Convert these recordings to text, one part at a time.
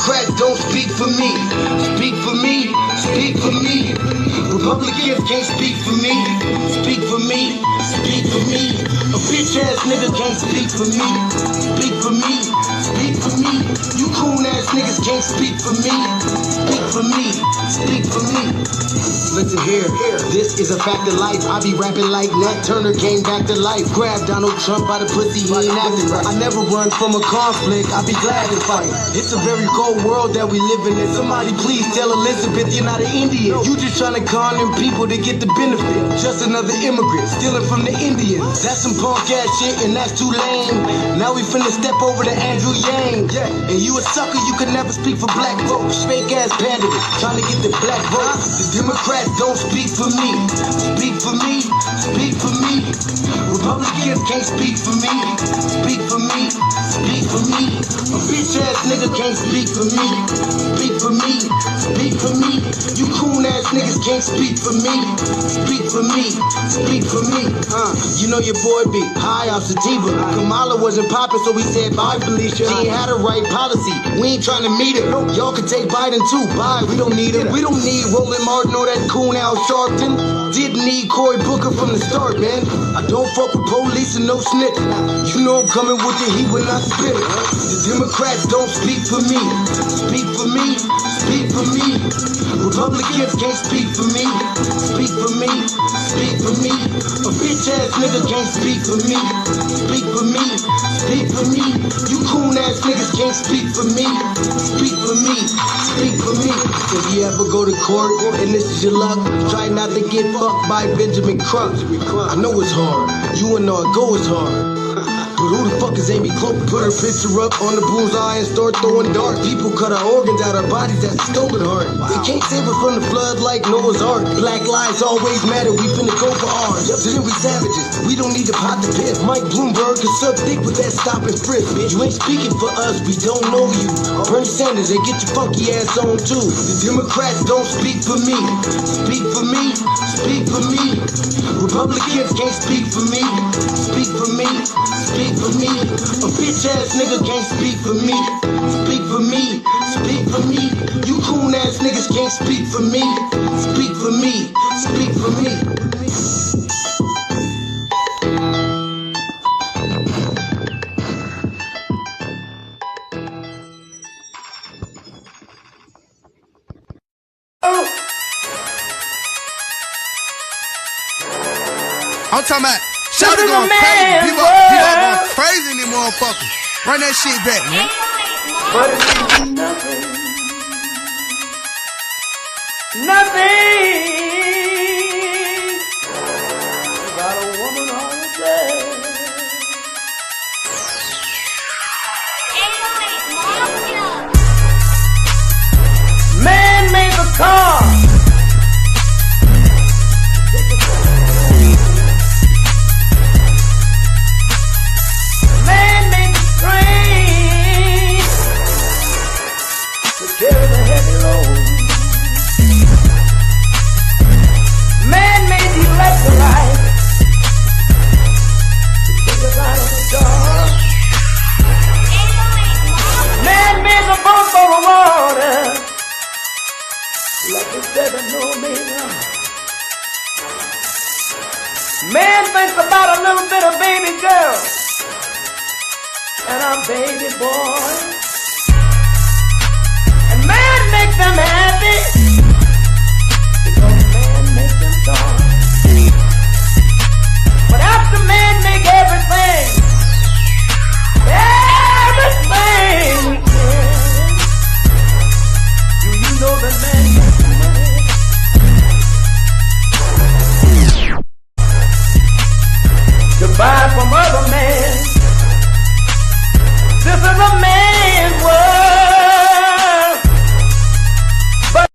Democrats don't speak for me. Speak for me, speak for me. Republicans can't speak for me. Speak for me, speak for me. A bitch ass nigga can't speak for me. Speak for me, speak for me. You coon ass niggas can't speak for me. Speak for me, speak for me. Listen here, this is a fact of life. I be rapping like Nat Turner came back to life. Grab Donald Trump by the pussy, he ain't acting right. I never run from a conflict, I be glad to fight. It's a very cold world that we living in. Somebody please tell Elizabeth you're not an Indian. You just trying to con them people to get the benefit. Just another immigrant, stealing from the Indians. That's some punk ass shit and that's too lame. Now we finna step over to Andrew Yang. And you a sucker, you could never speak for black folks. Fake ass candidate, trying to get the black vote. The Democrats don't speak for me. Speak for me, speak for me. Republicans can't speak for me. Speak for me, speak for me. A bitch ass nigga can't speak for me. Speak for me, speak for me. You coon ass niggas can't speak for me. Speak for me, speak for me. You know your boy be high off sativa. Kamala wasn't popping, so we said bye, Felicia. She ain't had a right policy. We ain't trying to meet her. Y'all can take Biden too. Bye, we don't need him. We don't need Roland Martin or that coon Al Sharpton. Didn't need Cory Booker from the start, man. I don't fuck with police and no snitch. You know I'm coming with the heat when I spit it. The Democrats don't speak for me. Speak for me, speak for me. Republicans can't speak for me. Speak for me, speak for me. A bitch ass nigga can't speak for me. Speak for me, speak for me. You coon ass niggas can't speak for me. Speak for me, speak for me. If you ever go to court and this is your luck, try not to get fucked by Benjamin Crump. I know it's hard. You and all go is hard. But who the fuck is Amy Cloak? Put her picture up on the bullseye and start throwing darts. People cut our organs out our bodies, that's a stolen heart. They can't save us from the flood like Noah's Ark. Black lives always matter, we finna go for ours. So then we savages, we don't need to pop the piff. Mike Bloomberg can suck dick with that stop and frisk. You ain't speaking for us, we don't know you. Bernie Sanders, they get your funky ass on too. The Democrats don't speak for me. Speak for me, speak for me. Republicans can't speak for me. Speak for me, speak for me. A bitch ass nigga can't speak for me. Speak for me, speak for me. You coon ass niggas can't speak for me. Speak for me, speak for me. I'm talking about shout it going crazy. People going crazy in these motherfuckers. Run that shit back, man. But it's nothing. Nothing about a woman on a day. Man made the car. Man made the train to carry the heavy load. Man made the electrolyte to take us out of the dark. Man made the boat for the water like the 7-millimeter. Man thinks about a little bit of baby girl and a baby boy. And man makes them happy because man makes them joy. But after man make everything we can, do you know that man makes money? To buy from other men. This is a man's world. But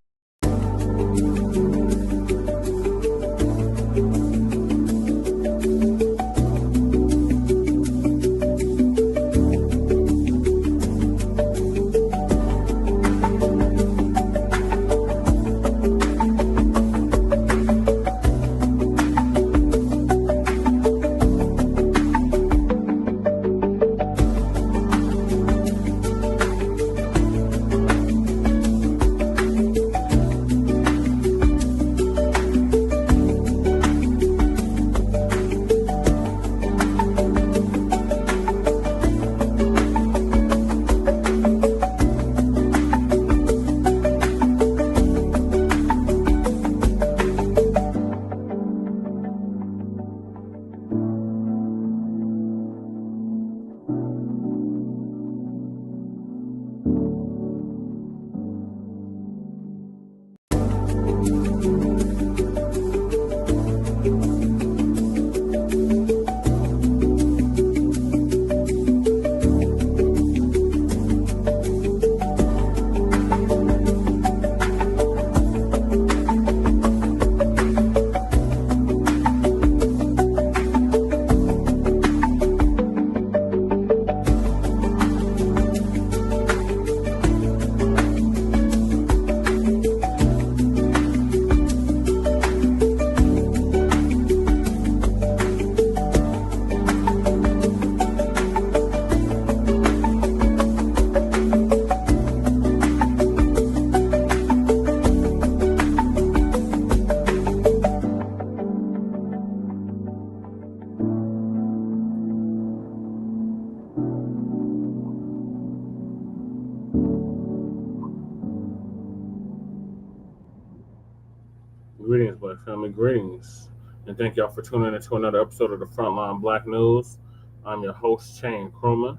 family, greetings. And thank y'all for tuning in to another episode of the Frontline Black News. I'm your host, Shane Crewman,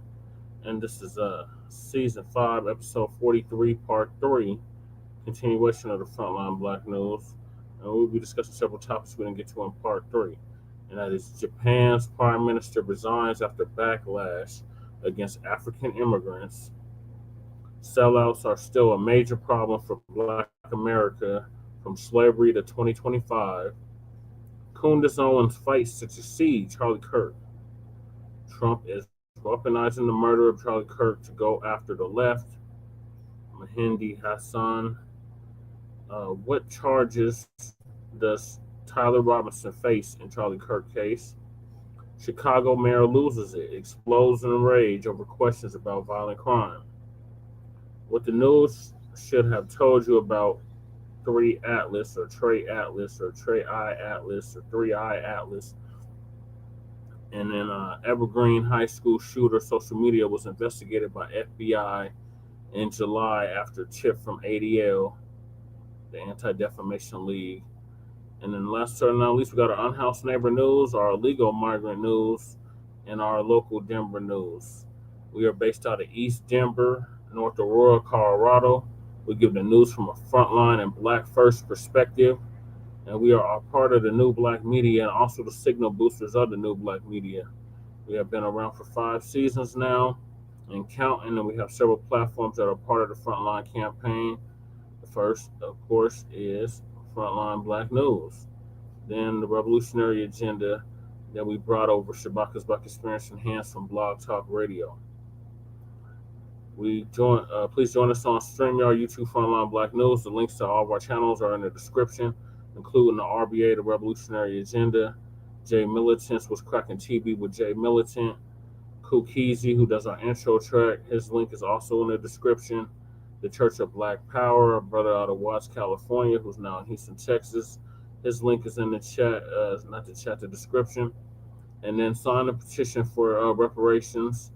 and this is Season 5, Episode 43, Part 3, continuation of the Frontline Black News. And we'll be discussing several topics we didn't get to in Part 3. And that is Japan's Prime Minister resigns after backlash against African immigrants. Sellouts are still a major problem for Black America from slavery to 2025. Candace Owens fights to succeed Charlie Kirk. Trump is weaponizing the murder of Charlie Kirk to go after the left. Mehdi Hasan. What charges does Tyler Robinson face in Charlie Kirk case? Chicago mayor loses it, explodes in rage over questions about violent crime. What the news should have told you about 3 Atlas or Trey Atlas or Trey Eye Atlas or 3 Eye Atlas. And then Evergreen High School shooter social media was investigated by FBI in July after tip from ADL, the Anti-Defamation League. And then last but not least, we got our unhoused neighbor news, our illegal migrant news, and our local Denver news. We are based out of East Denver, North Aurora, Colorado. We give the news from a frontline and Black first perspective. And we are a part of the new Blacc Media and also the signal boosters of the new Blacc Media. We have been around for 5 seasons now and counting, and we have several platforms that are part of the frontline campaign. The first, of course, is Frontline Black News. Then the revolutionary agenda that we brought over Shabaka's Black Experience Enhanced from Blog Talk Radio. Please join us on StreamYard, YouTube, Frontline Black News. The links to all of our channels are in the description, including the RBA, the Revolutionary Agenda, Jay Militant's Was Cracking TV with Jay Militant, Kukizi, who does our intro track. His link is also in the description. The Church of Black Power, a brother out of Watts, California, who's now in Houston, Texas. His link is in the chat, the description. And then sign the petition for reparations.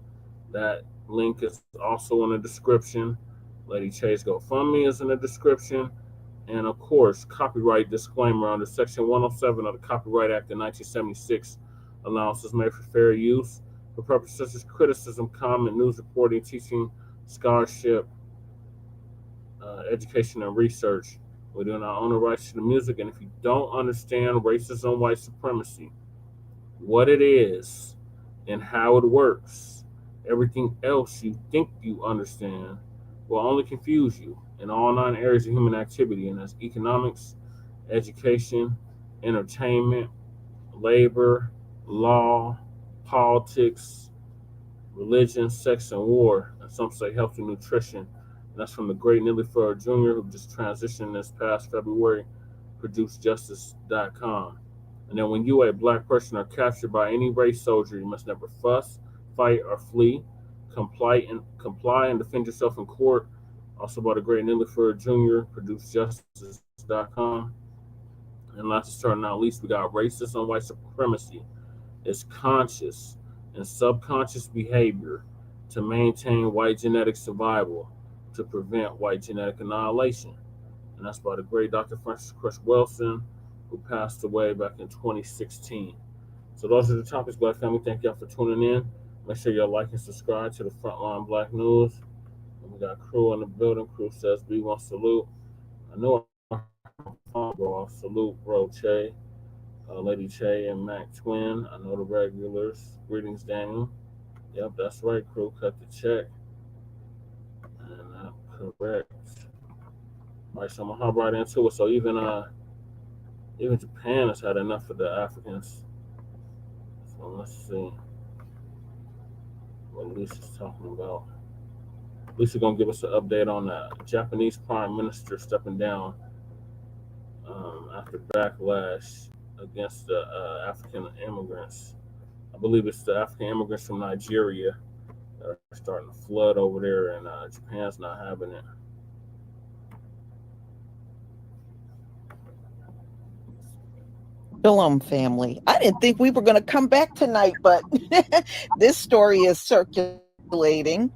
That link is also in the description. Lady Chase GoFundMe is in the description. And of course, copyright disclaimer under Section 107 of the Copyright Act of 1976. Allowances made for fair use for purposes such as criticism, comment, news reporting, teaching, scholarship, education, and research. We do not own the rights to the music. And if you don't understand racism, white supremacy, what it is, and how it works, everything else you think you understand will only confuse you in all 9 areas of human activity, and that's economics, education, entertainment, labor, law, politics, religion, sex, and war, and some say health and nutrition. And that's from the great Neely Furr Jr., who just transitioned this past February, ProduceJustice.com. And then when you, a Black person, are captured by any race soldier, you must never fuss, fight, or flee. Comply and defend yourself in court. Also by the great Neely Furr Jr., ProduceJustice.com. And last but not least, we got racism, white supremacy. It's conscious and subconscious behavior to maintain white genetic survival, to prevent white genetic annihilation. And that's by the great Dr. Francis Cress Welsing, who passed away back in 2016. So those are the topics, Black family. Thank y'all for tuning in. Make sure y'all like and subscribe to the Frontline Black News. And we got Crew in the building. Crew says B1 salute. I know I'm phone go off. Salute, bro, Che, Lady Che, and Mac Twin. I know the regulars. Greetings, Daniel. Yep, that's right, Crew. Cut the check. And correct. All right, so I'm gonna hop right into it. So even Japan has had enough of the Africans. So let's see what Lisa's talking about. Lisa gonna give us an update on the Japanese Prime Minister stepping down after backlash against the African immigrants. I believe it's the African immigrants from Nigeria that are starting to flood over there, and Japan's not having it. Shalom, family. I didn't think we were going to come back tonight, but this story is circulating.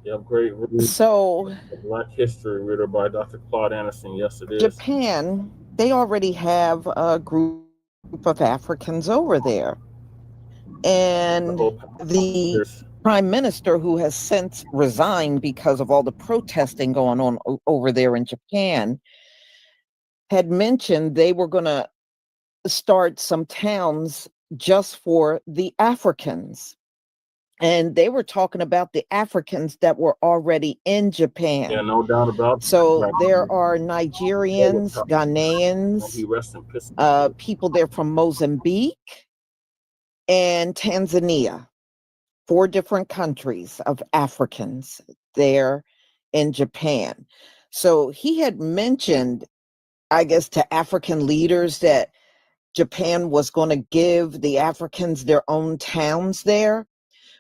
Yep, great read. So, Black History reader by Dr. Claude Anderson. Yes, it is. Japan they already have a group of Africans over there. And the prime minister, who has since resigned because of all the protesting going on over there in Japan, had mentioned they were going to start some towns just for the Africans. And they were talking about the Africans that were already in Japan. Yeah, no doubt about it. So there are Nigerians, Ghanaians, people there from Mozambique and Tanzania. 4 different countries of Africans there in Japan. So he had mentioned, I guess, to African leaders that Japan was going to give the Africans their own towns there.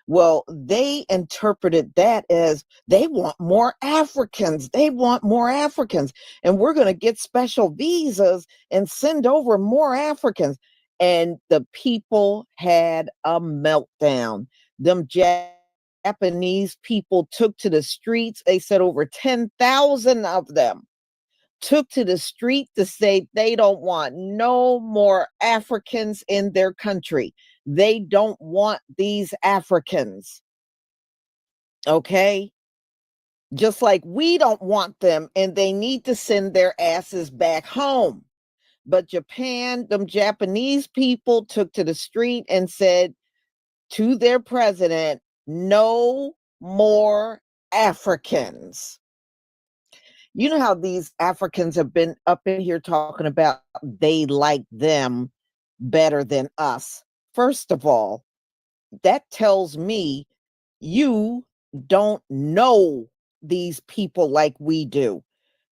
Well, they interpreted that as they want more Africans. They want more Africans. And we're going to get special visas and send over more Africans. And the people had a meltdown. Them Japanese people took to the streets. They said over 10,000 of them took to the street to say they don't want no more Africans in their country. They don't want these Africans. Okay? Just like we don't want them, and they need to send their asses back home. But Japan, them Japanese people took to the street and said to their president, no more Africans. You know how these Africans have been up in here talking about they like them better than us. First of all, that tells me you don't know these people like we do.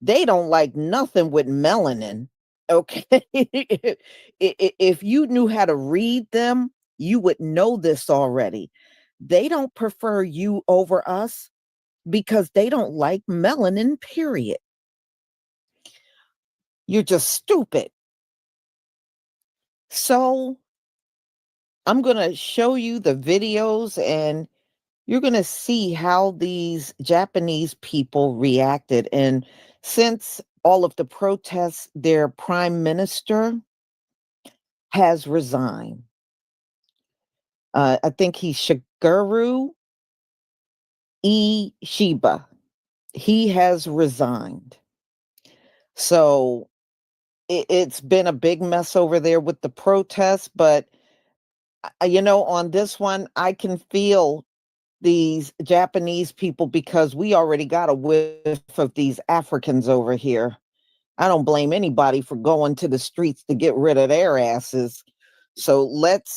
They don't like nothing with melanin. Okay. If you knew how to read them, you would know this already. They don't prefer you over us because they don't like melanin, period. You're just stupid. So I'm going to show you the videos and you're going to see how these Japanese people reacted. And since all of the protests, their prime minister has resigned. I think he's Shigeru Ishiba. He has resigned. So it's been a big mess over there with the protests. But, on this one, I can feel these Japanese people because we already got a whiff of these Africans over here. I don't blame anybody for going to the streets to get rid of their asses. So let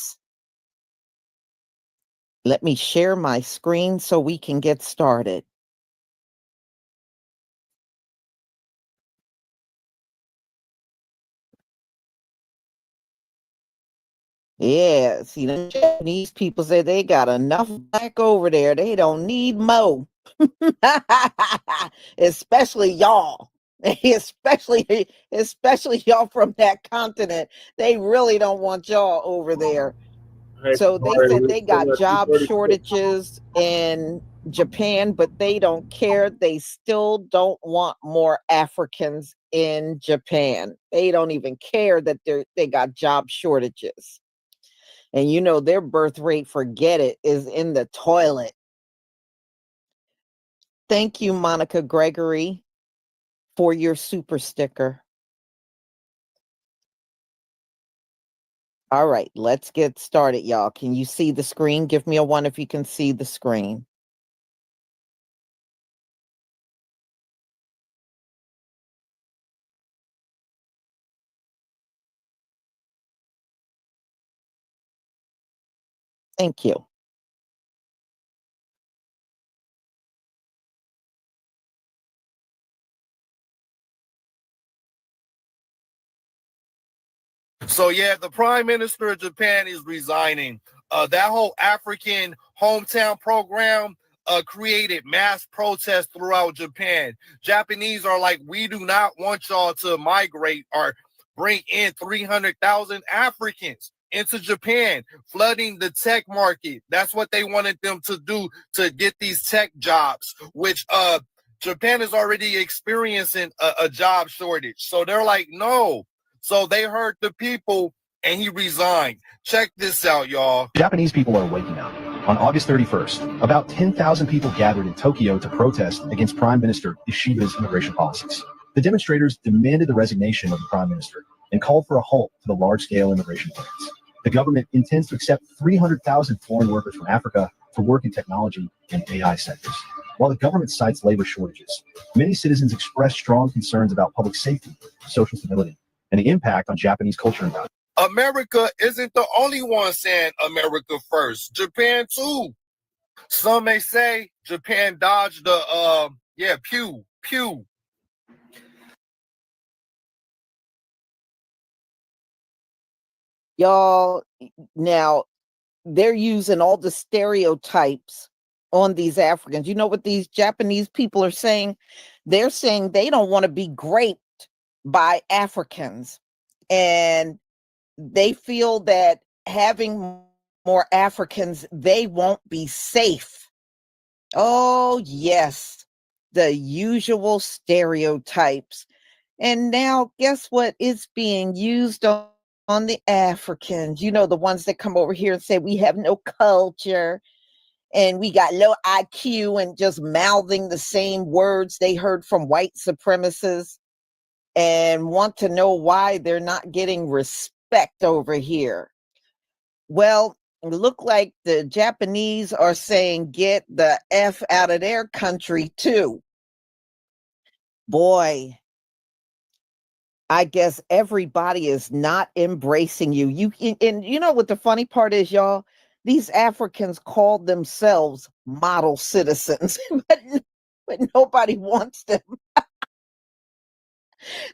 me share my screen so we can get started. Yeah, see, the Japanese people say they got enough black over there. They don't need mo. Especially y'all. Especially y'all from that continent. They really don't want y'all over there. So they said they got job shortages in Japan, but they don't care. They still don't want more Africans in Japan. They don't even care that they got job shortages. And their birth rate, forget it, is in the toilet. Thank you, Monica Gregory, for your super sticker. All right, let's get started, y'all. Can you see the screen? Give me a 1 if you can see the screen. Thank you. So yeah, the prime minister of Japan is resigning. That whole African hometown program created mass protests throughout Japan. Japanese are like, we do not want y'all to migrate or bring in 300,000 Africans into Japan, flooding the tech market. That's what they wanted them to do to get these tech jobs, which Japan is already experiencing a job shortage. So they're like, no, So they heard the people and he resigned. Check this out, y'all. Japanese people are waking up. On August 31st, about 10,000 people gathered in Tokyo to protest against Prime Minister Ishiba's immigration policies. The demonstrators demanded the resignation of the Prime Minister and called for a halt to the large-scale immigration plans. The government intends to accept 300,000 foreign workers from Africa for work in technology and AI sectors. While the government cites labor shortages, many citizens express strong concerns about public safety, social stability, and the impact on Japanese culture and values. America isn't the only one saying America first. Japan too. Some may say Japan dodged the pew. Y'all, now they're using all the stereotypes on these Africans. You know what these Japanese people are saying? They're saying they don't want to be raped by Africans. And they feel that having more Africans, they won't be safe. Oh, yes, the usual stereotypes. And now, guess what? It's being used on the Africans. You know, the ones that come over here and say we have no culture and we got low IQ and just mouthing the same words they heard from white supremacists and want to know why they're not getting respect over here. Well, it look like the Japanese are saying get the F out of their country too. Boy, I guess everybody is not embracing you. And you know what the funny part is, y'all? These Africans call themselves model citizens, but nobody wants them.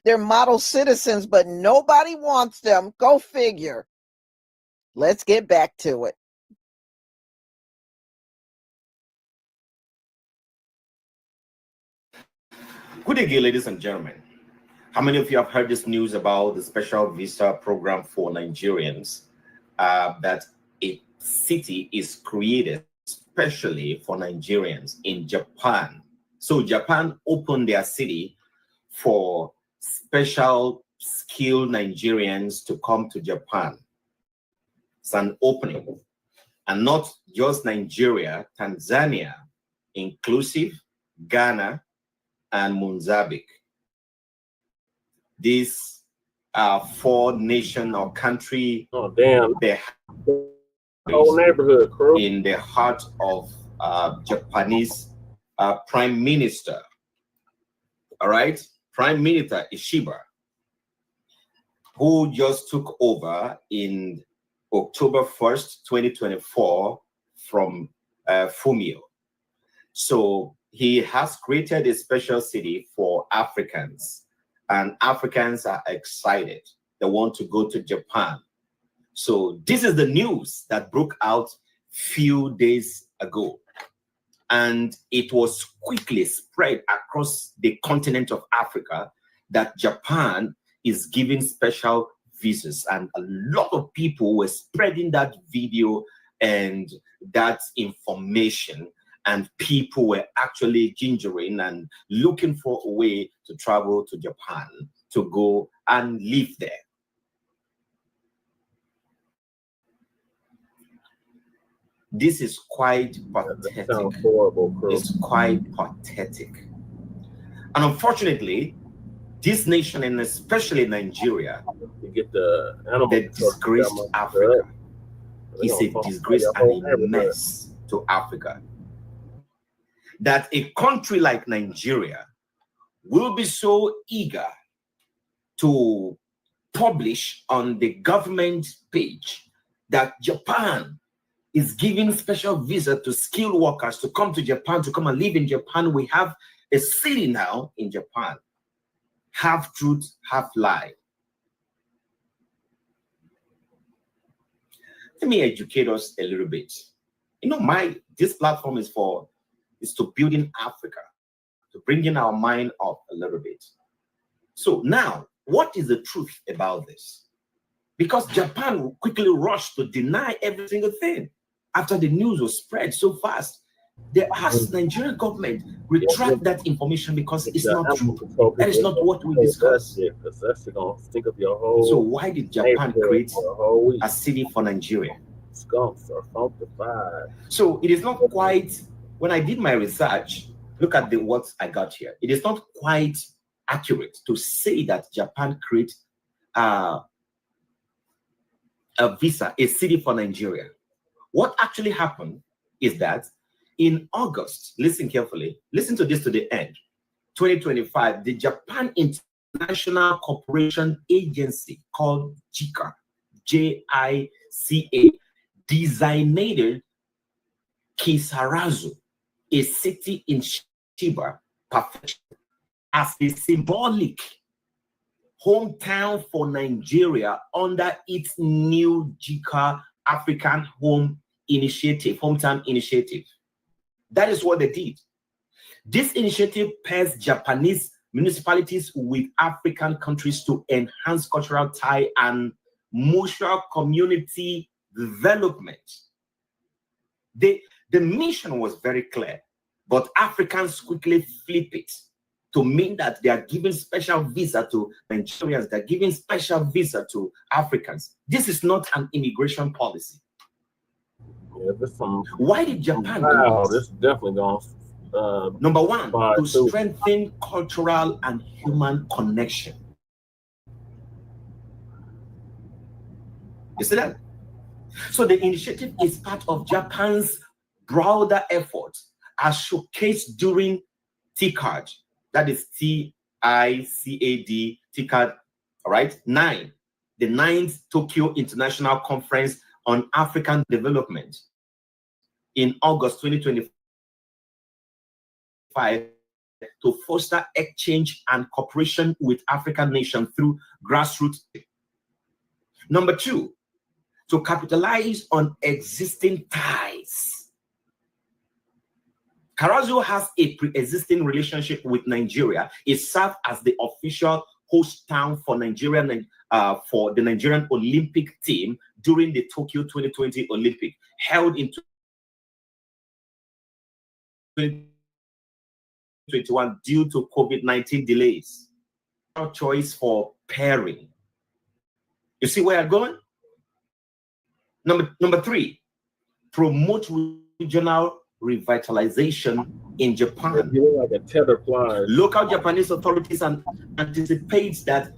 They're model citizens, but nobody wants them. Go figure. Let's get back to it. Good day, ladies and gentlemen. How many of you have heard this news about the special visa program for Nigerians, that a city is created especially for Nigerians in Japan? So Japan opened their city for special skilled Nigerians to come to Japan. It's an opening. And not just Nigeria, Tanzania, inclusive, Ghana, and Mozambique. These are 4 nation or country. Oh, damn. The whole neighborhood, crew. In the heart of Japanese Prime Minister. All right? Prime Minister Ishiba, who just took over in October 1st, 2024 from Fumio. So he has created a special city for Africans, and Africans are excited. They want to go to Japan. So this is the news that broke out few days ago, and it was quickly spread across the continent of Africa that Japan is giving special visas, and a lot of people were spreading that video and that information, and people were actually gingering and looking for a way to travel to Japan to go and live there. This is quite pathetic. Horrible, it's quite pathetic. And unfortunately, this nation, and especially Nigeria, they disgraced Africa. It's a disgrace and a mess to Africa. That a country like Nigeria will be so eager to publish on the government page that Japan is giving special visa to skilled workers to come to Japan, to come and live in Japan. We have a city now in Japan. Half truth, half lie. Let me educate us a little bit. You know, this platform is to build in Africa, to bring in our mind up a little bit. So now, what is the truth about this? Because Japan quickly rushed to deny every single thing after the news was spread so fast. They asked Nigerian government retract that information because it's not true. That is not what we discussed. So why did Japan create a city for Nigeria? So it is not quite, when I did my research, look at what I got here. It is not quite accurate to say that Japan created a city for Nigeria. What actually happened is that in August, listen carefully, listen to this to the end, 2025, the Japan International Cooperation Agency called JICA, J-I-C-A, designated Kisarazu, a city in Chiba, as a symbolic hometown for Nigeria under its new JICA African Hometown Initiative. That is what they did. This initiative pairs Japanese municipalities with African countries to enhance cultural tie and mutual community development. The mission was very clear, but Africans quickly flip it to mean that they are giving special visa to Nigerians, they're giving special visa to Africans. This is not an immigration policy. Why did Japan do this? This definitely going. Number one, to strengthen cultural and human connection. You see that? So the initiative is part of Japan's broader effort as showcased during TICAD. That is TICAD, TICAD, all right? The 9th Tokyo International Conference on African Development in August 2025 to foster exchange and cooperation with African nations through grassroots. Number two, to capitalize on existing ties. Kisarazu has a pre-existing relationship with Nigeria. It served as the official host town for Nigeria, for the Nigerian Olympic team during the Tokyo 2020 Olympic, held in 2021 due to COVID-19 delays. Our choice for pairing. You see where I'm going? Number three, promote regional revitalization in Japan. Local Japanese authorities anticipate that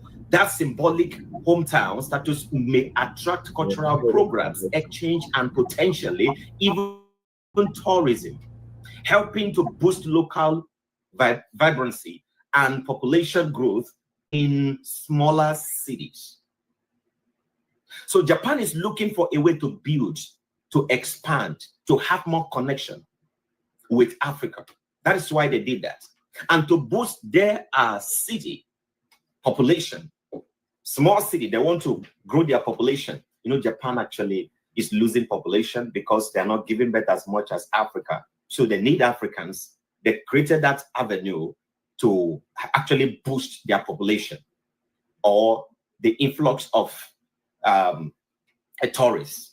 symbolic hometown status may attract cultural programs, exchange, and potentially even tourism, helping to boost local vibrancy and population growth in smaller cities. So Japan is looking for a way to build, to expand, to have more connection with Africa. That is why they did that. And to boost their city population, small city, they want to grow their population. You know, Japan actually is losing population because they're not giving birth as much as Africa. So they need Africans. They created that avenue to actually boost their population or the influx of tourists.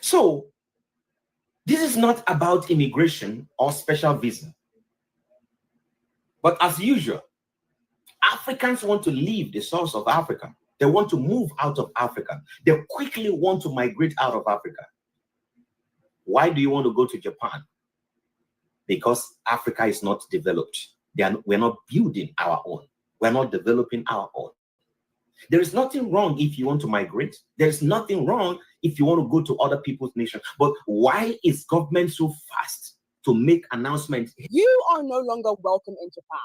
So this is not about immigration or special visa. But as usual, Africans want to leave the source of Africa. They want to move out of Africa. They quickly want to migrate out of Africa. Why do you want to go to Japan? Because Africa is not developed. We're not building our own. We're not developing our own. There is nothing wrong if you want to migrate. There's nothing wrong if you want to go to other people's nations. But why is government so fast to make announcements? You are no longer welcome in Japan.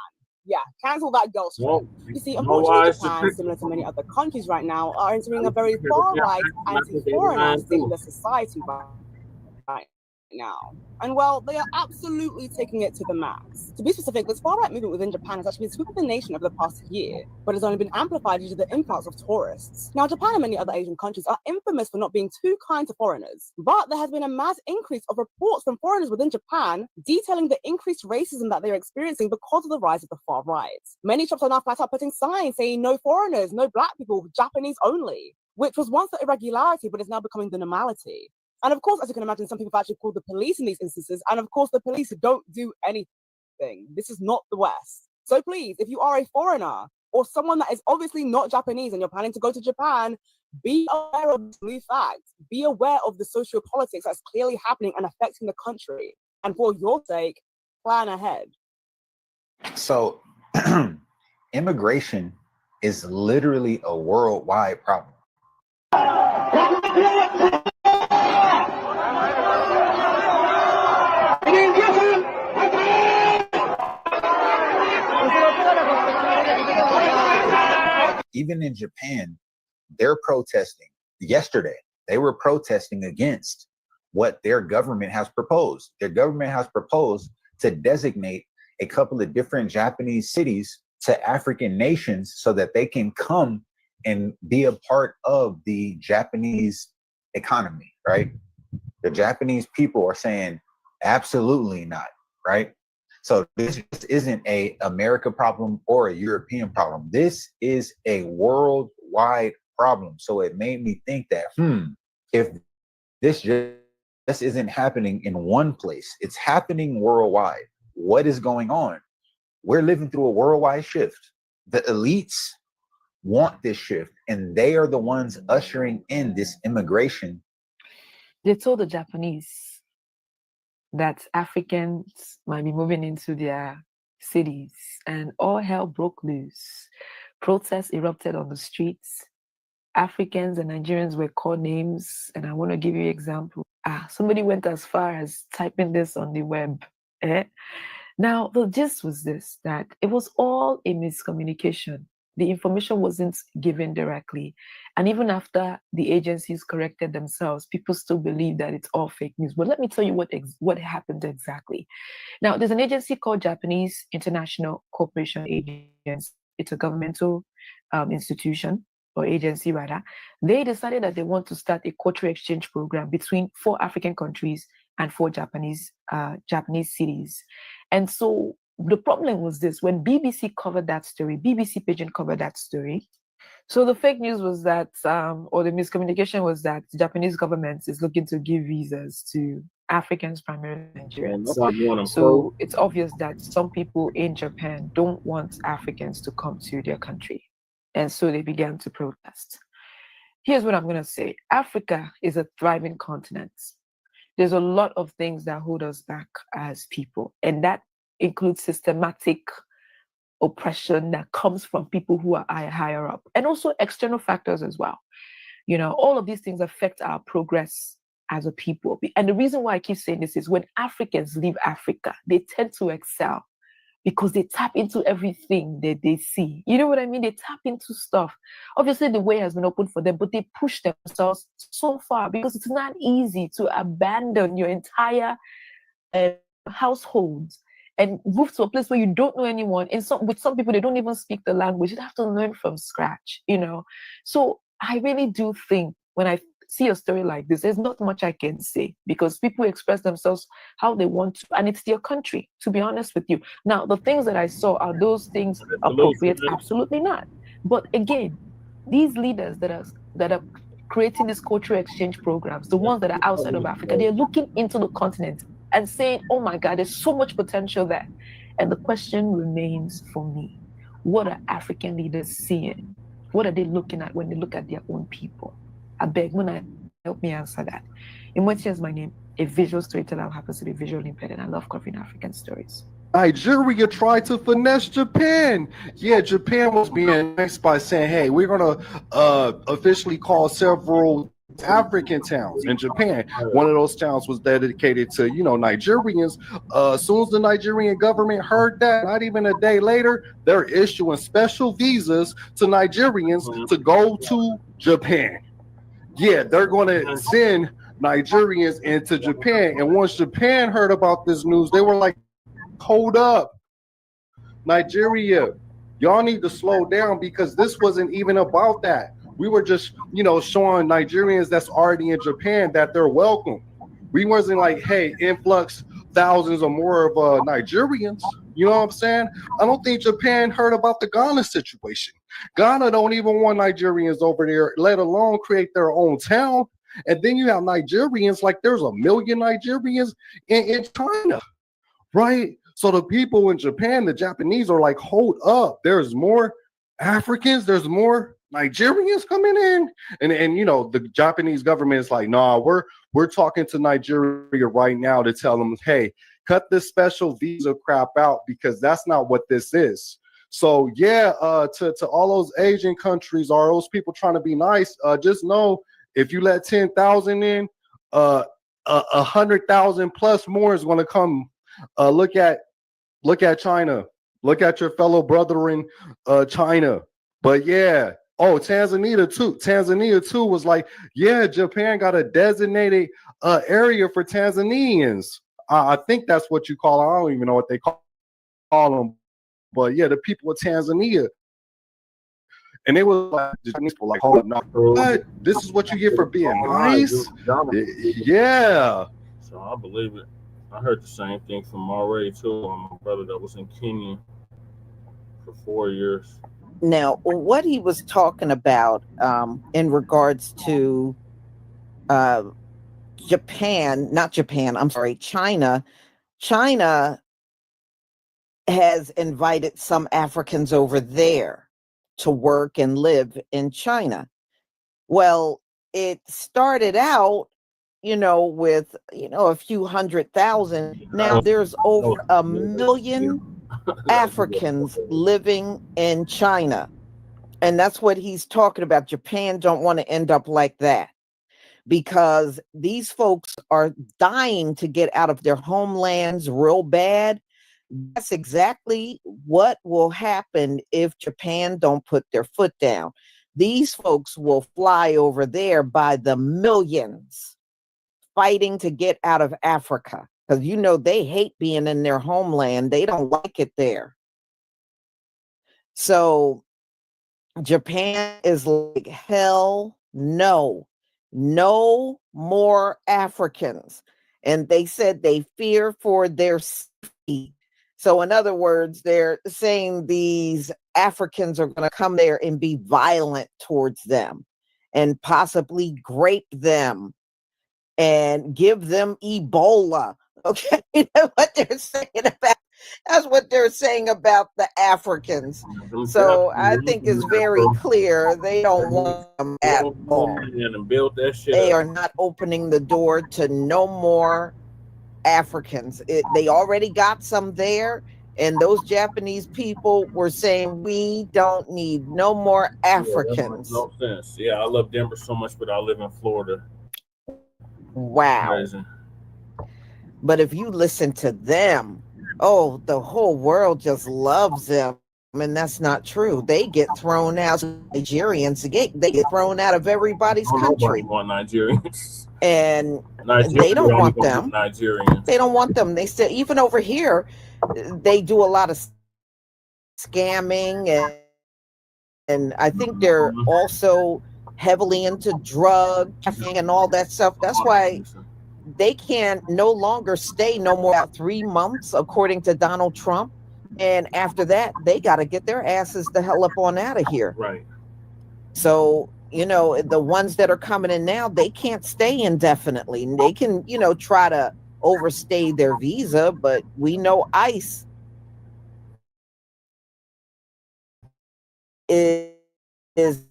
Yeah, cancel that girlfriend. You see, unfortunately, Japan, similar to many other countries right now, are entering a very far-right, anti-foreigner state of society right now. And well, they are absolutely taking it to the max. To be specific, this far-right movement within Japan has actually been sweeping the nation over the past year, but has only been amplified due to the influx of tourists. Now, Japan and many other Asian countries are infamous for not being too kind to foreigners, but there has been a mass increase of reports from foreigners within Japan detailing the increased racism that they are experiencing because of the rise of the far right. Many shops are now flat out putting signs saying no foreigners, no black people, Japanese only, which was once the irregularity, but is now becoming the normality. And of course, as you can imagine, some people have actually called the police in these instances. And of course, the police don't do anything. This is not the West. So please, if you are a foreigner or someone that is obviously not Japanese and you're planning to go to Japan, be aware of blue facts. Be aware of the socio-politics that's clearly happening and affecting the country. And for your sake, plan ahead. So immigration is literally a worldwide problem. Even in Japan, they're protesting. Yesterday, they were protesting against what their government has proposed. Their government has proposed to designate a couple of different Japanese cities to African nations so that they can come and be a part of the Japanese economy, right? The Japanese people are saying, absolutely not, right? So this isn't a America problem or a European problem. This is a worldwide problem. So it made me think that, if this just isn't happening in one place, it's happening worldwide. What is going on? We're living through a worldwide shift. The elites want this shift, and they are the ones ushering in this immigration. They told the Japanese that Africans might be moving into their cities, and all hell broke loose. Protests erupted on the streets. Africans and Nigerians were called names, and I want to give you an example. Somebody went as far as typing this on the web. Now, the gist was this, that it was all a miscommunication. The information wasn't given directly. And even after the agencies corrected themselves, people still believe that it's all fake news. But let me tell you what happened exactly. Now, there's an agency called Japanese International Cooperation Agency. It's a governmental institution, or agency rather. They decided that they want to start a cultural exchange program between 4 African countries and 4 Japanese cities. And so the problem was this: when BBC covered that story, BBC Pigeon covered that story. So the fake news was that, or the miscommunication was that the Japanese government is looking to give visas to Africans, primarily Nigerians. So it's obvious that some people in Japan don't want Africans to come to their country. And so they began to protest. Here's what I'm going to say. Africa is a thriving continent. There's a lot of things that hold us back as people, and that includes systematic oppression that comes from people who are higher up, and also external factors as well. You know, all of these things affect our progress as a people. And the reason why I keep saying this is when Africans leave Africa, they tend to excel because they tap into everything that they see. You know what I mean? They tap into stuff. Obviously, the way has been opened for them, but they push themselves so far because it's not easy to abandon your entire household and move to a place where you don't know anyone. And with some people, they don't even speak the language. You have to learn from scratch, you know? So I really do think when I see a story like this, there's not much I can say because people express themselves how they want to, and it's their country, to be honest with you. Now, the things that I saw, are those things appropriate? Absolutely not. But again, these leaders that are creating these cultural exchange programs, the ones that are outside of Africa, they're looking into the continent and saying, oh my God, there's so much potential there. And the question remains for me, what are African leaders seeing? What are they looking at when they look at their own people? I beg, Muna, help me answer that. Imweti is my name, a visual storyteller who happens to be visually impaired, and I love covering African stories. Nigeria tried to finesse Japan. Yeah, Japan was being nice by saying, hey, we're going to officially call several African towns in Japan. One of those towns was dedicated to, you know, Nigerians. As soon as the Nigerian government heard that, not even a day later, they're issuing special visas to Nigerians to go to Japan. Yeah, they're going to send Nigerians into Japan. And once Japan heard about this news, they were like, hold up, Nigeria, y'all need to slow down because this wasn't even about that. We were just, you know, showing Nigerians that's already in Japan that they're welcome. We wasn't like, hey, influx thousands or more of Nigerians. You know what I'm saying? I don't think Japan heard about the Ghana situation. Ghana don't even want Nigerians over there, let alone create their own town. And then you have Nigerians, like there's 1 million Nigerians in China, right? So the people in Japan, the Japanese are like, hold up, there's more Africans, there's more Nigerians coming in. And you know, the Japanese government is like, nah, we're talking to Nigeria right now to tell them, hey, cut this special visa crap out, because that's not what this is. So yeah, to all those Asian countries or those people trying to be nice, just know if you let 10,000 in, 100,000 plus more is going to come. Look at China. Look at your fellow brother in China. But yeah, oh, Tanzania too was like, yeah, Japan got a designated area for Tanzanians. I think that's what you call it. I don't even know what they call them. But yeah, the people of Tanzania. And they were like, the Chinese people like, hold up, no, what? This is what you get for being nice? Yeah. So I believe it. I heard the same thing from Maury too, my brother that was in Kenya for 4 years. Now, what he was talking about in regards to China has invited some Africans over there to work and live in China. Well, it started out, with, a few 100,000. Now there's over 1 million Africans living in China. And that's what he's talking about. Japan don't want to end up like that, because these folks are dying to get out of their homelands real bad. That's exactly what will happen if Japan don't put their foot down. These folks will fly over there by the millions, fighting to get out of Africa, because they hate being in their homeland. They don't like it there. So Japan is like, hell no, no more Africans. And they said they fear for their safety. So in other words, they're saying these Africans are going to come there and be violent towards them and possibly grape them and give them Ebola. Okay, what they're saying about, that's what they're saying about the Africans. So I think it's very clear they don't want them at all. They are not opening the door to no more Africans. They already got some there, and those Japanese people were saying, we don't need no more Africans. No sense. Yeah, I love Denver so much, but I live in Florida. Wow. Amazing. But if you listen to them, oh, the whole world just loves them. And that's not true. They get thrown out. Nigerians, they get thrown out of everybody's country. Want Nigerians. And they don't want them. Nigerians. They don't want them. They still, even over here, they do a lot of scamming, and I think they're also heavily into drug trafficking and all that stuff. That's why they can no longer stay no more than 3 months, according to Donald Trump. And after that, they got to get their asses the hell up on out of here. Right. So, the ones that are coming in now, they can't stay indefinitely. They can, try to overstay their visa, but we know ICE is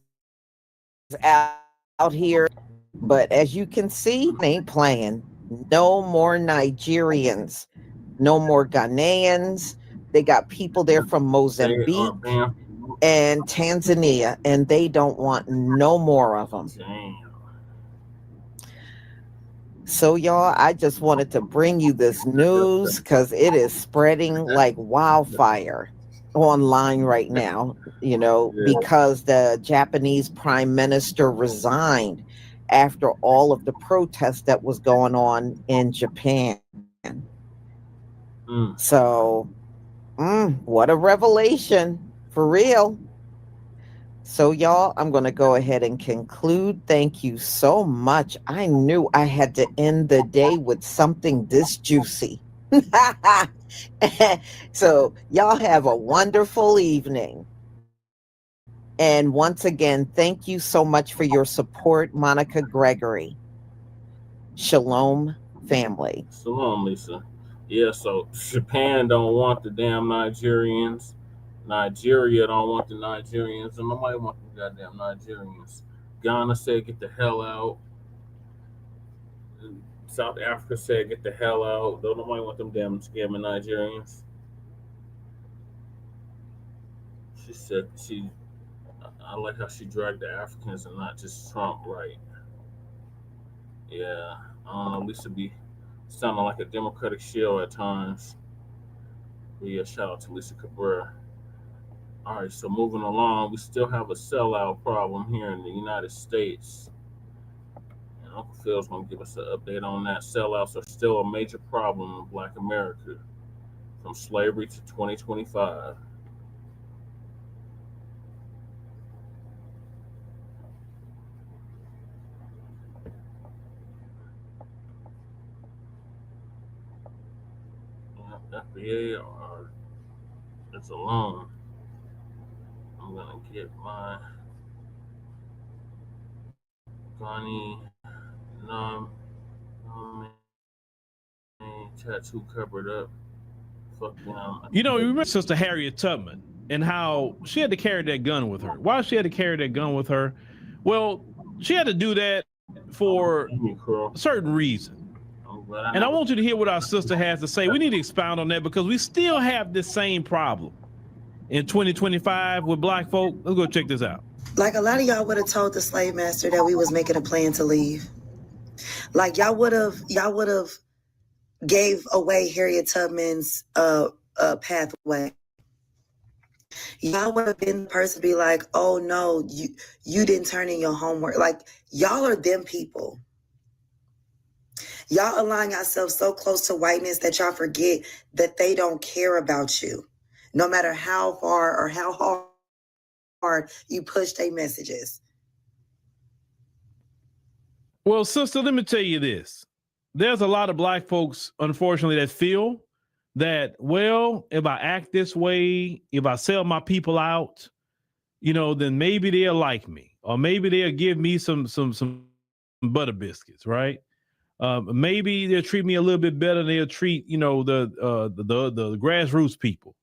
out here. But as you can see, they ain't playing. No more Nigerians, no more Ghanaians. They got people there from Mozambique and Tanzania, and they don't want no more of them. So, y'all, I just wanted to bring you this news because it is spreading like wildfire online right now, because the Japanese prime minister resigned after all of the protests that was going on in Japan. So, what a revelation, for real. So, y'all, I'm going to go ahead and conclude. Thank you so much. I knew I had to end the day with something this juicy. So, y'all have a wonderful evening. And once again, thank you so much for your support, Monica Gregory. Shalom, family. Shalom, Lisa. Yeah, so Japan don't want the damn Nigerians. Nigeria don't want the Nigerians, and nobody want the goddamn Nigerians. Ghana said get the hell out. South Africa said get the hell out. Don't nobody want them damn scamming Nigerians. She said I like how she dragged the Africans and not just Trump, right? Yeah, I don't know. Lisa be sounding like a Democratic shield at times. But yeah, shout out to Lisa Cabrera. All right, so moving along, we still have a sellout problem here in the United States. And Uncle Phil's going to give us an update on that. Sellouts are still a major problem in Black America from slavery to 2025. FBA it's alone. I'm gonna get my Ghani tattoo covered up. Fuck them. You know, you remember Sister Harriet Tubman and how she had to carry that gun with her. Why she had to carry that gun with her? Well, she had to do that for a certain reason. And I want you to hear what our sister has to say. We need to expound on that because we still have the same problem in 2025 with Black folk. Let's go check this out. Like a lot of y'all would have told the slave master that we was making a plan to leave. Like y'all would have gave away Harriet Tubman's pathway. Y'all would have been the person to be like, oh no, you didn't turn in your homework. Like y'all are them people. Y'all align yourselves so close to whiteness that y'all forget that they don't care about you. No matter how far or how hard you push their messages. Well, sister, let me tell you this. There's a lot of Black folks, unfortunately, that feel that, well, if I act this way, if I sell my people out, you know, then maybe they'll like me, or maybe they'll give me some butter biscuits, right? Maybe they'll treat me a little bit better than they'll treat, you know, the grassroots people.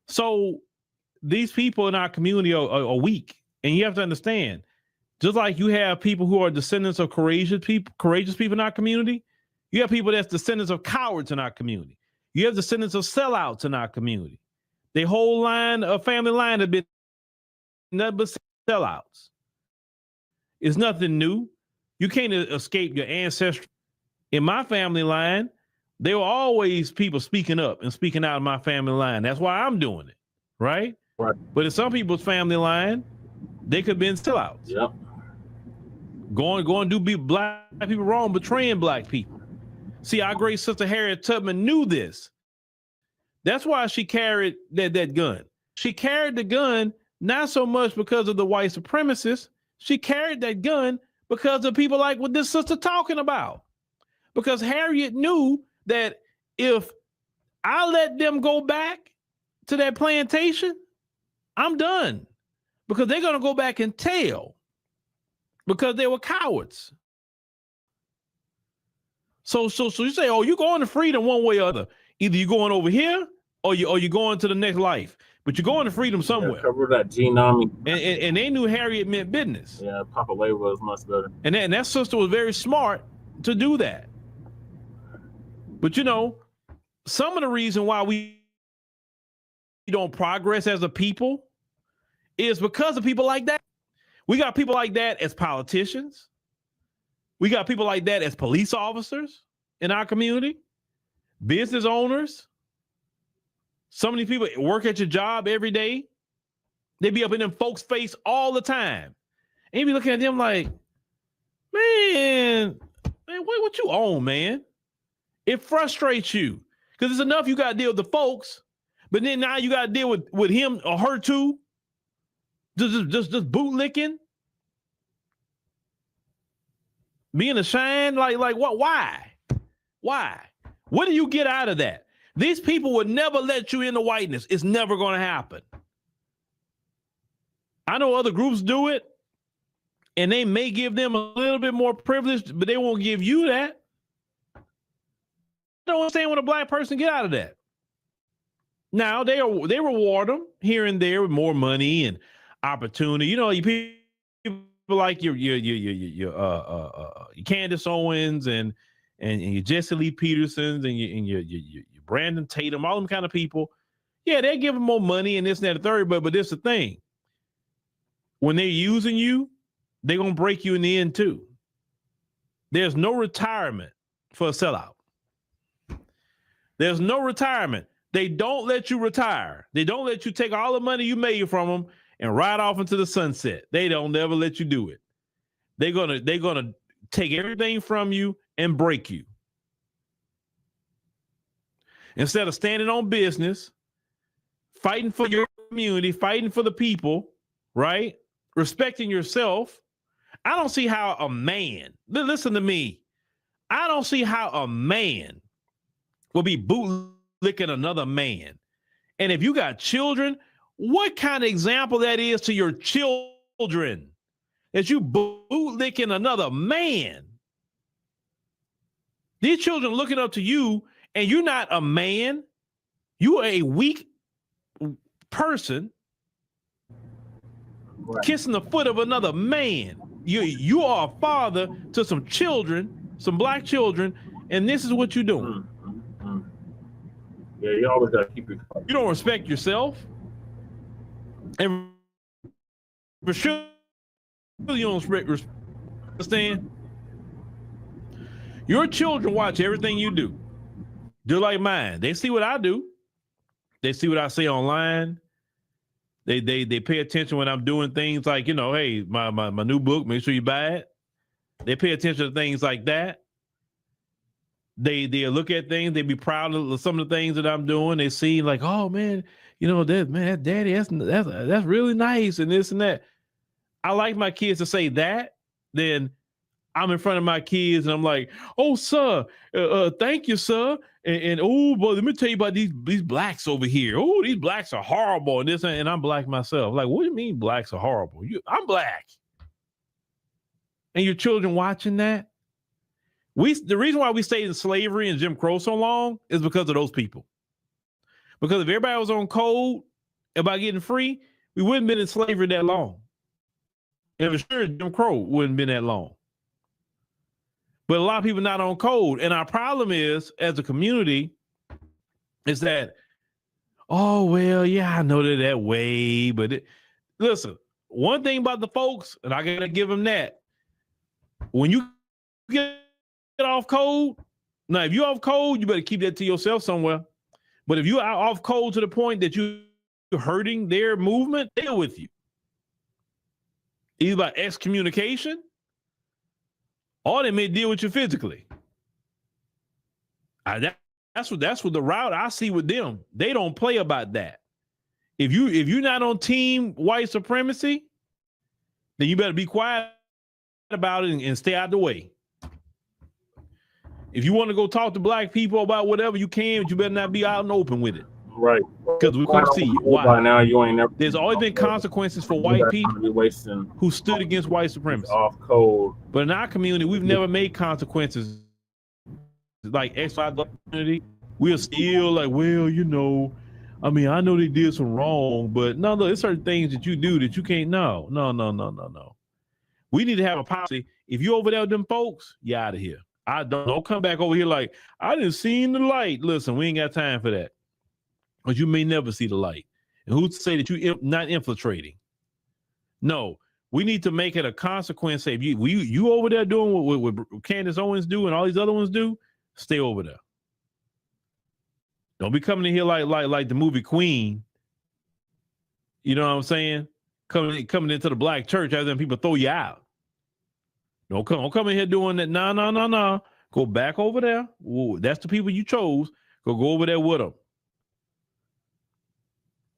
So these people in our community are weak, and you have to understand. Just like you have people who are descendants of courageous people in our community, you have people that's descendants of cowards in our community. You have descendants of sellouts in our community. The whole family line has been nothing but sellouts. It's nothing new. You can't escape your ancestry. In my family line, there were always people speaking up and speaking out in my family line. That's why I'm doing it, right? Right. But in some people's family line, they could have been sellouts. Yep. Going to do Black people wrong, betraying Black people. See, our great sister Harriet Tubman knew this. That's why she carried that gun. She carried the gun not so much because of the white supremacists. She carried that gun because of people like what this sister talking about. Because Harriet knew that if I let them go back to that plantation, I'm done. Because they're going to go back and tell. Because they were cowards. So you say, oh, you're going to freedom one way or other. Either you're going over here or you're going to the next life. But you're going to freedom somewhere. Yeah, cover that genome. And they knew Harriet meant business. Yeah, Papa Labor was much better. And that sister was very smart to do that. But you know, some of the reason why we don't progress as a people is because of people like that. We got people like that as politicians. We got people like that as police officers in our community, business owners. Some of these people work at your job every day. They be up in them folks' face all the time. And you be looking at them like, man, what you own, man? It frustrates you because it's enough you got to deal with the folks, but then now you got to deal with him or her too. Just bootlicking, being a shine. Like what? Why? What do you get out of that? These people would never let you into whiteness. It's never going to happen. I know other groups do it, and they may give them a little bit more privilege, but they won't give you that. don't understand what a black person get out of that. Now they reward them here and there with more money and opportunity. You know, you people like your Candace Owens and your Jesse Lee Petersons and your Brandon Tatum, all them kind of people. Yeah, they give them more money and this and that and the third. But this is the thing. When they're using you, they're gonna break you in the end too. There's no retirement for a sellout. There's no retirement. They don't let you retire. They don't let you take all the money you made from them and ride off into the sunset. They don't never let you do it. They're gonna take everything from you and break you. Instead of standing on business, fighting for your community, fighting for the people, right? Respecting yourself. I don't see how a man, listen to me, I don't see how a man will be bootlicking another man. And if you got children, what kind of example that is to your children that you bootlicking another man? These children looking up to you, and you're not a man. You are a weak person kissing the foot of another man. You are a father to some children, some black children, and this is what you're doing. Yeah, you always gotta keep it. You don't respect yourself, and for sure you don't understand. Your children watch everything you do. They're like mine. They see what I do. They see what I say online. They pay attention when I'm doing things like, you know, hey, my new book, make sure you buy it. They pay attention to things like that. They look at things, they be proud of some of the things that I'm doing. They see like, oh man, you know, that daddy, that's really nice and this and that. I like my kids to say that. Then I'm in front of my kids and I'm like, oh sir, thank you, sir. And oh boy, let me tell you about these blacks over here. Oh, these blacks are horrible and this, and I'm black myself. Like, what do you mean blacks are horrible? I'm black. And your children watching that? The reason why we stayed in slavery and Jim Crow so long is because of those people. Because if everybody was on code about getting free, we wouldn't have been in slavery that long. And for sure, Jim Crow wouldn't have been that long. But a lot of people not on code. And our problem is, as a community, is that, oh, well, yeah, I know they're that way. But listen, one thing about the folks, and I got to give them that, when you get off code, now, if you're off code, you better keep that to yourself somewhere. But if you are off code to the point that you're hurting their movement, deal with you. Either by excommunication, or they may deal with you physically. That's what the route I see with them. They don't play about that. If you're not on team white supremacy, then you better be quiet about it and stay out the way. If you want to go talk to black people about whatever you can, but you better not be out and open with it. Right. Because we're going to see you. Why? By now, you ain't never. There's always been consequences for white people who stood against white supremacy. Off code. But in our community, we've never made consequences like X5 community. We're still like, well, you know, I mean, I know they did some wrong, but no, there's certain things that you do that you can't. No. We need to have a policy. If you over there with them folks, you're out of here. I don't come back over here like I didn't see the light. Listen, we ain't got time for that. But you may never see the light. And who's to say that you're not infiltrating? No, we need to make it a consequence. Say, if you over there doing what Candace Owens do and all these other ones do, stay over there. Don't be coming in here like the movie Queen. You know what I'm saying? Coming into the black church, as then people throw you out. Don't come in here doing that. No. Go back over there. Ooh, that's the people you chose. Go over there with them.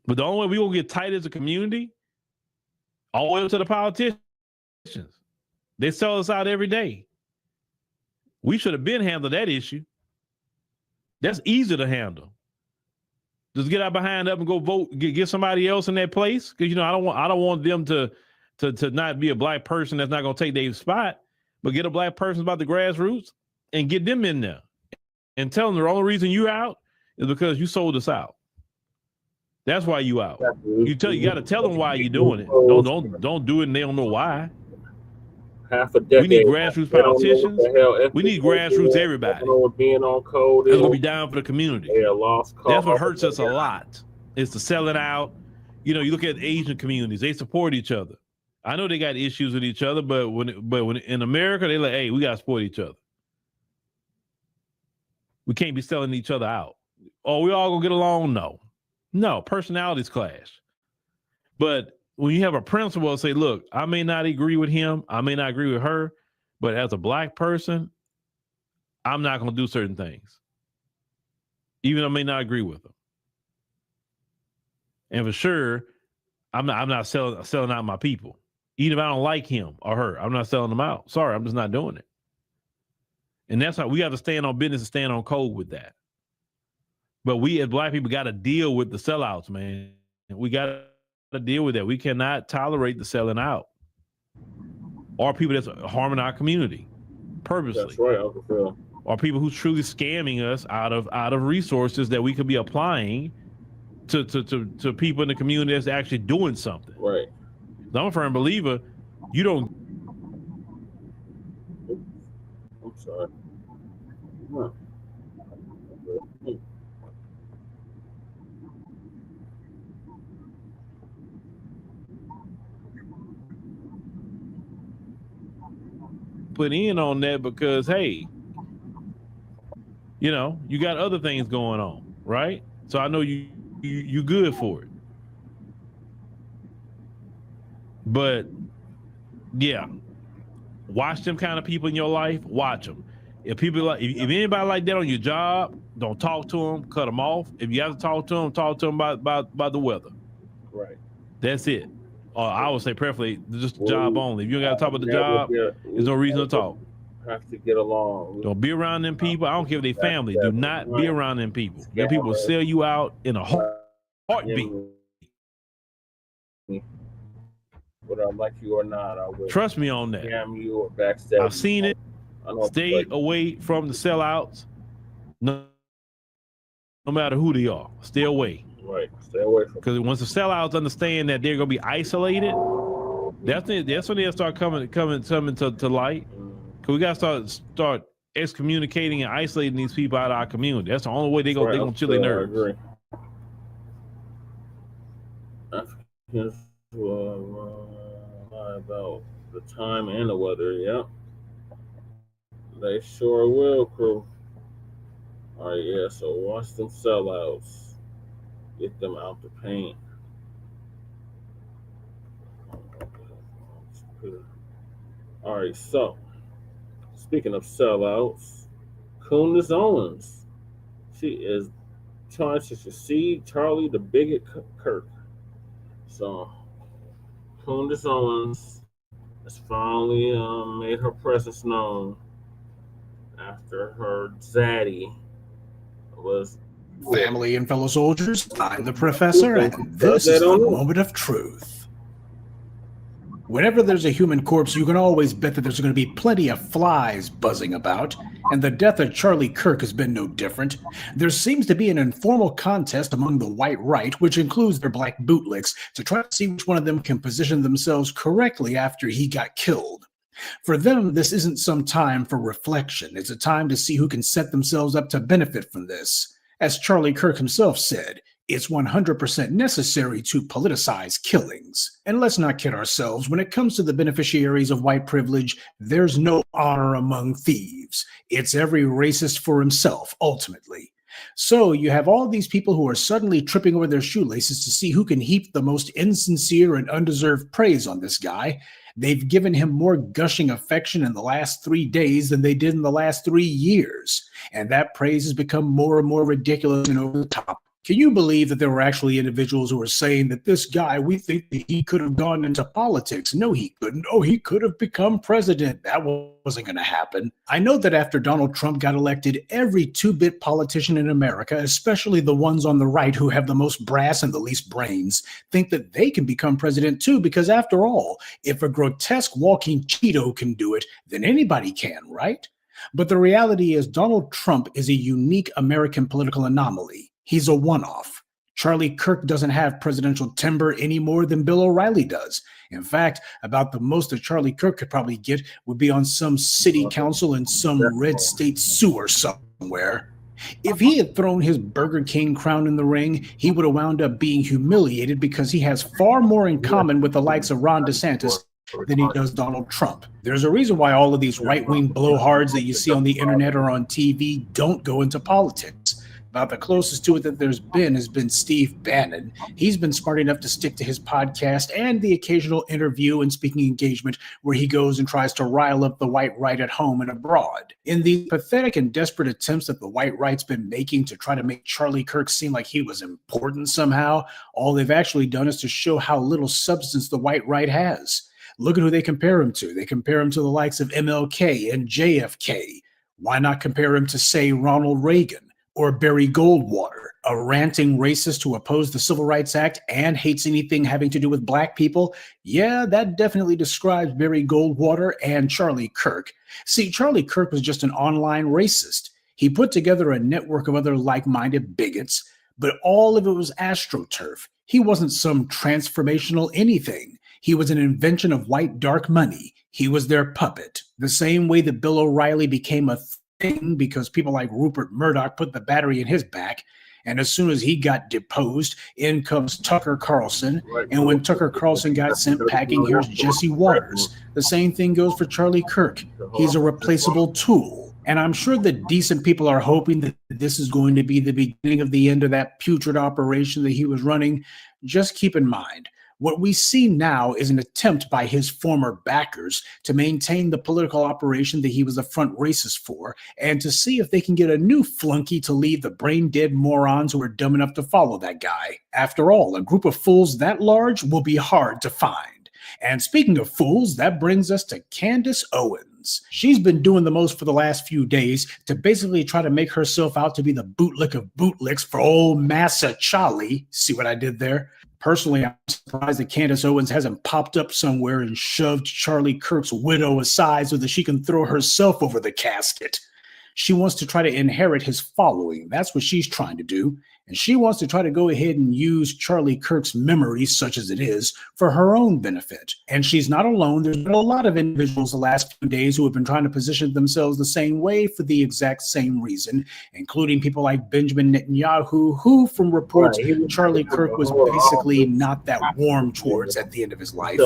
But the only way we're going to get tight as a community, all the way up to the politicians. They sell us out every day. We should have been handled that issue. That's easy to handle. Just get out behind up and go vote, get somebody else in that place. Because, you know, I don't want them to not be a black person that's not going to take their spot, but get a black person about the grassroots and get them in there and tell them the only reason you out is because you sold us out. That's why you out. You got to tell them why you're doing it. Don't do it and they don't know why. Half a decade. We need grassroots politicians. We need grassroots everybody. Being on code. That's gonna be down for the community. Lost cause. That's what hurts us a lot. Is to sell it out. You know, you look at Asian communities; they support each other. I know they got issues with each other, but when in America, they're like, "Hey, we gotta support each other. We can't be selling each other out. Oh, we all gonna get along? No, personalities clash. But when you have a principle, say, look, I may not agree with him, I may not agree with her, but as a black person, I'm not going to do certain things, even though I may not agree with them. And for sure, I'm not selling out my people. Even if I don't like him or her, I'm not selling them out. Sorry, I'm just not doing it. And that's how we have to stand on business and stand on code with that. But we as black people got to deal with the sellouts, man. We got to deal with that. We cannot tolerate the selling out or people that's harming our community purposely. That's right, Uncle Phil. Or people who's truly scamming us out of resources that we could be applying to people in the community that's actually doing something. Right. I'm a firm believer. You don't. I'm sorry. Huh. Put in on that because, hey, you know, you got other things going on, right? So I know you good for it. But yeah, watch them kind of people in your life. Watch them. If anybody like that on your job, don't talk to them. Cut them off. If you have to talk to them about the weather. Right. That's it. Or I would say preferably just job only. If you don't got to talk about the job, there's no reason to talk. Have to get along. Don't be around them people. I don't care if they family. Do not be around them people. Them people will sell you out in a heartbeat. Whether I like you or not, I will. Trust me on that. Scam you or backstab. I've seen it. Stay away from the sellouts. No matter who they are, stay away. Right, stay away from. Because once the sellouts understand that they're gonna be isolated, that's when they'll start coming to light. Because we gotta start excommunicating and isolating these people out of our community. That's the only way they're gonna chill their nerves. I agree. Africans lie about the time and the weather. Yep. They sure will, crew. All right, yeah. So watch them sellouts. Get them out the paint. All right, so speaking of sellouts, Candace Owens, she is trying to succeed Charlie the Bigot Kirk. So Candace Owens has finally made her presence known after her zaddy was. Family and fellow soldiers, I'm the professor, and this is the moment of truth. Whenever there's a human corpse, you can always bet that there's going to be plenty of flies buzzing about, and the death of Charlie Kirk has been no different. There seems to be an informal contest among the white right, which includes their black bootlicks, to try to see which one of them can position themselves correctly after he got killed. For them, this isn't some time for reflection. It's a time to see who can set themselves up to benefit from this. As Charlie Kirk himself said, it's 100% necessary to politicize killings. And let's not kid ourselves, when it comes to the beneficiaries of white privilege, there's no honor among thieves. It's every racist for himself, ultimately. So you have all these people who are suddenly tripping over their shoelaces to see who can heap the most insincere and undeserved praise on this guy. They've given him more gushing affection in the last 3 days than they did in the last 3 years. And that praise has become more and more ridiculous and over the top. Can you believe that there were actually individuals who were saying that this guy, we think that he could have gone into politics? No, he couldn't. Oh, he could have become president. That wasn't going to happen. I know that after Donald Trump got elected, every two-bit politician in America, especially the ones on the right who have the most brass and the least brains, think that they can become president too, because after all, if a grotesque walking Cheeto can do it, then anybody can, right? But the reality is Donald Trump is a unique American political anomaly. He's a one-off. Charlie Kirk doesn't have presidential timber any more than Bill O'Reilly does. In fact, about the most that Charlie Kirk could probably get would be on some city council in some red state sewer somewhere. If he had thrown his Burger King crown in the ring, he would have wound up being humiliated because he has far more in common with the likes of Ron DeSantis than he does Donald Trump. There's a reason why all of these right-wing blowhards that you see on the internet or on TV don't go into politics. About the closest to it that there's been has been Steve Bannon. He's been smart enough to stick to his podcast and the occasional interview and speaking engagement where he goes and tries to rile up the white right at home and abroad. In the pathetic and desperate attempts that the white right's been making to try to make Charlie Kirk seem like he was important somehow, all they've actually done is to show how little substance the white right has. Look at who they compare him to. They compare him to the likes of MLK and JFK. Why not compare him to, say, Ronald Reagan? Or Barry Goldwater, a ranting racist who opposed the Civil Rights Act and hates anything having to do with black people? Yeah, that definitely describes Barry Goldwater and Charlie Kirk. See, Charlie Kirk was just an online racist. He put together a network of other like-minded bigots, but all of it was AstroTurf. He wasn't some transformational anything. He was an invention of white dark money. He was their puppet, the same way that Bill O'Reilly became a thing because people like Rupert Murdoch put the battery in his back. And as soon as he got deposed, in comes Tucker Carlson. And when Tucker Carlson got sent packing, here's Jesse Waters. The same thing goes for Charlie Kirk. He's a replaceable tool. And I'm sure that decent people are hoping that this is going to be the beginning of the end of that putrid operation that he was running. Just keep in mind, what we see now is an attempt by his former backers to maintain the political operation that he was a front racist for, and to see if they can get a new flunky to lead the brain-dead morons who are dumb enough to follow that guy. After all, a group of fools that large will be hard to find. And speaking of fools, that brings us to Candace Owens. She's been doing the most for the last few days to basically try to make herself out to be the bootlick of bootlicks for old Massa Charlie. See what I did there? Personally, I'm surprised that Candace Owens hasn't popped up somewhere and shoved Charlie Kirk's widow aside so that she can throw herself over the casket. She wants to try to inherit his following. That's what she's trying to do. And she wants to try to go ahead and use Charlie Kirk's memory, such as it is, for her own benefit. And she's not alone. There's been a lot of individuals the last few days who have been trying to position themselves the same way for the exact same reason, including people like Benjamin Netanyahu, who, from reports, Charlie Kirk was basically not that warm towards at the end of his life.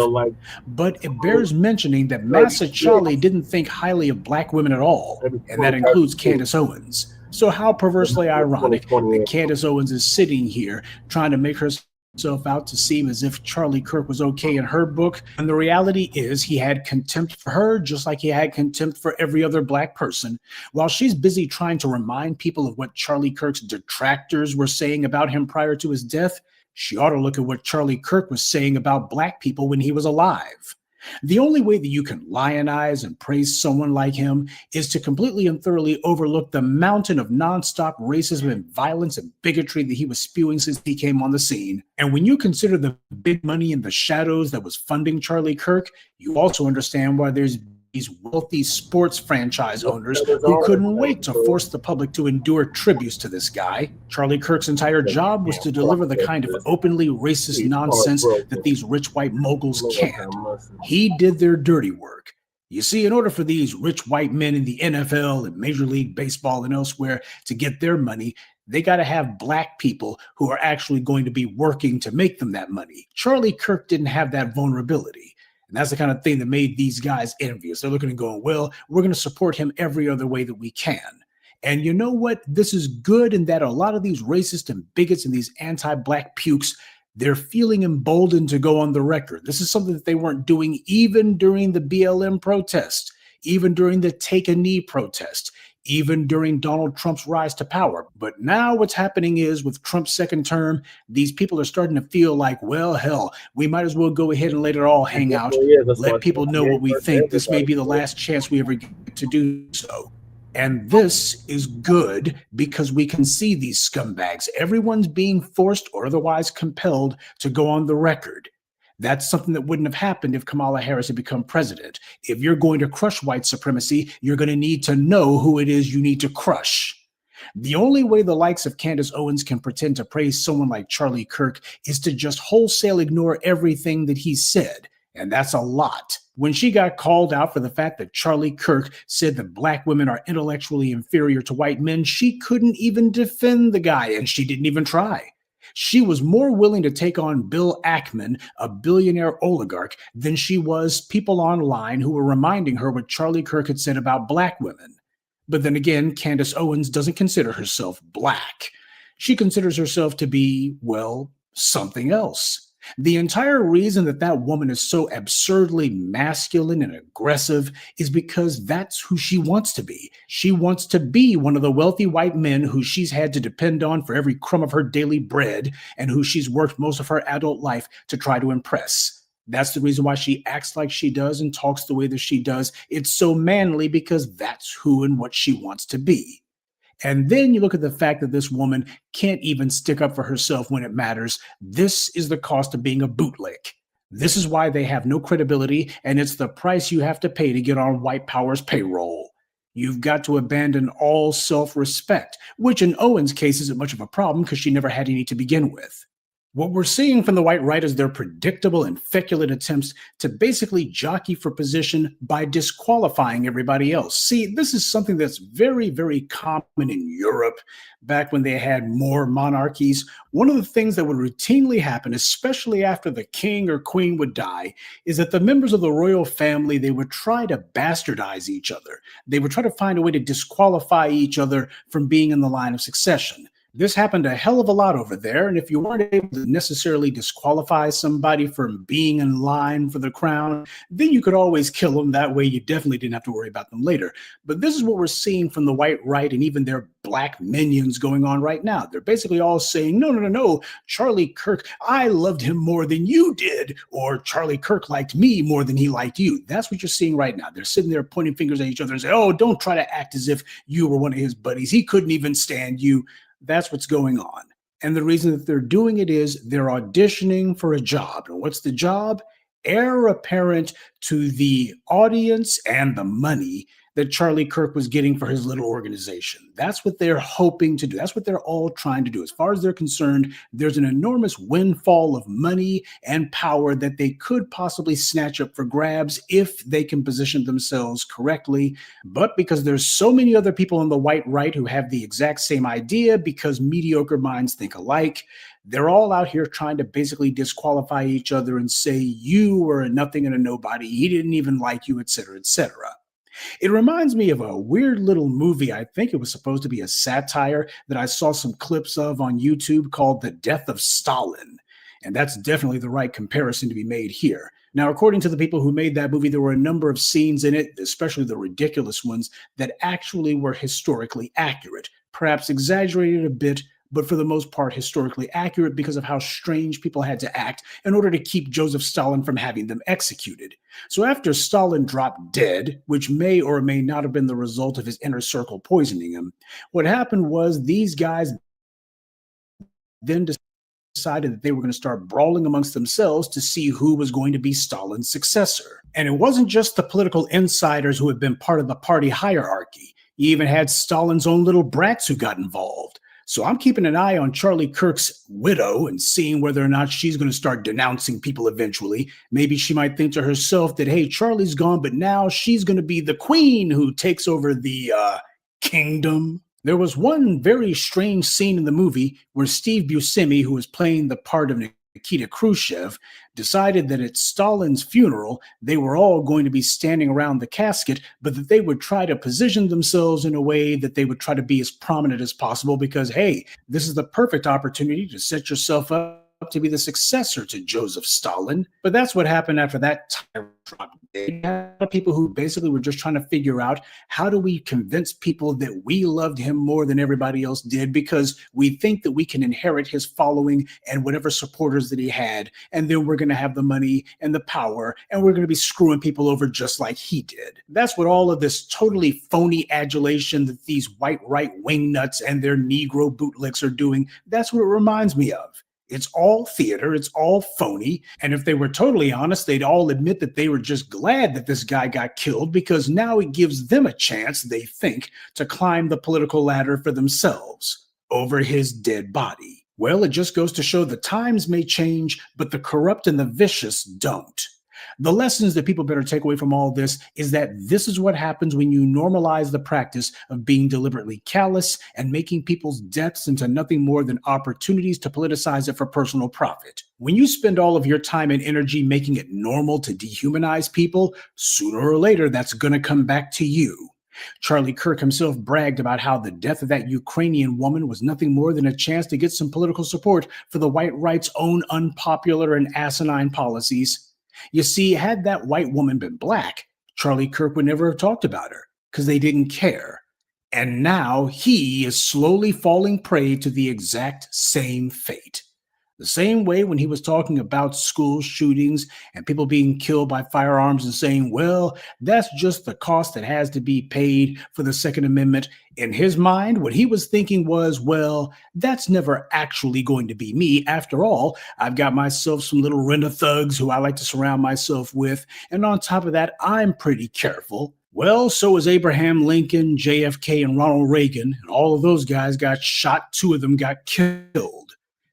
But it bears mentioning that Massa Charlie didn't think highly of black women at all, and that includes Candace Owens. So how perversely ironic that Candace Owens is sitting here trying to make herself out to seem as if Charlie Kirk was okay in her book. And the reality is he had contempt for her just like he had contempt for every other black person. While she's busy trying to remind people of what Charlie Kirk's detractors were saying about him prior to his death, she ought to look at what Charlie Kirk was saying about black people when he was alive. The only way that you can lionize and praise someone like him is to completely and thoroughly overlook the mountain of nonstop racism and violence and bigotry that he was spewing since he came on the scene. And when you consider the big money in the shadows that was funding Charlie Kirk, you also understand why there's these wealthy sports franchise owners who couldn't wait to force the public to endure tributes to this guy. Charlie Kirk's entire job was to deliver the kind of openly racist nonsense that these rich white moguls can't. He did their dirty work. You see, in order for these rich white men in the NFL and Major League Baseball and elsewhere to get their money, they got to have black people who are actually going to be working to make them that money. Charlie Kirk didn't have that vulnerability. And that's the kind of thing that made these guys envious. They're looking and going, well, we're going to support him every other way that we can. And you know what? This is good in that a lot of these racist and bigots and these anti-black pukes, they're feeling emboldened to go on the record. This is something that they weren't doing even during the BLM protest, even during the Take a Knee protest, even during Donald Trump's rise to power. But now what's happening is with Trump's second term, these people are starting to feel like, well, hell, we might as well go ahead and let it all hang out. Let people know what we think. This may be the last chance we ever get to do so. And this is good because we can see these scumbags. Everyone's being forced or otherwise compelled to go on the record. That's something that wouldn't have happened if Kamala Harris had become president. If you're going to crush white supremacy, you're going to need to know who it is you need to crush. The only way the likes of Candace Owens can pretend to praise someone like Charlie Kirk is to just wholesale ignore everything that he said. And that's a lot. When she got called out for the fact that Charlie Kirk said that black women are intellectually inferior to white men, she couldn't even defend the guy, and she didn't even try. She was more willing to take on Bill Ackman, a billionaire oligarch, than she was people online who were reminding her what Charlie Kirk had said about black women. But then again, Candace Owens doesn't consider herself black. She considers herself to be, well, something else. The entire reason that that woman is so absurdly masculine and aggressive is because that's who she wants to be. She wants to be one of the wealthy white men who she's had to depend on for every crumb of her daily bread and who she's worked most of her adult life to try to impress. That's the reason why she acts like she does and talks the way that she does. It's so manly because that's who and what she wants to be. And then you look at the fact that this woman can't even stick up for herself when it matters. This is the cost of being a bootleg. This is why they have no credibility, and it's the price you have to pay to get on white power's payroll. You've got to abandon all self-respect, which in Owens' case isn't much of a problem because she never had any to begin with. What we're seeing from the white right is their predictable and feculent attempts to basically jockey for position by disqualifying everybody else. See, this is something that's very, very common in Europe back when they had more monarchies. One of the things that would routinely happen, especially after the king or queen would die, is that the members of the royal family, they would try to bastardize each other. They would try to find a way to disqualify each other from being in the line of succession. This happened a hell of a lot over there, and if you weren't able to necessarily disqualify somebody from being in line for the crown, then you could always kill them. That way you definitely didn't have to worry about them later. But this is what we're seeing from the white right and even their black minions going on right now. They're basically all saying, no, Charlie Kirk, I loved him more than you did, or Charlie Kirk liked me more than he liked you. That's what you're seeing right now. They're sitting there pointing fingers at each other and saying, oh, don't try to act as if you were one of his buddies. He couldn't even stand you. That's what's going on. And the reason that they're doing it is they're auditioning for a job. And what's the job? Heir apparent to the audience and the money that Charlie Kirk was getting for his little organization. That's what they're hoping to do. That's what they're all trying to do. As far as they're concerned, there's an enormous windfall of money and power that they could possibly snatch up for grabs if they can position themselves correctly. But because there's so many other people on the white right who have the exact same idea, because mediocre minds think alike, they're all out here trying to basically disqualify each other and say, you were a nothing and a nobody. He didn't even like you, etc., etc. It reminds me of a weird little movie. I think it was supposed to be a satire that I saw some clips of on YouTube called The Death of Stalin. And that's definitely the right comparison to be made here. Now, according to the people who made that movie, there were a number of scenes in it, especially the ridiculous ones, that actually were historically accurate, perhaps exaggerated a bit, but for the most part historically accurate because of how strange people had to act in order to keep Joseph Stalin from having them executed. So after Stalin dropped dead, which may or may not have been the result of his inner circle poisoning him, what happened was these guys then decided that they were going to start brawling amongst themselves to see who was going to be Stalin's successor. And it wasn't just the political insiders who had been part of the party hierarchy. You even had Stalin's own little brats who got involved. So I'm keeping an eye on Charlie Kirk's widow and seeing whether or not she's going to start denouncing people eventually. Maybe she might think to herself that, hey, Charlie's gone, but now she's going to be the queen who takes over the kingdom. There was one very strange scene in the movie where Steve Buscemi, who was playing the part of Nikita Khrushchev, decided that at Stalin's funeral, they were all going to be standing around the casket, but that they would try to position themselves in a way that they would try to be as prominent as possible because, hey, this is the perfect opportunity to set yourself up to be the successor to Joseph Stalin. But that's what happened after that time drop. They had people who basically were just trying to figure out, how do we convince people that we loved him more than everybody else did because we think that we can inherit his following and whatever supporters that he had, and then we're going to have the money and the power, and we're going to be screwing people over just like he did. That's what all of this totally phony adulation that these white right wing nuts and their Negro bootlicks are doing. That's what it reminds me of. It's all theater. It's all phony. And if they were totally honest, they'd all admit that they were just glad that this guy got killed because now it gives them a chance, they think, to climb the political ladder for themselves over his dead body. Well, it just goes to show the times may change, but the corrupt and the vicious don't. The lessons that people better take away from all this is that this is what happens when you normalize the practice of being deliberately callous and making people's deaths into nothing more than opportunities to politicize it for personal profit. When you spend all of your time and energy making it normal to dehumanize people, sooner or later that's going to come back to you. Charlie Kirk himself bragged about how the death of that Ukrainian woman was nothing more than a chance to get some political support for the white right's own unpopular and asinine policies. You see, had that white woman been black, Charlie Kirk would never have talked about her because they didn't care. And now he is slowly falling prey to the exact same fate. The same way when he was talking about school shootings and people being killed by firearms and saying, well, that's just the cost that has to be paid for the Second Amendment. In his mind, what he was thinking was, well, that's never actually going to be me. After all, I've got myself some little rent thugs who I like to surround myself with. And on top of that, I'm pretty careful. Well, so is Abraham Lincoln, JFK, and Ronald Reagan. And all of those guys got shot. 2 of them got killed.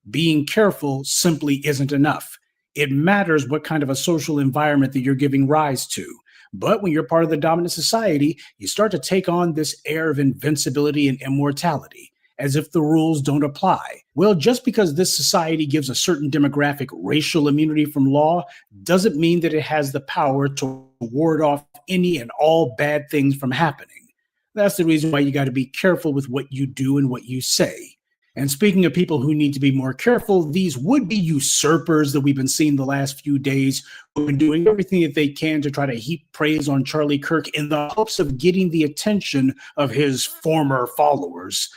Being careful simply isn't enough. It matters what kind of a social environment that you're giving rise to. But when you're part of the dominant society, you start to take on this air of invincibility and immortality, as if the rules don't apply. Well, just because this society gives a certain demographic racial immunity from law doesn't mean that it has the power to ward off any and all bad things from happening. That's the reason why you got to be careful with what you do and what you say. And speaking of people who need to be more careful, these would-be usurpers that we've been seeing the last few days who've been doing everything that they can to try to heap praise on Charlie Kirk in the hopes of getting the attention of his former followers.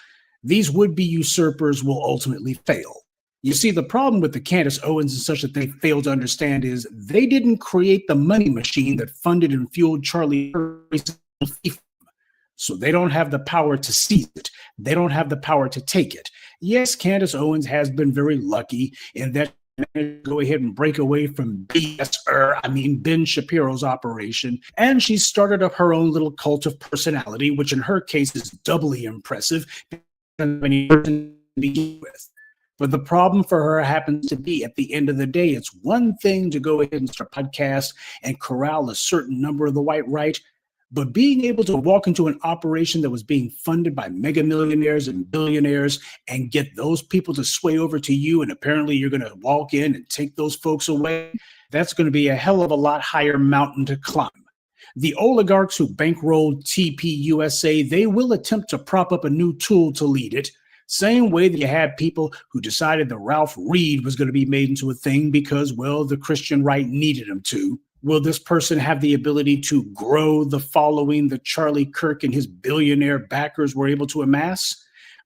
These would-be usurpers will ultimately fail. You see, the problem with the Candace Owens and such that they fail to understand is they didn't create the money machine that funded and fueled Charlie Kirk's. So they don't have the power to seize it. They don't have the power to take it. Yes, Candace Owens has been very lucky in that she managed to go ahead and break away from Ben Shapiro's operation. And she started up her own little cult of personality, which in her case is doubly impressive than any person to begin with. But the problem for her happens to be, at the end of the day, it's one thing to go ahead and start a podcast and corral a certain number of the white right. But being able to walk into an operation that was being funded by mega millionaires and billionaires and get those people to sway over to you, and apparently you're going to walk in and take those folks away, that's going to be a hell of a lot higher mountain to climb. The oligarchs who bankrolled TPUSA, they will attempt to prop up a new tool to lead it. Same way that you had people who decided that Ralph Reed was going to be made into a thing because, well, the Christian right needed him to. Will this person have the ability to grow the following that Charlie Kirk and his billionaire backers were able to amass?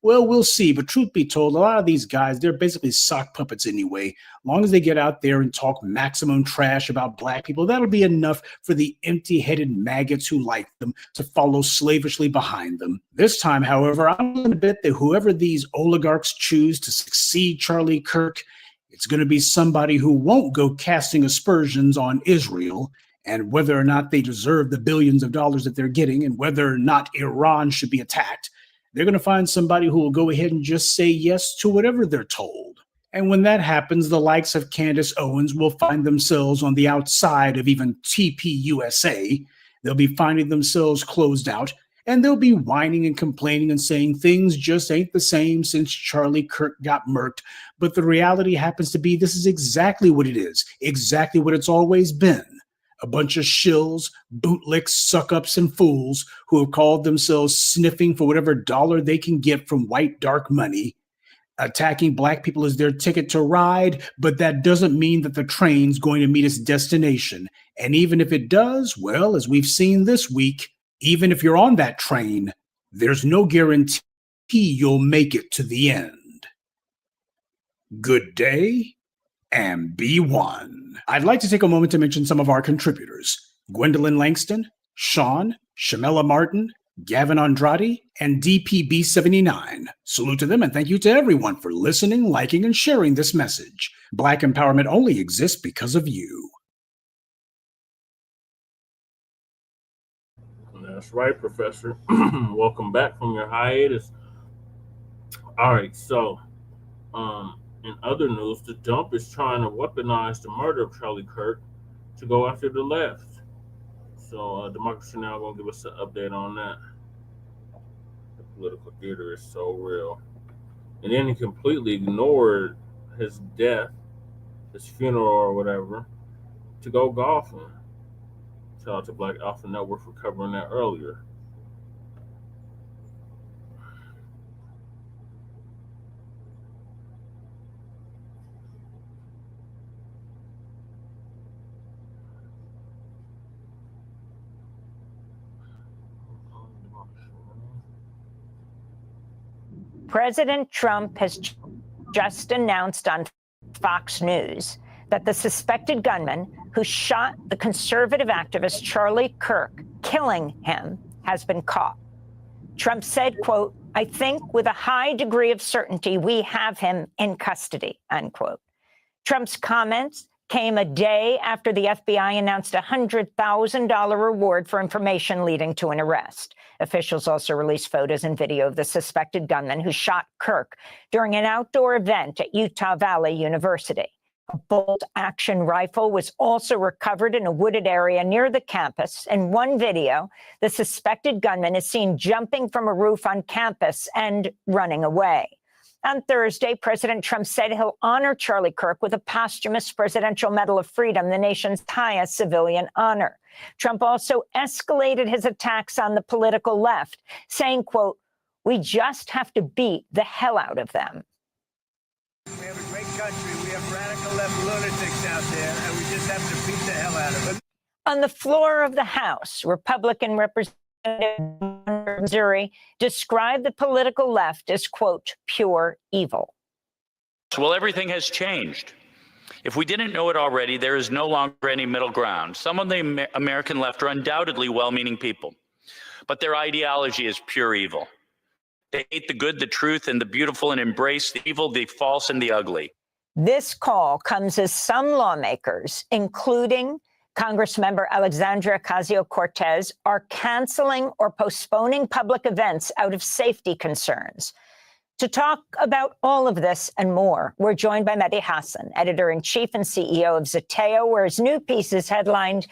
Well, we'll see. But truth be told, a lot of these guys, they're basically sock puppets anyway. As long as they get out there and talk maximum trash about black people, that'll be enough for the empty-headed maggots who like them to follow slavishly behind them. This time, however, I'm willing to bet that whoever these oligarchs choose to succeed Charlie Kirk, it's going to be somebody who won't go casting aspersions on Israel and whether or not they deserve the billions of dollars that they're getting and whether or not Iran should be attacked. They're going to find somebody who will go ahead and just say yes to whatever they're told. And when that happens, the likes of Candace Owens will find themselves on the outside of even TPUSA. They'll be finding themselves closed out. And they'll be whining and complaining and saying things just ain't the same since Charlie Kirk got murked. But the reality happens to be this is exactly what it is, exactly what it's always been. A bunch of shills, bootlicks, suck-ups, and fools who have called themselves sniffing for whatever dollar they can get from white dark money. Attacking black people is their ticket to ride, but that doesn't mean that the train's going to meet its destination. And even if it does, well, as we've seen this week, even if you're on that train, there's no guarantee you'll make it to the end. Good day, and be one. I'd like to take a moment to mention some of our contributors: Gwendolyn Langston, Sean, Shamela Martin, Gavin Andrade, and DPB79. Salute to them and thank you to everyone for listening, liking, and sharing this message. Black empowerment only exists because of you. That's right, Professor. Welcome back from your hiatus. All right, so in other news, the dump is trying to weaponize the murder of Charlie Kirk to go after the left. So Democracy Now! Going to give us an update on that. The political theater is so real. And then he completely ignored his death, his funeral or whatever, to go golfing. Shout out to Black Alpha Network for covering that earlier. President Trump has just announced on Fox News that the suspected gunman who shot the conservative activist Charlie Kirk, killing him, has been caught. Trump said, quote, "I think with a high degree of certainty we have him in custody," unquote. Trump's comments came a day after the FBI announced a $100,000 reward for information leading to an arrest. Officials also released photos and video of the suspected gunman who shot Kirk during an outdoor event at Utah Valley University. A bolt-action rifle was also recovered in a wooded area near the campus. In one video, the suspected gunman is seen jumping from a roof on campus and running away. On Thursday, President Trump said he'll honor Charlie Kirk with a posthumous Presidential Medal of Freedom, the nation's highest civilian honor. Trump also escalated his attacks on the political left, saying, quote, "We just have to beat the hell out of them." We have a great country. We have radical left lunatics out there, and we just have to beat the hell out of them. On the floor of the House, Republican Representative Missouri described the political left as, quote, "pure evil." Well, everything has changed. If we didn't know it already, there is no longer any middle ground. Some of the American left are undoubtedly well-meaning people, but their ideology is pure evil. They hate the good, the truth, and the beautiful, and embrace the evil, the false, and the ugly. This call comes as some lawmakers, including Congressmember Alexandria Ocasio-Cortez, are canceling or postponing public events out of safety concerns. To talk about all of this and more, we're joined by Mehdi Hasan, editor-in-chief and CEO of Zeteo, where his new piece is headlined,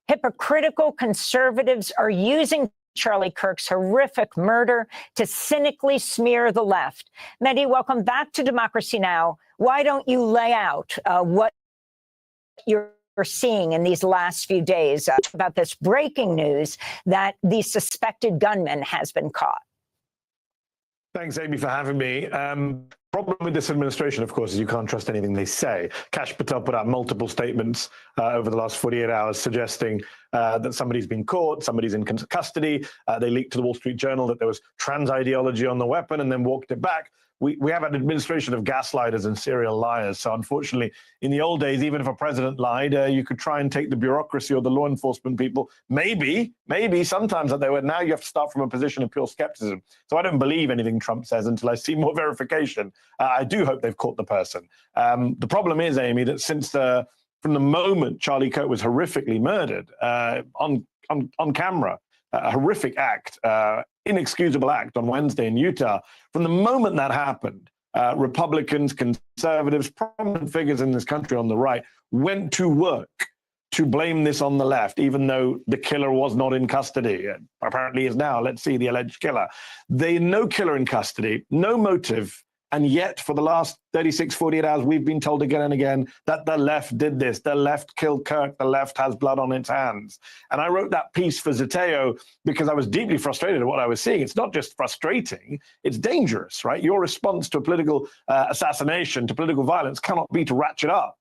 "Hypocritical Conservatives Are Using Charlie Kirk's Horrific Murder to Cynically Smear the Left." Mehdi, welcome back to Democracy Now! Why don't you lay out what you're seeing in these last few days about this breaking news that the suspected gunman has been caught? Thanks, Amy, for having me. Problem with this administration, of course, is you can't trust anything they say. Kash Patel put out multiple statements over the last 48 hours suggesting that somebody's been caught, somebody's in custody. They leaked to the Wall Street Journal that there was trans ideology on the weapon and then walked it back. We have an administration of gaslighters and serial liars. So unfortunately, in the old days, even if a president lied, you could try and take the bureaucracy or the law enforcement people. Maybe sometimes that they were. Now you have to start from a position of pure skepticism. So I don't believe anything Trump says until I see more verification. I do hope they've caught the person. The problem is, Amy, that from the moment Charlie Kirk was horrifically murdered on camera, a horrific act, inexcusable act on Wednesday in Utah. From the moment that happened, Republicans, conservatives, prominent figures in this country on the right went to work to blame this on the left, even though the killer was not in custody. Apparently is now. Let's see the alleged killer. No killer in custody, no motive. And yet, for the last 36, 48 hours, we've been told again and again that the left did this. The left killed Kirk. The left has blood on its hands. And I wrote that piece for Zeteo because I was deeply frustrated at what I was seeing. It's not just frustrating, it's dangerous, right? Your response to a political assassination, to political violence, cannot be to ratchet up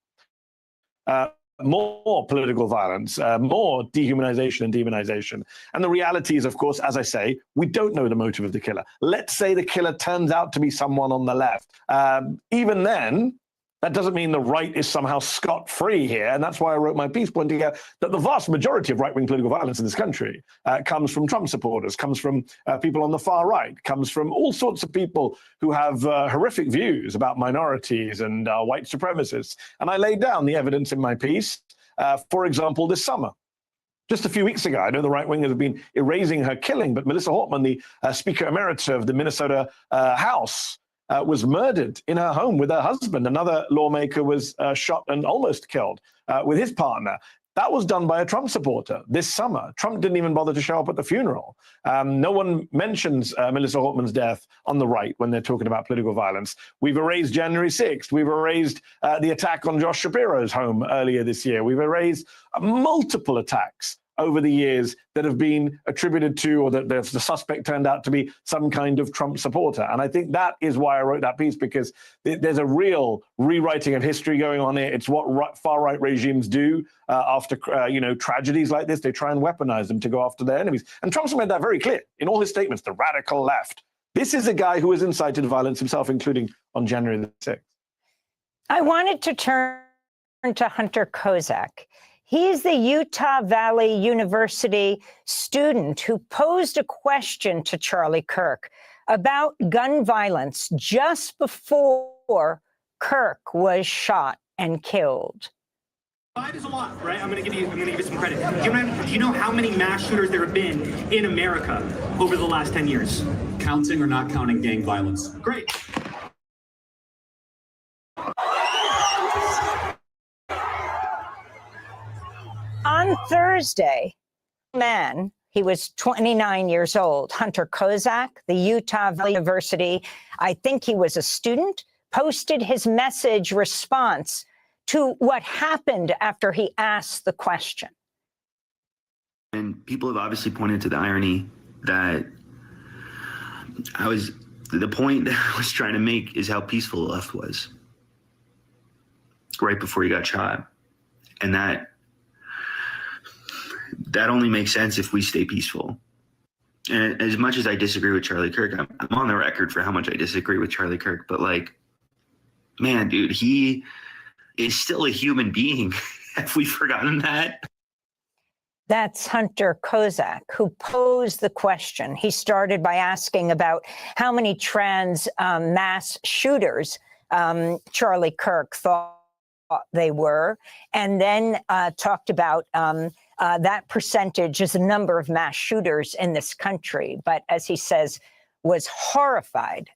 more political violence, more dehumanization and demonization. And the reality is, of course, as I say, we don't know the motive of the killer. Let's say the killer turns out to be someone on the left. Even then, That doesn't mean the right is somehow scot-free here, and that's why I wrote my piece pointing out that the vast majority of right-wing political violence in this country comes from Trump supporters, comes from people on the far right, comes from all sorts of people who have horrific views about minorities and white supremacists. And I laid down the evidence in my piece, for example, this summer. Just a few weeks ago, I know the right wing has been erasing her killing, but Melissa Hortman, the Speaker Emerita of the Minnesota House, was murdered in her home with her husband. Another lawmaker was shot and almost killed with his partner. That was done by a Trump supporter this summer. Trump didn't even bother to show up at the funeral. No one mentions Melissa Hortman's death on the right when they're talking about political violence. We've erased January 6th. We've erased the attack on Josh Shapiro's home earlier this year. We've erased multiple attacks over the years that have been attributed to, or that the suspect turned out to be some kind of Trump supporter. And I think that is why I wrote that piece, because there's a real rewriting of history going on here. It's what far-right regimes do after tragedies like this. They try and weaponize them to go after their enemies. And Trump's made that very clear in all his statements, the radical left. This is a guy who has incited violence himself, including on January the 6th. I wanted to turn to Hunter Kozak. He's the Utah Valley University student who posed a question to Charlie Kirk about gun violence just before Kirk was shot and killed. 5 is a lot, right? I'm gonna give you some credit. Do you know how many mass shooters there have been in America over the last 10 years? Counting or not counting gang violence? Great. On Thursday, he was 29 years old, Hunter Kozak, the Utah Valley University, I think he was a student, posted his message response to what happened after he asked the question. And people have obviously pointed to the irony that the point that I was trying to make is how peaceful the left was right before he got shot. And that only makes sense if we stay peaceful. And as much as I disagree with Charlie Kirk, I'm on the record for how much I disagree with Charlie Kirk, but like, man, dude, he is still a human being. Have we forgotten that? That's Hunter Kozak, who posed the question. He started by asking about how many trans mass shooters Charlie Kirk thought they were, and then talked about that percentage is the number of mass shooters in this country. But as he says, was horrified,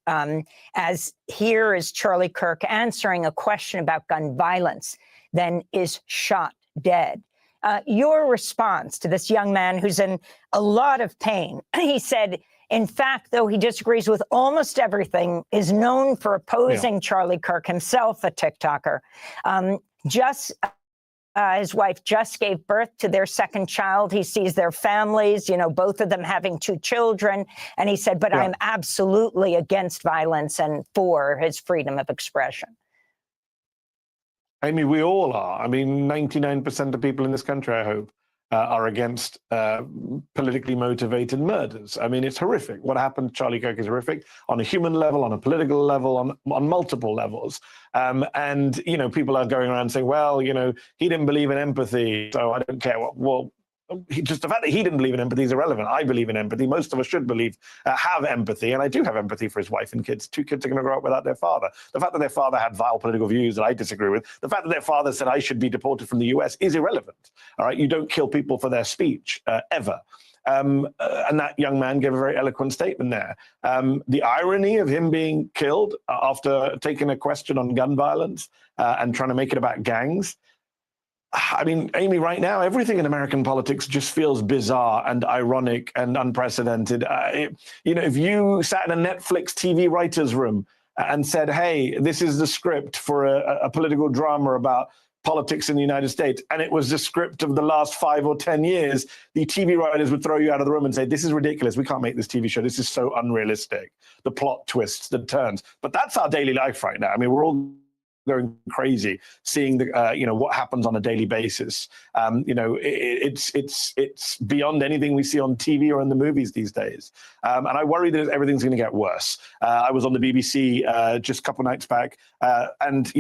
as here is Charlie Kirk answering a question about gun violence, then is shot dead. Your response to this young man who's in a lot of pain, he said, in fact, though he disagrees with almost everything, is known for opposing Charlie Kirk, himself a TikToker. His wife just gave birth to their second child. He sees their families, both of them having 2 children. And he said, but I'm absolutely against violence and for his freedom of expression. I mean, we all are. I mean, 99% of people in this country, I hope, are against politically motivated murders. I mean, it's horrific. What happened to Charlie Kirk is horrific on a human level, on a political level, on multiple levels. And, people are going around saying, well, he didn't believe in empathy, so I don't care what. Well, just the fact that he didn't believe in empathy is irrelevant. I believe in empathy. Most of us should have empathy, and I do have empathy for his wife and kids. 2 kids are going to grow up without their father. The fact that their father had vile political views that I disagree with, the fact that their father said I should be deported from the US is irrelevant. All right, you don't kill people for their speech, ever. And that young man gave a very eloquent statement there. The irony of him being killed after taking a question on gun violence and trying to make it about gangs. I mean, Amy, right now, everything in American politics just feels bizarre and ironic and unprecedented. If you sat in a Netflix TV writer's room and said, hey, this is the script for a political drama about politics in the United States, and it was the script of the last 5 or 10 years, the TV writers would throw you out of the room and say, this is ridiculous. We can't make this TV show. This is so unrealistic. The plot twists, the turns. But that's our daily life right now. I mean, we're all going crazy seeing what happens on a daily basis. It's beyond anything we see on TV or in the movies these days. And I worry that everything's going to get worse. I was on the BBC just a couple nights back, and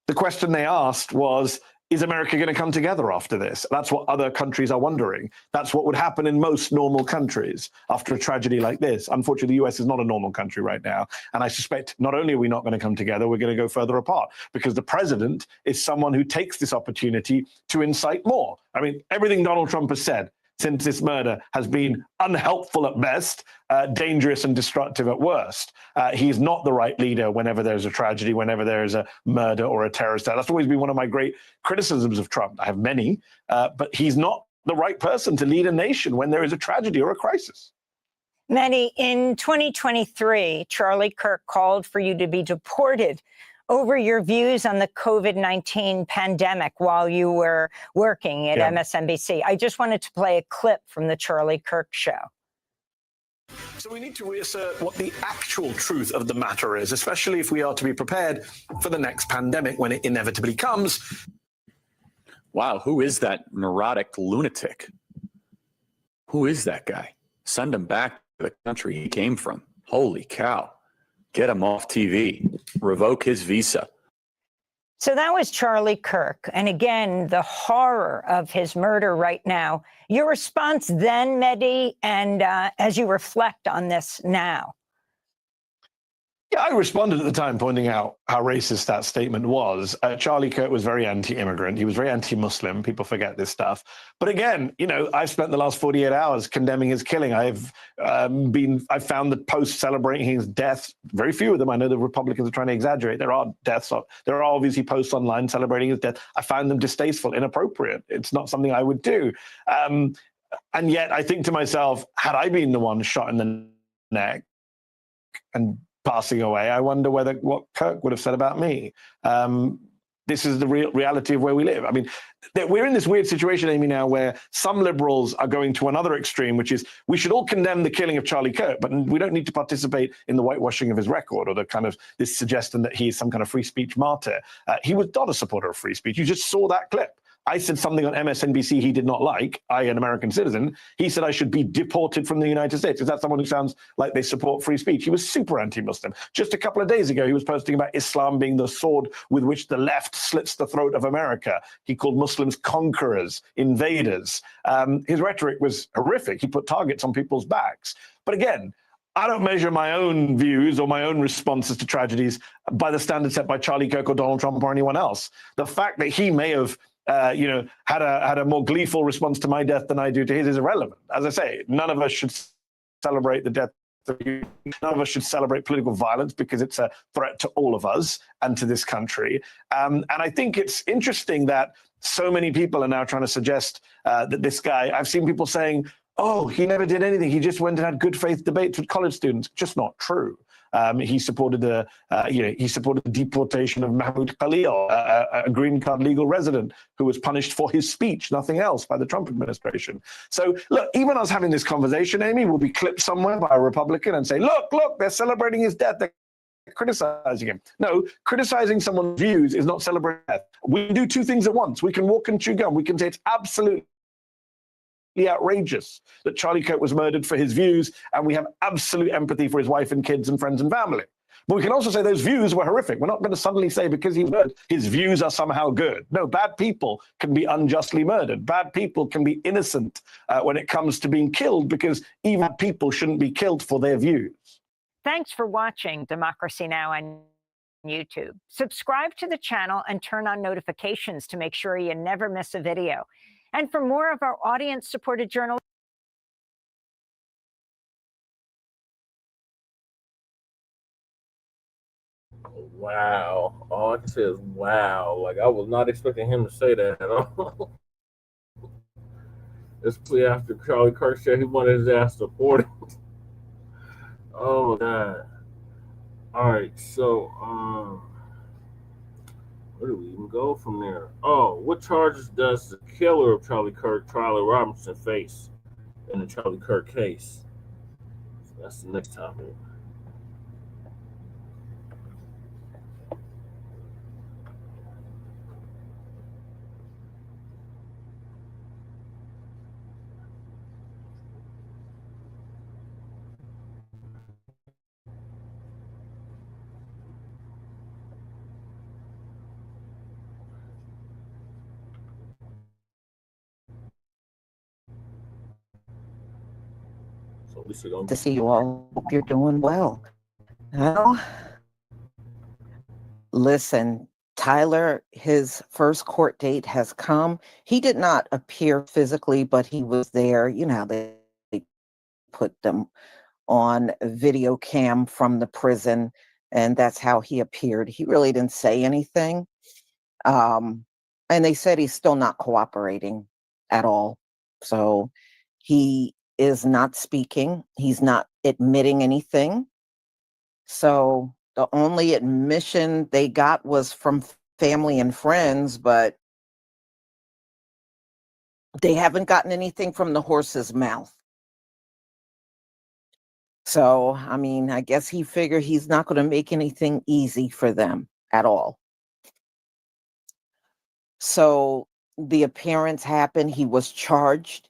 the question they asked was, is America going to come together after this? That's what other countries are wondering. That's what would happen in most normal countries after a tragedy like this. Unfortunately, the US is not a normal country right now. And I suspect not only are we not going to come together, we're going to go further apart, because the president is someone who takes this opportunity to incite more. I mean, everything Donald Trump has said since this murder has been unhelpful at best, dangerous and destructive at worst. He's not the right leader whenever there's a tragedy, whenever there is a murder or a terrorist attack. That's always been one of my great criticisms of Trump. I have many, but he's not the right person to lead a nation when there is a tragedy or a crisis. Mehdi, in 2023, Charlie Kirk called for you to be deported over your views on the COVID-19 pandemic while you were working at MSNBC. I just wanted to play a clip from the Charlie Kirk show. So we need to reassert what the actual truth of the matter is, especially if we are to be prepared for the next pandemic when it inevitably comes. Wow, who is that neurotic lunatic? Who is that guy? Send him back to the country he came from. Holy cow. Get him off TV. Revoke his visa. So that was Charlie Kirk. And again, the horror of his murder right now. Your response then, Mehdi, and as you reflect on this now. Yeah, I responded at the time pointing out how racist that statement was. Charlie Kirk was very anti-immigrant. He was very anti-Muslim. People forget this stuff. But again, you know, I've spent the last 48 hours condemning his killing. I've found the posts celebrating his death, very few of them. I know the Republicans are trying to exaggerate. There are deaths. There are obviously posts online celebrating his death. I found them distasteful, inappropriate. It's not something I would do. And yet I think to myself, had I been the one shot in the neck and passing away, I wonder what Kirk would have said about me. This is the reality of where we live. I mean, we're in this weird situation, Amy, now where some liberals are going to another extreme, which is we should all condemn the killing of Charlie Kirk, but we don't need to participate in the whitewashing of his record or the kind of this suggestion that he is some kind of free speech martyr. He was not a supporter of free speech. You just saw that clip. I said something on MSNBC he did not like, an American citizen. He said I should be deported from the United States. Is that someone who sounds like they support free speech? He was super anti-Muslim. Just a couple of days ago, he was posting about Islam being the sword with which the left slits the throat of America. He called Muslims conquerors, invaders. His rhetoric was horrific. He put targets on people's backs. But again, I don't measure my own views or my own responses to tragedies by the standards set by Charlie Kirk or Donald Trump or anyone else. The fact that he may have had a more gleeful response to my death than I do to his is irrelevant. As I say, none of us should celebrate the death of you. None of us should celebrate political violence because it's a threat to all of us and to this country. And I think it's interesting that so many people are now trying to suggest that this guy, I've seen people saying, oh, he never did anything. He just went and had good faith debates with college students. Just not true. He supported the deportation of Mahmoud Khalil, a green card legal resident who was punished for his speech, nothing else, by the Trump administration. So look, even us having this conversation, Amy, will be clipped somewhere by a Republican and say, look, they're celebrating his death. They're criticizing him. No, criticizing someone's views is not celebrating death. We can do two things at once. We can walk and chew gum. We can say it's absolutely outrageous that Charlie Kirk was murdered for his views, and we have absolute empathy for his wife and kids and friends and family. But we can also say those views were horrific. We're not going to suddenly say because he was murdered, his views are somehow good. No, bad people can be unjustly murdered. Bad people can be innocent when it comes to being killed, because even people shouldn't be killed for their views. Thanks for watching Democracy Now! On YouTube. Subscribe to the channel and turn on notifications to make sure you never miss a video. And for more of our audience-supported journalism, Wow. All I can say is wow. Like, I was not expecting him to say that at all. Especially after Charlie Kirk said he wanted his ass deported. Oh, my God. All right, so, where do we even go from there? Oh, what charges does the killer of Charlie Kirk, Tyler Robinson, face in the Charlie Kirk case? So that's the next topic. To see you all. Hope you're doing well. Well, listen, Tyler, his first court date has come. He did not appear physically, but he was there. You know how they put them on video cam from the prison, and that's how he appeared. He really didn't say anything. And they said he's still not cooperating at all. So he is not speaking. He's not admitting anything. So the only admission they got was from family and friends, but they haven't gotten anything from the horse's mouth. So, I mean, I guess he figured he's not going to make anything easy for them at all. So the appearance happened. He was charged.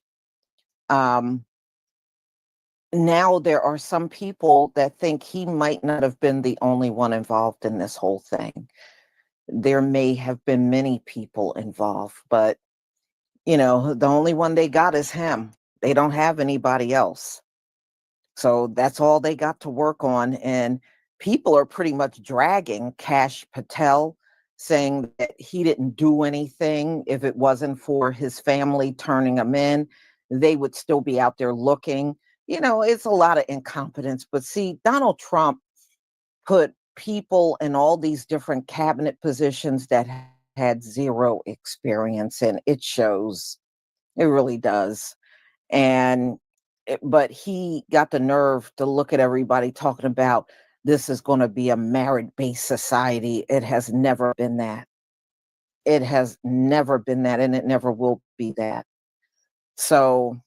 Now there are some people that think he might not have been the only one involved in this whole thing. There may have been many people involved, but you know, the only one they got is him. They don't have anybody else. So that's all they got to work on. And people are pretty much dragging Kash Patel, saying that he didn't do anything. If it wasn't for his family turning him in, they would still be out there looking. You know, it's a lot of incompetence. But see, Donald Trump put people in all these different cabinet positions that had zero experience, and it shows. It really does. But he got the nerve to look at everybody talking about this is going to be a merit-based society. It has never been that. It has never been that, and it never will be that. So,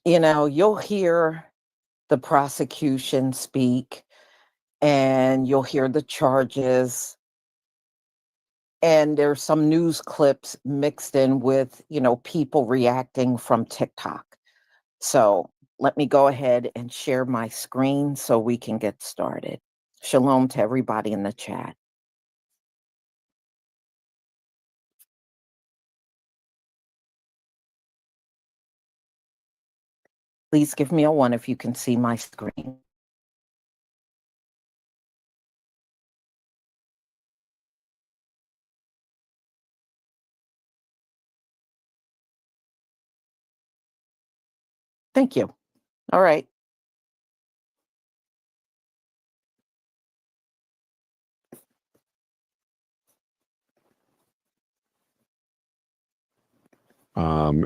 you know, you'll hear the prosecution speak, and you'll hear the charges, and there's some news clips mixed in with, you know, people reacting from TikTok. So let me go ahead and share my screen so we can get started. Shalom to everybody in the chat. Please give me a 1 if you can see my screen. Thank you. All right.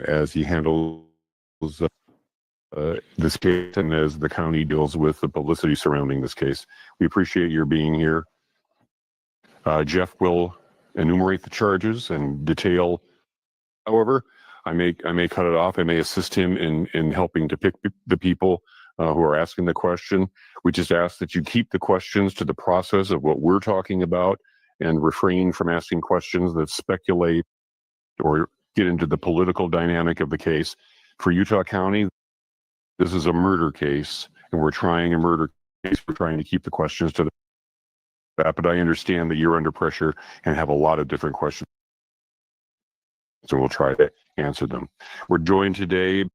As he handles this case and as the county deals with the publicity surrounding this case. We appreciate your being here. Jeff will enumerate the charges and detail. However, I may cut it off. I may assist him in helping to pick the people who are asking the question. We just ask that you keep the questions to the process of what we're talking about and refrain from asking questions that speculate or get into the political dynamic of the case. For Utah County, this is a murder case, and we're trying a murder case. We're trying to keep the questions to that, but I understand that you're under pressure and have a lot of different questions, so we'll try to answer them. We're joined today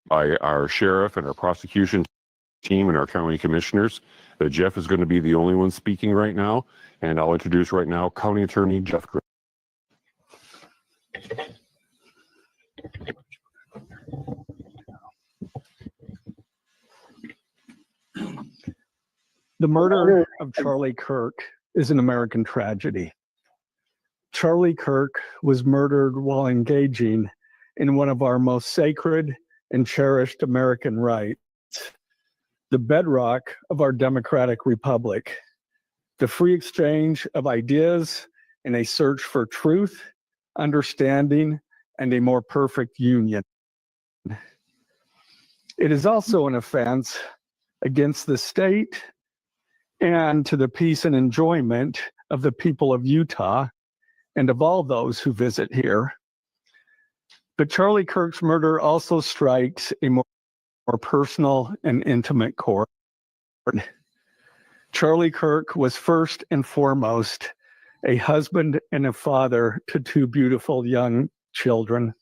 by our sheriff and our prosecution team and our county commissioners. Jeff is going to be the only one speaking right now, and I'll introduce right now County Attorney Jeff Gray. The murder of Charlie Kirk is an American tragedy. Charlie Kirk was murdered while engaging in one of our most sacred and cherished American rights, the bedrock of our democratic republic, the free exchange of ideas in a search for truth, understanding, and a more perfect union. It is also an offense against the state and to the peace and enjoyment of the people of Utah and of all those who visit here. But Charlie Kirk's murder also strikes a more personal and intimate chord. Charlie Kirk was first and foremost a husband and a father to two beautiful young children.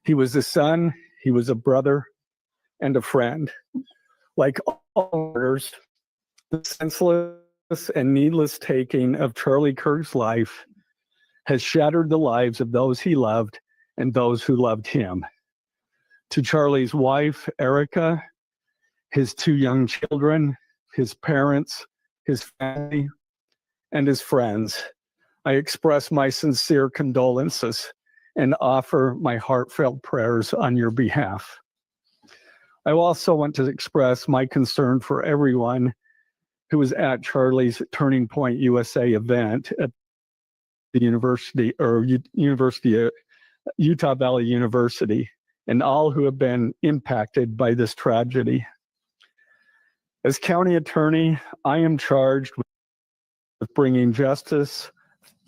He was a son, he was a brother and a friend. Like all murders, the senseless and needless taking of Charlie Kirk's life has shattered the lives of those he loved and those who loved him. To Charlie's wife, Erica, his 2 young children, his parents, his family, and his friends, I express my sincere condolences and offer my heartfelt prayers on your behalf. I also want to express my concern for everyone who was at Charlie's Turning Point USA event at the Utah Valley University, and all who have been impacted by this tragedy. As county attorney, I am charged with bringing justice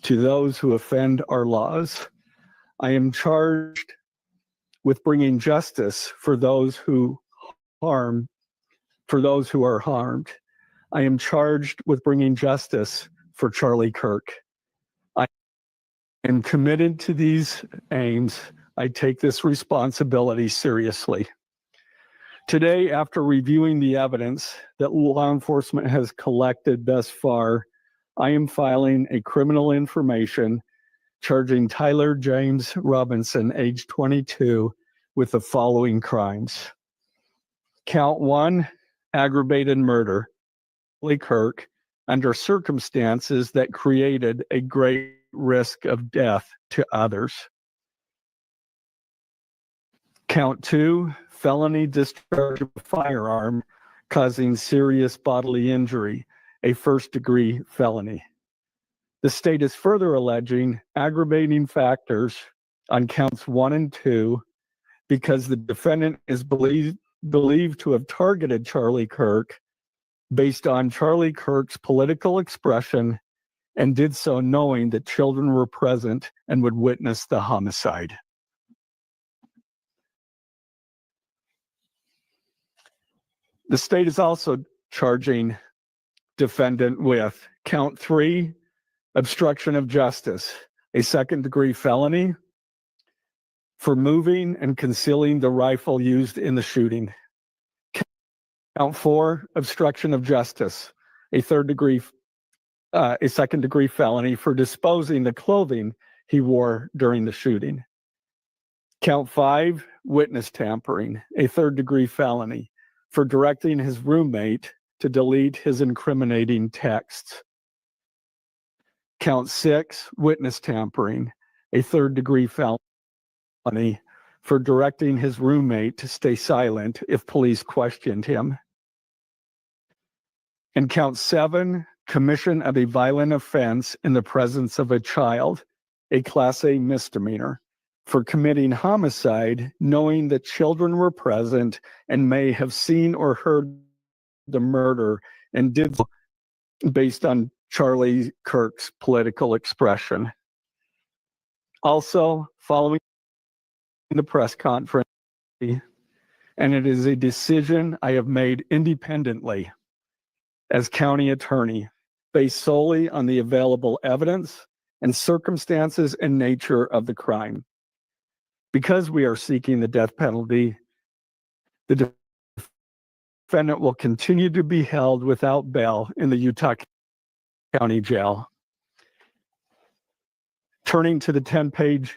to those who offend our laws. I am charged with bringing justice for those who are harmed. I am charged with bringing justice for Charlie Kirk. I am committed to these aims. I take this responsibility seriously. Today, after reviewing the evidence that law enforcement has collected thus far, I am filing a criminal information charging Tyler James Robinson, age 22, with the following crimes. Count 1, aggravated murder, Charlie Kirk, under circumstances that created a great risk of death to others. Count 2, felony discharge of a firearm causing serious bodily injury, a first-degree felony. The state is further alleging aggravating factors on counts 1 and 2 because the defendant is believed to have targeted Charlie Kirk based on Charlie Kirk's political expression and did so knowing that children were present and would witness the homicide. The state is also charging defendant with count 3, obstruction of justice, a second-degree felony for moving and concealing the rifle used in the shooting. Count 4, obstruction of justice, a second-degree felony for disposing the clothing he wore during the shooting. Count 5, witness tampering, a third-degree felony for directing his roommate to delete his incriminating texts. Count 6, witness tampering, a third-degree felony for directing his roommate to stay silent if police questioned him. And count 7, commission of a violent offense in the presence of a child, a Class A misdemeanor, for committing homicide knowing that children were present and may have seen or heard the murder and did so based on Charlie Kirk's political expression. Also, following the press conference, and it is a decision I have made independently as county attorney, based solely on the available evidence and circumstances and nature of the crime. Because we are seeking the death penalty, the defendant will continue to be held without bail in the Utah County Jail. Turning to the 10-page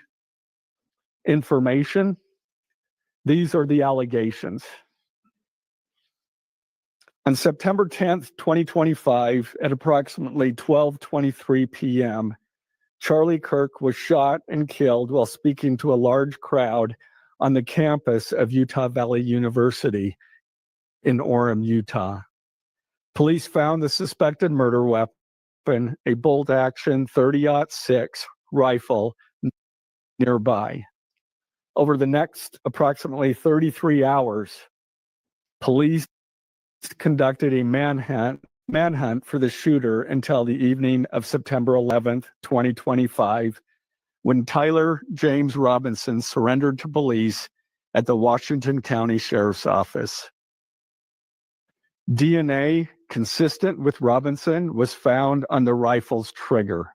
information, these are the allegations. On September 10th, 2025, at approximately 12:23 p.m., Charlie Kirk was shot and killed while speaking to a large crowd on the campus of Utah Valley University in Orem, Utah. Police found the suspected murder weapon, a bolt-action .30-06 rifle, nearby. Over the next approximately 33 hours, police conducted a manhunt for the shooter until the evening of September 11th, 2025, when Tyler James Robinson surrendered to police at the Washington County Sheriff's Office. DNA consistent with Robinson was found on the rifle's trigger.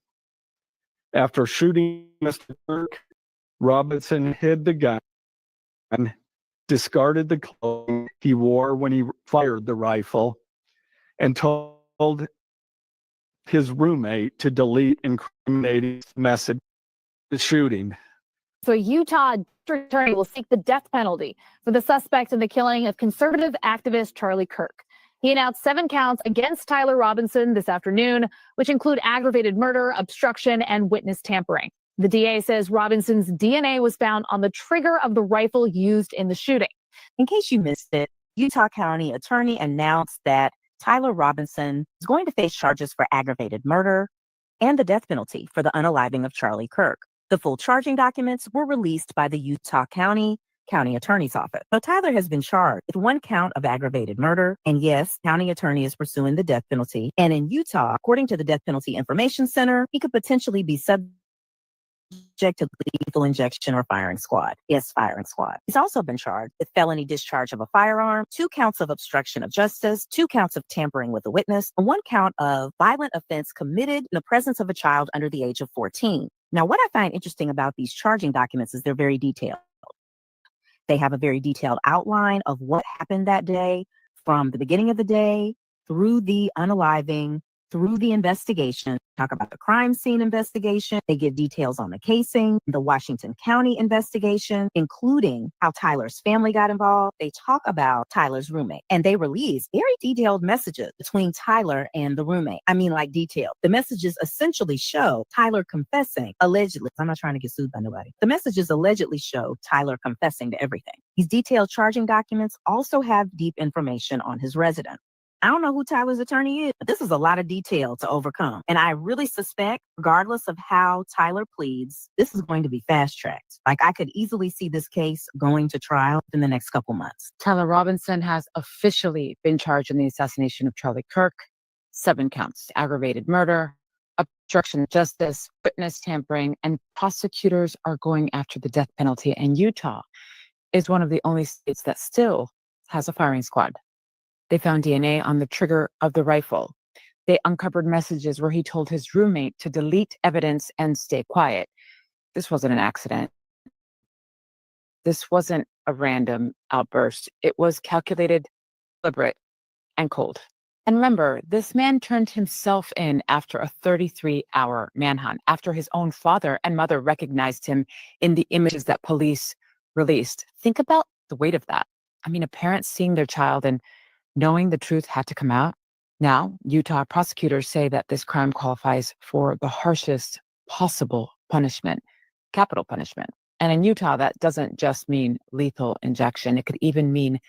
After shooting Mr. Kirk, Robinson hid the gun discarded the clothing he wore when he fired the rifle, and told his roommate to delete incriminating message the shooting. So Utah district attorney will seek the death penalty for the suspect in the killing of conservative activist Charlie Kirk. He announced 7 counts against Tyler Robinson this afternoon, which include aggravated murder, obstruction, and witness tampering. The DA says Robinson's DNA was found on the trigger of the rifle used in the shooting. In case you missed it, Utah County Attorney announced that Tyler Robinson is going to face charges for aggravated murder and the death penalty for the unaliving of Charlie Kirk. The full charging documents were released by the Utah County Attorney's Office. So Tyler has been charged with 1 count of aggravated murder. And yes, county attorney is pursuing the death penalty. And in Utah, according to the Death Penalty Information Center, he could potentially be subject to lethal injection or firing squad. Yes, firing squad. He's also been charged with felony discharge of a firearm, 2 counts of obstruction of justice, 2 counts of tampering with a witness, and 1 count of violent offense committed in the presence of a child under the age of 14. Now, what I find interesting about these charging documents is they're very detailed. They have a very detailed outline of what happened that day, from the beginning of the day through the unaliving, through the investigation. Talk about the crime scene investigation. They give details on the casing, the Washington County investigation, including how Tyler's family got involved. They talk about Tyler's roommate, and they release very detailed messages between Tyler and the roommate. I mean, like detailed. The messages essentially show Tyler confessing, allegedly. I'm not trying to get sued by nobody. The messages allegedly show Tyler confessing to everything. These detailed charging documents also have deep information on his residence. I don't know who Tyler's attorney is, but this is a lot of detail to overcome. And I really suspect, regardless of how Tyler pleads, this is going to be fast-tracked. Like, I could easily see this case going to trial in the next couple months. Tyler Robinson has officially been charged in the assassination of Charlie Kirk. 7 counts: aggravated murder, obstruction of justice, witness tampering, and prosecutors are going after the death penalty. And Utah is one of the only states that still has a firing squad. They found DNA on the trigger of the rifle. They uncovered messages where he told his roommate to delete evidence and stay quiet. This wasn't an accident. This wasn't a random outburst. It was calculated, deliberate, and cold. And remember, this man turned himself in after a 33-hour manhunt, after his own father and mother recognized him in the images that police released. Think about the weight of that. I mean, a parent seeing their child and knowing the truth had to come out. Now, Utah prosecutors say that this crime qualifies for the harshest possible punishment, capital punishment. And in Utah, that doesn't just mean lethal injection. It could even mean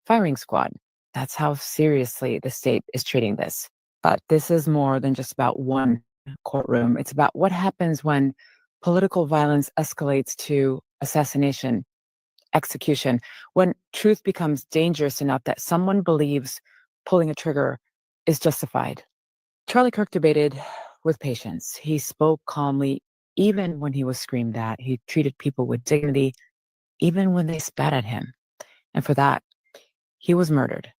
firing squad. That's how seriously the state is treating this. But this is more than just about one courtroom. It's about what happens when political violence escalates to assassination, execution, when truth becomes dangerous enough that someone believes pulling a trigger is justified. Charlie Kirk debated with patience. He spoke calmly, even when he was screamed at. He treated people with dignity, even when they spat at him. And for that, he was murdered.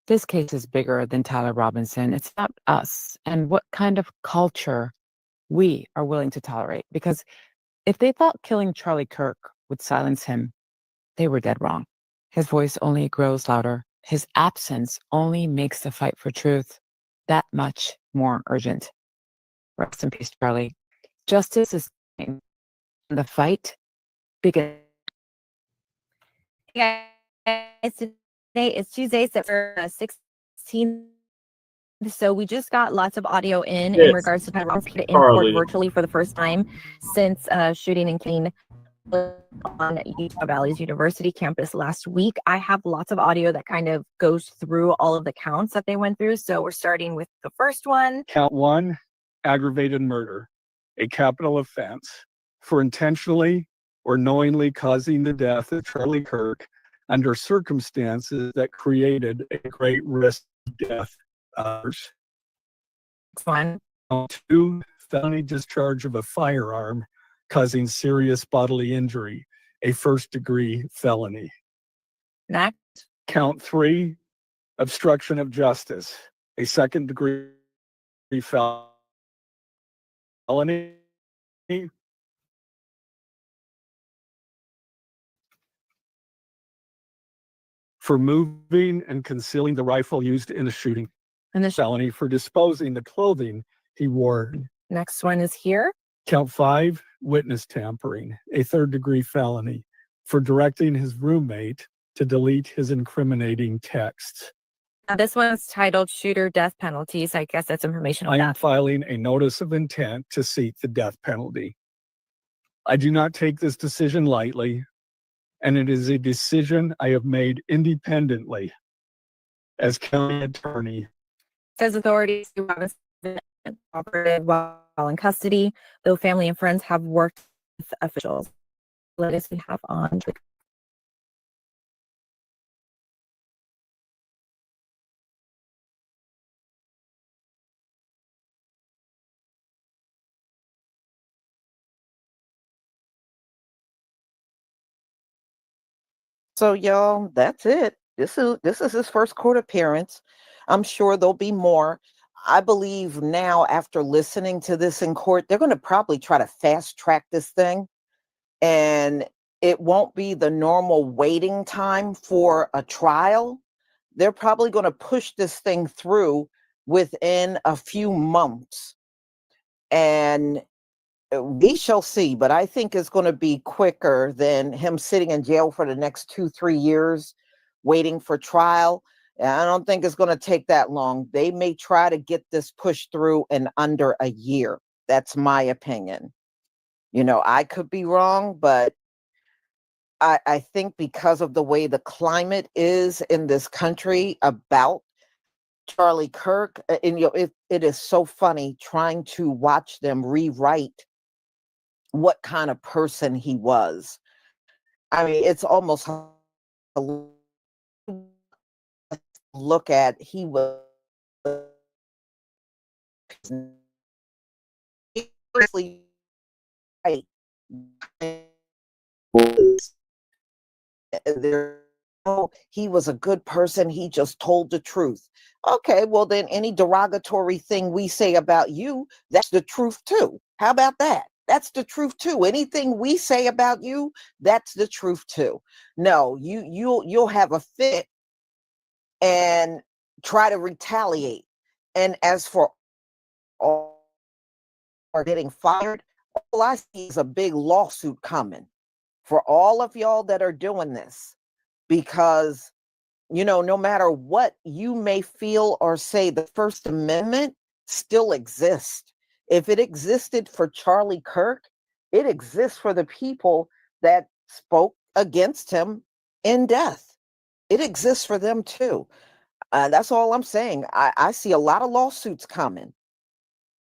This case is bigger than Tyler Robinson. It's about us and what kind of culture we are willing to tolerate. Because if they thought killing Charlie Kirk would silence him, they were dead wrong. His voice only grows louder. His absence only makes the fight for truth that much more urgent. Rest in peace, Charlie. Justice is coming. The fight begins. Hey guys, today is Tuesday, September 16th. So we just got lots of audio in regards to Tyler Robinson in court virtually for the first time since shooting and killing on Utah Valley's University campus last week. I have lots of audio that kind of goes through all of the counts that they went through. So we're starting with the first one. Count 1, aggravated murder, a capital offense for intentionally or knowingly causing the death of Charlie Kirk under circumstances that created a great risk of death to others. Count 2, felony discharge of a firearm causing serious bodily injury, a first-degree felony. Next. Count 3, obstruction of justice, a second-degree felony. for moving and concealing the rifle used in the shooting, And the felony for disposing the clothing he wore. next one is here. Count 5, witness tampering, a third-degree felony for directing his roommate to delete his incriminating texts. Now, this one's titled Shooter Death Penalty, so I guess that's information on I am that. filing a notice of intent to seek the death penalty. I do not take this decision lightly, and it is a decision I have made independently as county attorney. Says authorities who Robinson operated while in custody, though family and friends have worked with officials. Latest we have on. So y'all, that's it. This is his first court appearance. I'm sure there'll be more. I believe now, after listening to this in court, they're going to probably try to fast track this thing, and it won't be the normal waiting time for a trial. They're probably going to push this thing through within a few months, and we shall see. But I think it's going to be quicker than him sitting in jail for the next 2-3 years waiting for trial. And I don't think it's going to take that long. They may try to get this pushed through in under a year. That's my opinion. You know, I could be wrong, but I think because of the way the climate is in this country about Charlie Kirk, and you know, it is so funny trying to watch them rewrite what kind of person he was. I mean, it's almost look at he was right. He was a good person. He just told the truth. Okay, well then any derogatory thing we say about you, that's the truth too. How about that? That's the truth too. Anything we say about you, that's the truth too. No, you'll have a fit and try to retaliate. And as for all are getting fired, all I see is a big lawsuit coming for all of y'all that are doing this, because you know, no matter what you may feel or say, the First Amendment still exists. If it existed for Charlie Kirk, it exists for the people that spoke against him in death. It exists for them too. That's all I'm saying. I see a lot of lawsuits coming.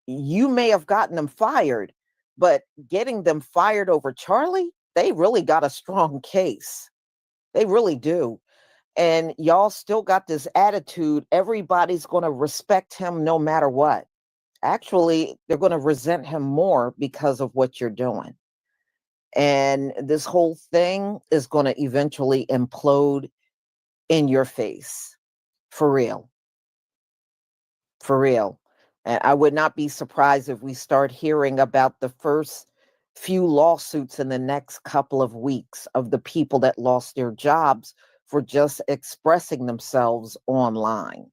You may have gotten them fired, but getting them fired over Charlie, they really got a strong case. They really do. And y'all still got this attitude, everybody's going to respect him no matter what. Actually, they're going to resent him more because of what you're doing. And this whole thing is going to eventually implode in your face. For real. For real. And I would not be surprised if we start hearing about the first few lawsuits in the next couple of weeks of the people that lost their jobs for just expressing themselves online.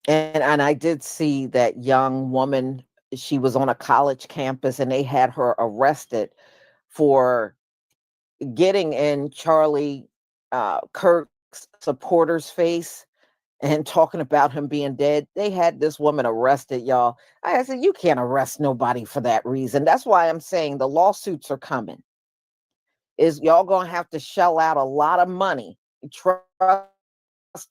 And I did see that young woman, she was on a college campus and they had her arrested for getting in Charlie Kirk's supporter's face and talking about him being dead. They had this woman arrested, y'all. I said, you can't arrest nobody for that reason. That's why I'm saying the lawsuits are coming. Is y'all gonna have to shell out a lot of money. Trust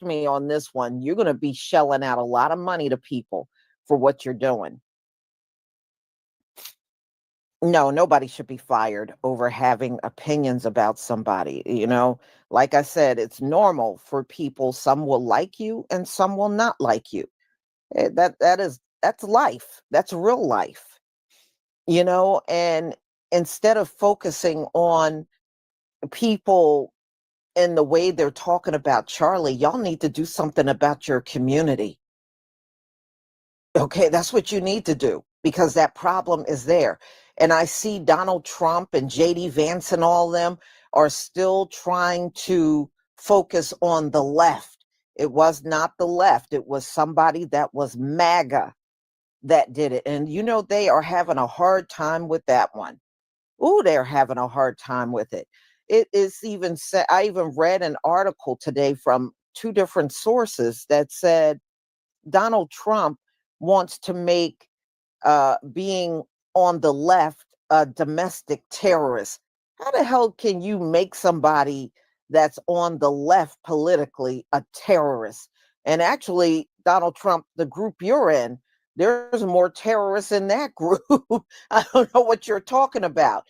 me on this one. You're gonna be shelling out a lot of money to people for what you're doing. No, nobody should be fired over having opinions about somebody. You know, like I said, it's normal for people. Some will like you and some will not like you. That's life. That's real life. You know, and instead of focusing on people in the way they're talking about Charlie, y'all need to do something about your community. Okay, that's what you need to do, because that problem is there. And I see Donald Trump and JD Vance and all them are still trying to focus on the left. It was not the left. It was somebody that was MAGA that did it. And you know, they are having a hard time with that one. Ooh, they're having a hard time with it. It is even said, I even read an article today from 2 different sources that said Donald Trump wants to make being on the left a domestic terrorist. How the hell can you make somebody that's on the left politically a terrorist? And actually, Donald Trump, the group you're in, there's more terrorists in that group. I don't know what you're talking about.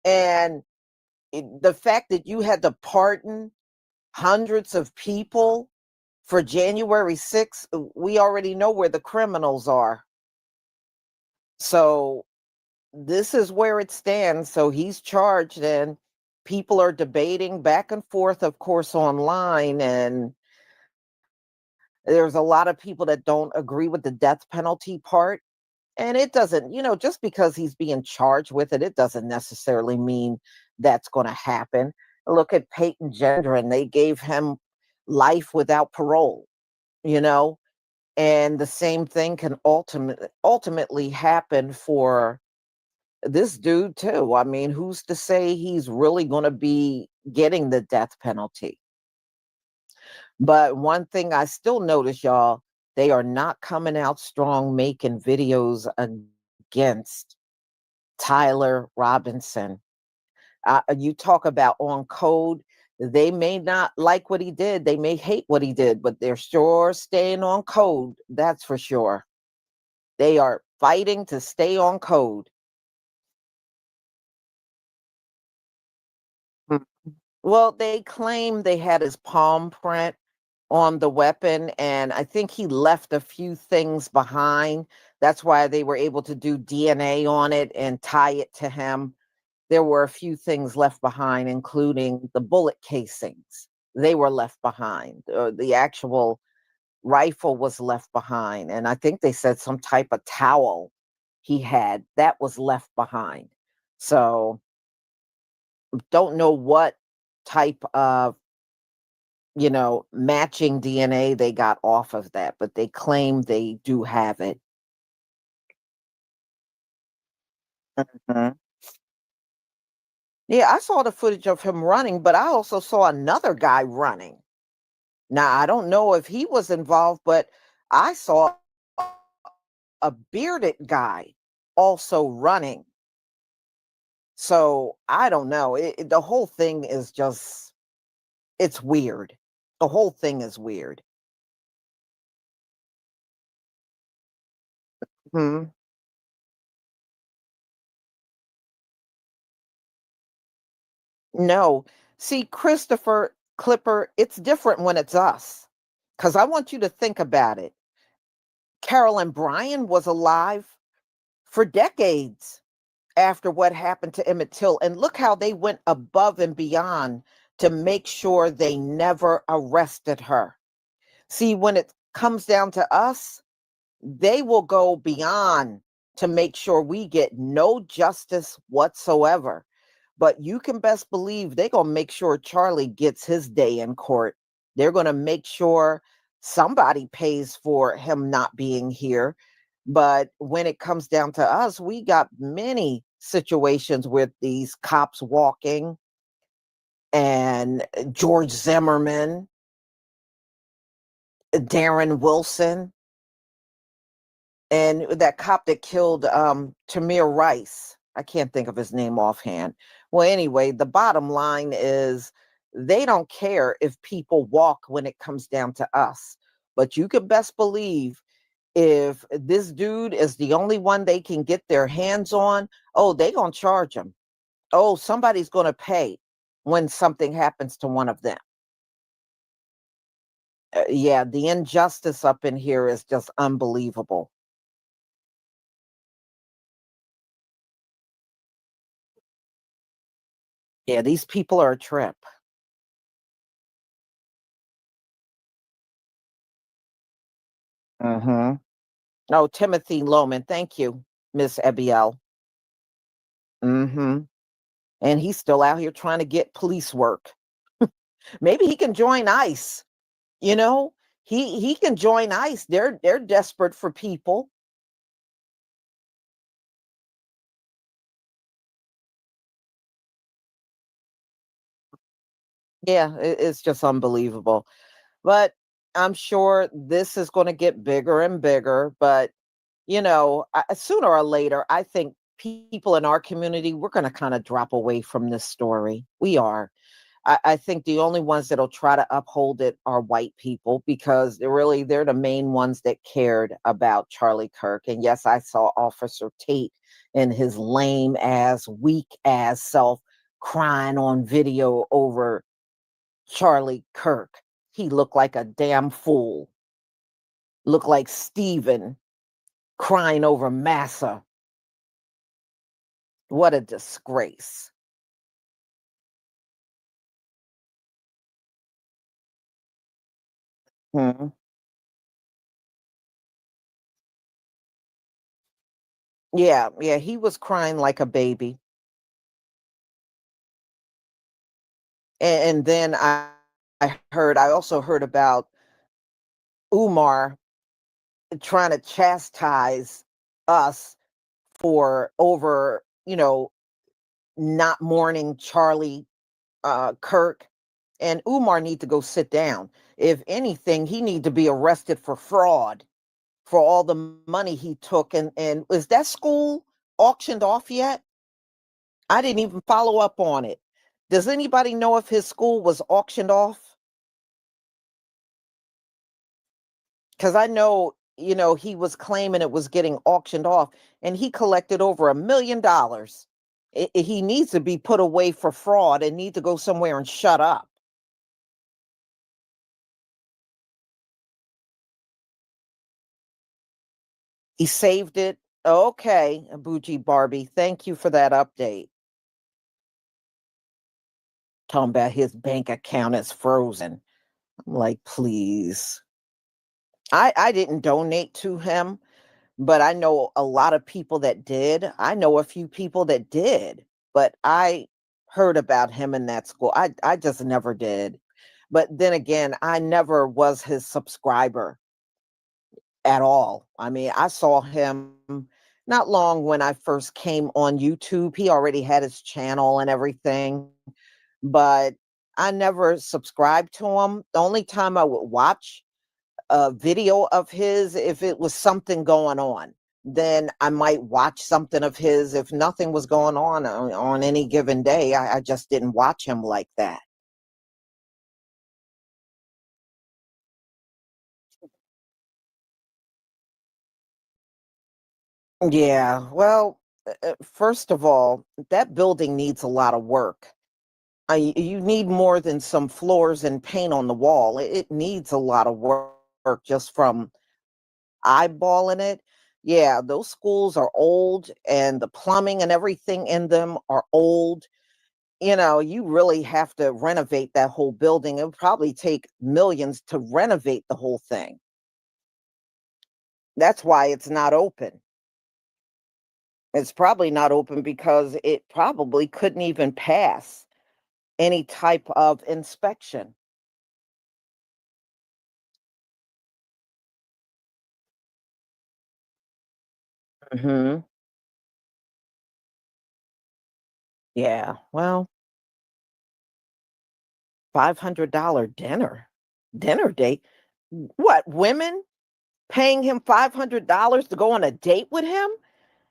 And the fact that you had to pardon hundreds of people for January 6th, we already know where the criminals are. So this is where it stands. So he's charged, and people are debating back and forth, of course, online. And there's a lot of people that don't agree with the death penalty part. And it doesn't, you know, just because he's being charged with it, it doesn't necessarily mean that's going to happen. Look at Peyton Gendron. They gave him life without parole, you know, and the same thing can ultimately happen for this dude too. I mean, who's to say he's really going to be getting the death penalty? But one thing I still notice, y'all, they are not coming out strong making videos against Tyler Robinson. You talk about on code. They may not like what he did. They may hate what he did, but they're sure staying on code. That's for sure. They are fighting to stay on code. Well, they claim they had his palm print on the weapon, and I think he left a few things behind. That's why they were able to do DNA on it and tie it to him. There were a few things left behind, including the bullet casings. They were left behind. The actual rifle was left behind. And I think they said some type of towel he had that was left behind. So don't know what type of, you know, matching DNA they got off of that, but they claim they do have it. Mhm. Yeah, I saw the footage of him running, but I also saw another guy running. Now, I don't know if he was involved, but I saw a bearded guy also running. So I don't know. The whole thing is just, it's weird. The whole thing is weird. Hmm. No. See, Christopher Clipper, it's different when it's us. Because I want you to think about it. Carolyn Bryan was alive for decades after what happened to Emmett Till. And look how they went above and beyond to make sure they never arrested her. See, when it comes down to us, they will go beyond to make sure we get no justice whatsoever. But you can best believe they're going to make sure Charlie gets his day in court. They're going to make sure somebody pays for him not being here. But when it comes down to us, we got many situations with these cops walking and George Zimmerman, Darren Wilson, and that cop that killed Tamir Rice. I can't think of his name offhand. Well, anyway, the bottom line is they don't care if people walk when it comes down to us. But you could best believe if this dude is the only one they can get their hands on, oh, they gonna charge him. Oh, somebody's gonna pay when something happens to one of them. Yeah, the injustice up in here is just unbelievable. Yeah, these people are a trip. Mm-hmm. Oh, Timothy Loman. Thank you, Miss Ebiel. Mm-hmm. And he's still out here trying to get police work. Maybe he can join ICE. You know, he can join ICE. They're desperate for people. Yeah, it's just unbelievable. But I'm sure this is going to get bigger and bigger. But, you know, sooner or later, I think people in our community, we're going to kind of drop away from this story. We are. I think the only ones that'll try to uphold it are white people, because they're the main ones that cared about Charlie Kirk. And yes, I saw Officer Tate and his lame ass, weak ass self crying on video over Charlie Kirk. He looked like a damn fool. Looked like Steven crying over Massa. What a disgrace. Hmm. Yeah, he was crying like a baby. And then I also heard about Umar trying to chastise us for over, not mourning Charlie Kirk. And Umar need to go sit down. If anything, he need to be arrested for fraud for all the money he took. And is that school auctioned off yet? I didn't even follow up on it. Does anybody know if his school was auctioned off? Because I know, he was claiming it was getting auctioned off, and he collected over $1 million. He needs to be put away for fraud and need to go somewhere and shut up. He saved it. Okay, Abuji Barbie, thank you for that update. Talking about his bank account is frozen. I'm like, please. I didn't donate to him, but I know a lot of people that did. I know a few people that did, but I heard about him in that school. I just never did. But then again, I never was his subscriber at all. I mean, I saw him not long when I first came on YouTube. He already had his channel and everything, but I never subscribed to him. The only time I would watch a video of his, if it was something going on, then I might watch something of his. If nothing was going on any given day, I just didn't watch him like that. Yeah, well, first of all, that building needs a lot of work. You need more than some floors and paint on the wall. It needs a lot of work just from eyeballing it. Yeah, those schools are old, and the plumbing and everything in them are old. You really have to renovate that whole building. It would probably take millions to renovate the whole thing. That's why it's not open. It's probably not open because it probably couldn't even pass any type of inspection. Hmm. Yeah, well, $500 dinner date. What, women paying him $500 to go on a date with him?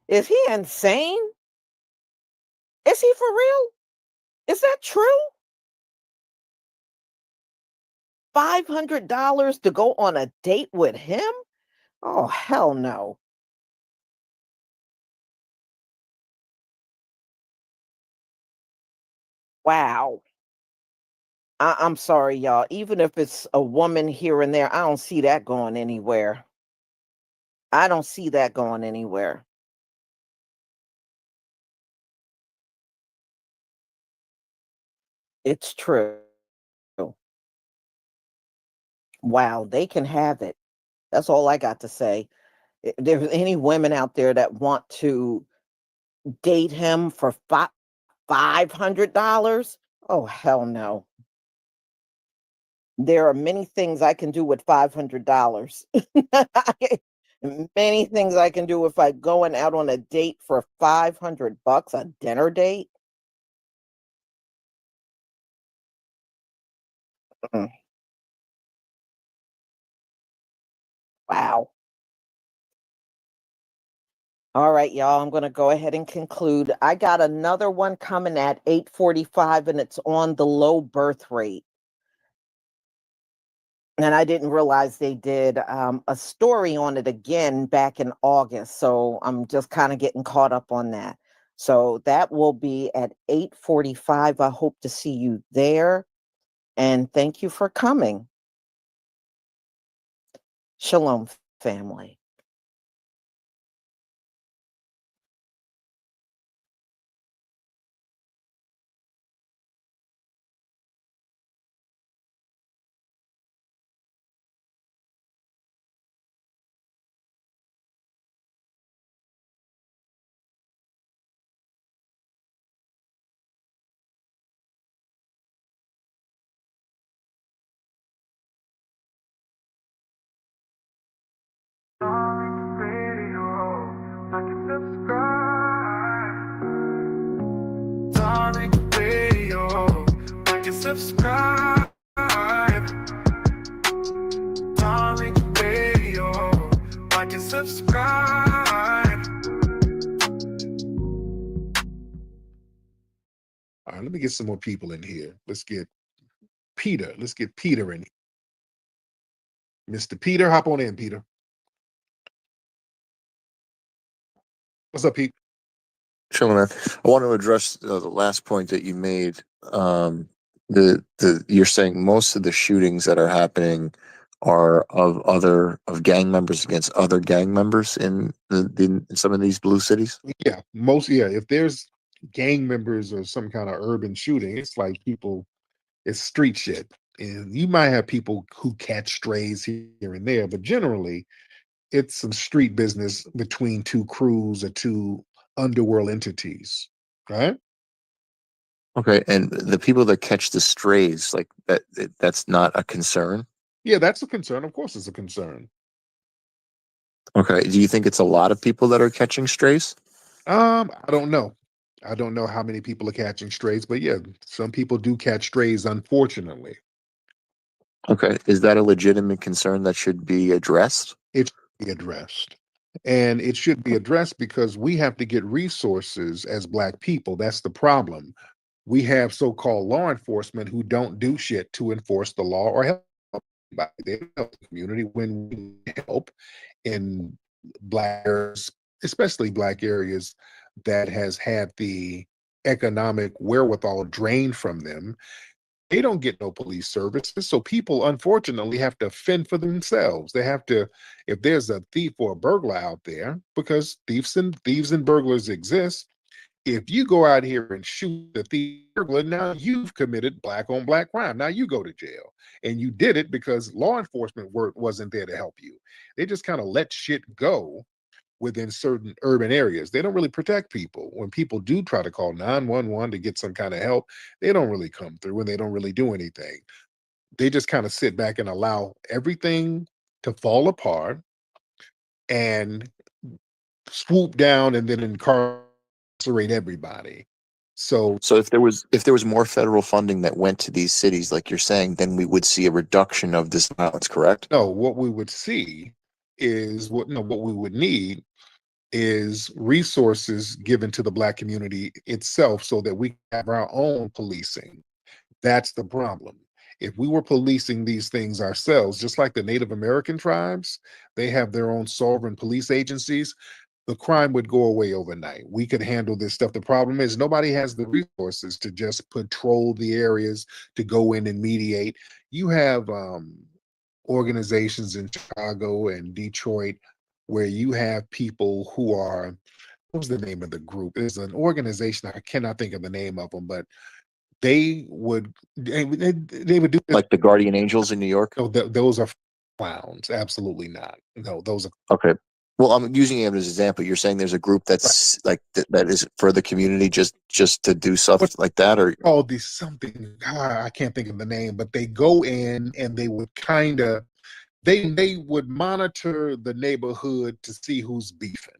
Is he insane? Is he for real? Is that true? $500 to go on a date with him? Oh, hell no. Wow. I'm sorry, y'all. Even if it's a woman here and there, I don't see that going anywhere. I don't see that going anywhere. It's true. Wow, they can have it. That's all I got to say. If there's any women out there that want to date him for $500? Oh, hell no. There are many things I can do with $500. Many things I can do if I'm going out on a date for $500, a dinner date. Mm. Wow. All right, y'all, I'm going to go ahead and conclude. I got another one coming at 8:45, and it's on the low birth rate. And I didn't realize they did a story on it again back in August. So I'm just kind of getting caught up on that. So that will be at 8:45. I hope to see you there. And thank you for coming. Shalom, family. Subscribe. Darling Radio, like and subscribe. All right, let me get some more people in here. Let's get Peter. Let's get Peter in. Mr. Peter, hop on in, Peter. What's up, Pete? Sure, man. I want to address the last point that you made. You're saying most of the shootings that are happening are of gang members against other gang members in some of these blue cities. Yeah, if there's gang members or some kind of urban shooting, it's like it's street shit. And you might have people who catch strays here and there, but generally it's some street business between two crews or two underworld entities, right? Okay, and the people that catch the strays, like that's not a concern. Yeah, that's a concern. Of course, it's a concern. Okay, do you think it's a lot of people that are catching strays? I don't know. I don't know how many people are catching strays, but yeah, some people do catch strays, unfortunately. Okay, is that a legitimate concern that should be addressed? It should be addressed. And it should be addressed because we have to get resources as Black people. That's the problem. We have so-called law enforcement who don't do shit to enforce the law or help anybody. They don't help the community when we help in Black areas, especially Black areas that has had the economic wherewithal drained from them. They don't get no police services. So people, unfortunately, have to fend for themselves. They have to, if there's a thief or a burglar out there, because thieves and burglars exist, if you go out here and shoot the thief burglar, now you've committed Black on Black crime. Now you go to jail. And you did it because law enforcement wasn't there to help you. They just kind of let shit go within certain urban areas. They don't really protect people. When people do try to call 911 to get some kind of help, they don't really come through and they don't really do anything. They just kind of sit back and allow everything to fall apart and swoop down and then incarcerate everybody. So if there was more federal funding that went to these cities, like you're saying, then we would see a reduction of this violence, correct? No, what we would see is what we would need is resources given to the Black community itself so that we have our own policing. That's the problem. If we were policing these things ourselves, just like the Native American tribes, they have their own sovereign police agencies, the crime would go away overnight. We could handle this stuff. The problem is nobody has the resources to just patrol the areas, to go in and mediate. You have organizations in Chicago and Detroit where you have people who are, what's the name of the group? There's an organization, I cannot think of the name of them, but they would do like the Guardian Angels in New York. No, those are clowns. Absolutely not. No, those are okay. Well, I'm using it as an example. You're saying there's a group that's like that is for the community, just to do stuff like that, or called these something. I can't think of the name, but they go in and they would kind of they would monitor the neighborhood to see who's beefing,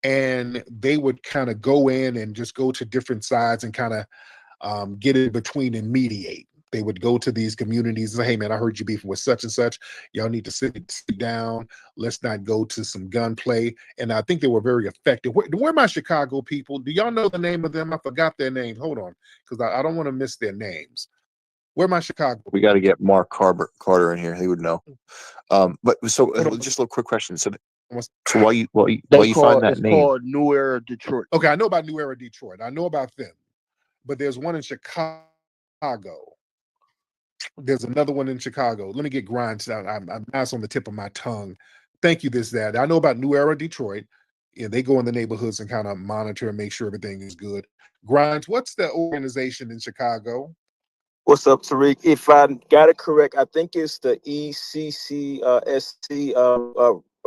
and they would kind of go in and just go to different sides and kind of get in between and mediate. They would go to these communities and say, hey, man, I heard you beefing with such and such. Y'all need to sit down. Let's not go to some gunplay. And I think they were very effective. Where are my Chicago people? Do y'all know the name of them? I forgot their names. Hold on, because I don't want to miss their names. Where are my Chicago? we got to get Mark Carter in here. He would know. But so just a little quick question. So while you find that name, called New Era Detroit. Okay, I know about New Era Detroit. I know about them, but there's one in Chicago. There's another one in Chicago. Let me get Grimes out. I'm nice on the tip of my tongue. Thank you. That I know about New Era Detroit. Yeah, they go in the neighborhoods and kind of monitor and make sure everything is good. Grimes, what's the organization in Chicago? What's up, Tariq? If I got it correct, I think it's the ECCSC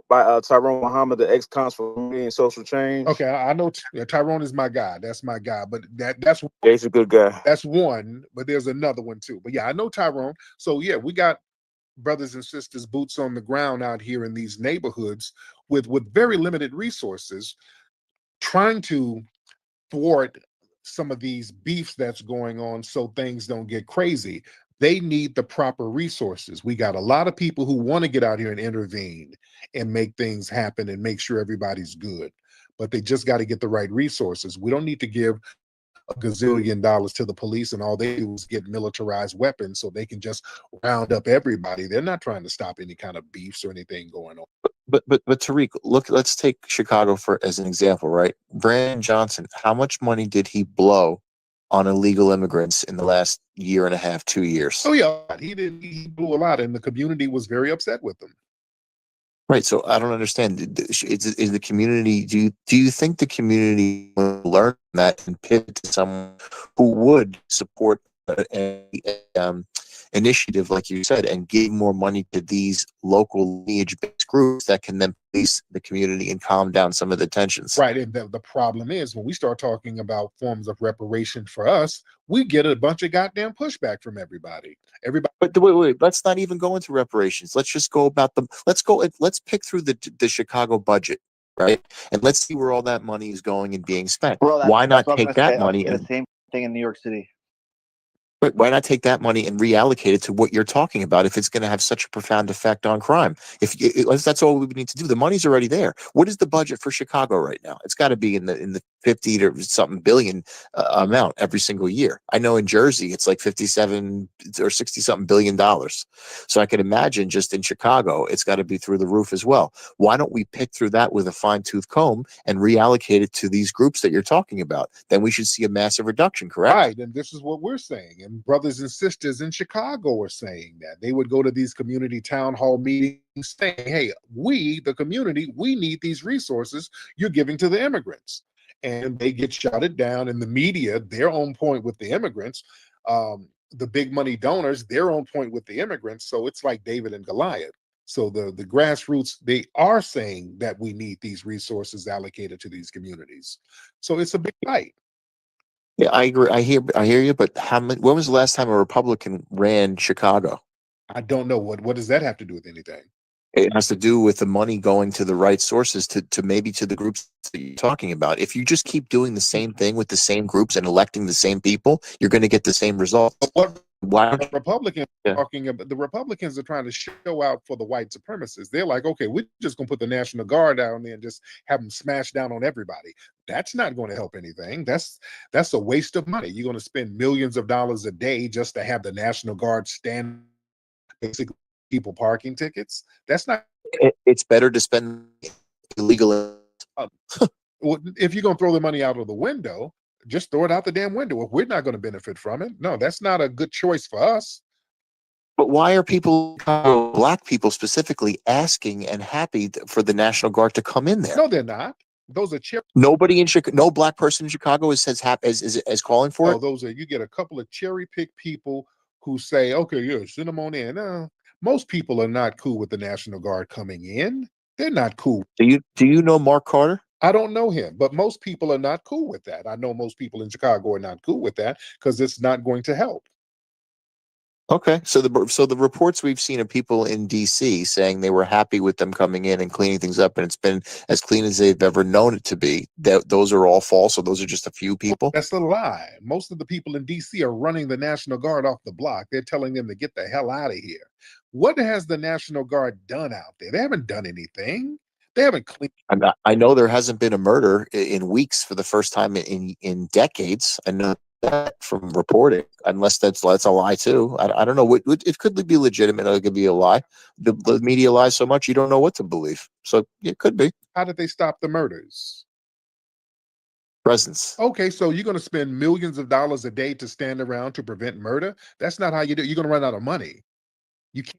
by Tyrone Muhammad, the ex-consul for Community and Social Change. Okay, I know Tyrone is my guy. That's my guy. But that's he's a good guy. That's one, but there's another one too. But yeah, I know Tyrone. So yeah, we got brothers and sisters, boots on the ground out here in these neighborhoods with very limited resources, trying to thwart some of these beefs that's going on so things don't get crazy. They need the proper resources. We got a lot of people who want to get out here and intervene and make things happen and make sure everybody's good, but they just got to get the right resources. We don't need to give a gazillion dollars to the police and all they do is get militarized weapons so they can just round up everybody. They're not trying to stop any kind of beefs or anything going on. But Tariq, look, let's take Chicago as an example, right? Brandon Johnson, how much money did he blow on illegal immigrants in the last year and a half, 2 years? Oh yeah, he blew a lot, and the community was very upset with him. Right. So I don't understand. Is the community? Do you think the community will learn that and pivot to someone who would support an initiative, like you said, and give more money to these local lineage-based groups that can then police the community and calm down some of the tensions? Right. And the problem is when we start talking about forms of reparation for us, we get a bunch of goddamn pushback from everybody. But wait, let's not even go into reparations. Let's just go about them. Let's pick through the Chicago budget, right? And let's see where all that money is going and being spent. Bro, Why not take that money the same thing in New York City? Why not take that money and reallocate it to what you're talking about if it's going to have such a profound effect on crime? If that's all we need to do, the money's already there. What is the budget for Chicago right now? It's got to be in the 50 to something billion amount every single year. I know in Jersey it's like 57 or 60 something $billion. So I can imagine just in Chicago it's got to be through the roof as well. Why don't we pick through that with a fine-tooth comb and reallocate it to these groups that you're talking about? Then we should see a massive reduction, correct? Right, and this is what we're saying. And brothers and sisters in Chicago are saying that. They would go to these community town hall meetings saying, hey, we, the community, we need these resources you're giving to the immigrants. And they get shouted down in the media. They're on point with the immigrants. The big money donors, they're on point with the immigrants. So it's like David and Goliath. So the grassroots, they are saying that we need these resources allocated to these communities. So it's a big fight. Yeah, I agree. I hear you. But when was the last time a Republican ran Chicago? I don't know. What does that have to do with anything? It has to do with the money going to the right sources, to maybe to the groups that you're talking about. If you just keep doing the same thing with the same groups and electing the same people, you're going to get the same results. Why don't Republicans talking about the Republicans are trying to show out for the white supremacists? They're like, okay, we're just gonna put the National Guard down there and just have them smash down on everybody. That's not going to help anything. That's a waste of money. You're going to spend millions of dollars a day just to have the National Guard stand basically people parking tickets. That's not. It's better to spend illegal. If you're gonna throw the money out of the window, just throw it out the damn window. If we're not going to benefit from it, no, that's not a good choice for us. But why are people, Black people specifically, asking and happy for the National Guard to come in there? No, they're not. Those are nobody in Chicago. No Black person in Chicago is calling for it. Those are, you get a couple of cherry picked people who say, okay, yeah, send them on in. Most people are not cool with the National Guard coming in. They're not cool. Do you know Mark Carter? I don't know him, but most people are not cool with that. I know most people in Chicago are not cool with that because it's not going to help. Okay, so the reports we've seen of people in D.C. saying they were happy with them coming in and cleaning things up, and it's been as clean as they've ever known it to be. Those are all false. So those are just a few people. That's a lie. Most of the people in D.C. are running the National Guard off the block. They're telling them to get the hell out of here. What has the National Guard done out there? They haven't done anything. They haven't cleaned. I know there hasn't been a murder in weeks for the first time in decades. I know that from reporting, unless that's a lie too. I don't know. It could be legitimate. It could be a lie. The media lies so much you don't know what to believe. So it could be. How did they stop the murders? Presence. Okay, so you're going to spend millions of dollars a day to stand around to prevent murder? That's not how you do it. You're going to run out of money. You can't.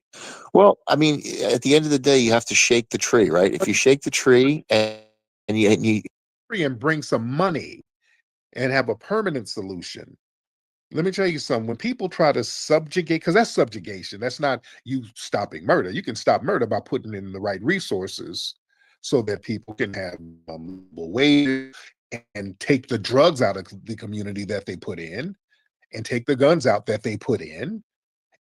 Well, I mean, at the end of the day, you have to shake the tree, right? If you shake the tree and you bring some money and have a permanent solution. Let me tell you something. When people try to subjugate, because that's subjugation, that's not you stopping murder. You can stop murder by putting in the right resources so that people can have ways and take the drugs out of the community that they put in and take the guns out that they put in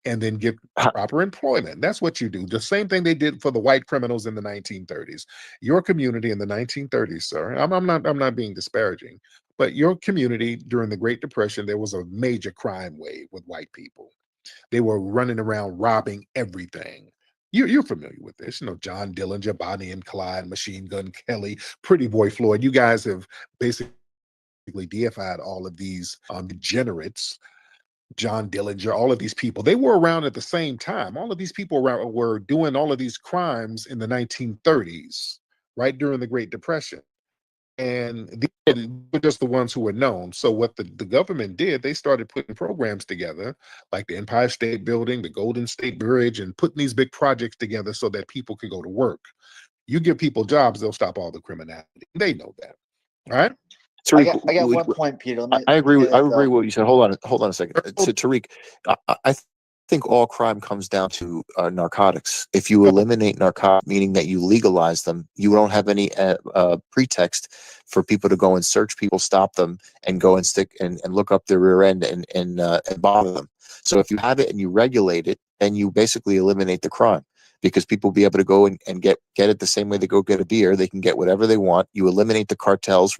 and then give proper employment. That's what you do. The same thing they did for the white criminals in the 1930s. Your community in the 1930s, sir, I'm not being disparaging, but your community during the Great Depression, there was a major crime wave with white people. They were running around robbing everything. You're familiar with this, John Dillinger, Bonnie and Clyde, Machine Gun Kelly, Pretty Boy Floyd. You guys have basically deified all of these degenerates. John Dillinger, all of these people, they were around at the same time. All of these people were doing all of these crimes in the 1930s, right during the Great Depression. And these were just the ones who were known. So what the government did, they started putting programs together, like the Empire State Building, the Golden State Bridge, and putting these big projects together so that people could go to work. You give people jobs, they'll stop all the criminality. They know that. All right? Tariq, I got one point, Peter. I agree with what you said. Hold on a second. So Tariq, I think all crime comes down to narcotics. If you eliminate narcotics, meaning that you legalize them, you don't have any pretext for people to go and search people, stop them, and go and stick and look up their rear end and bother them. So if you have it and you regulate it, then you basically eliminate the crime. Because people will be able to go and get it the same way they go get a beer. They can get whatever they want. You eliminate the cartels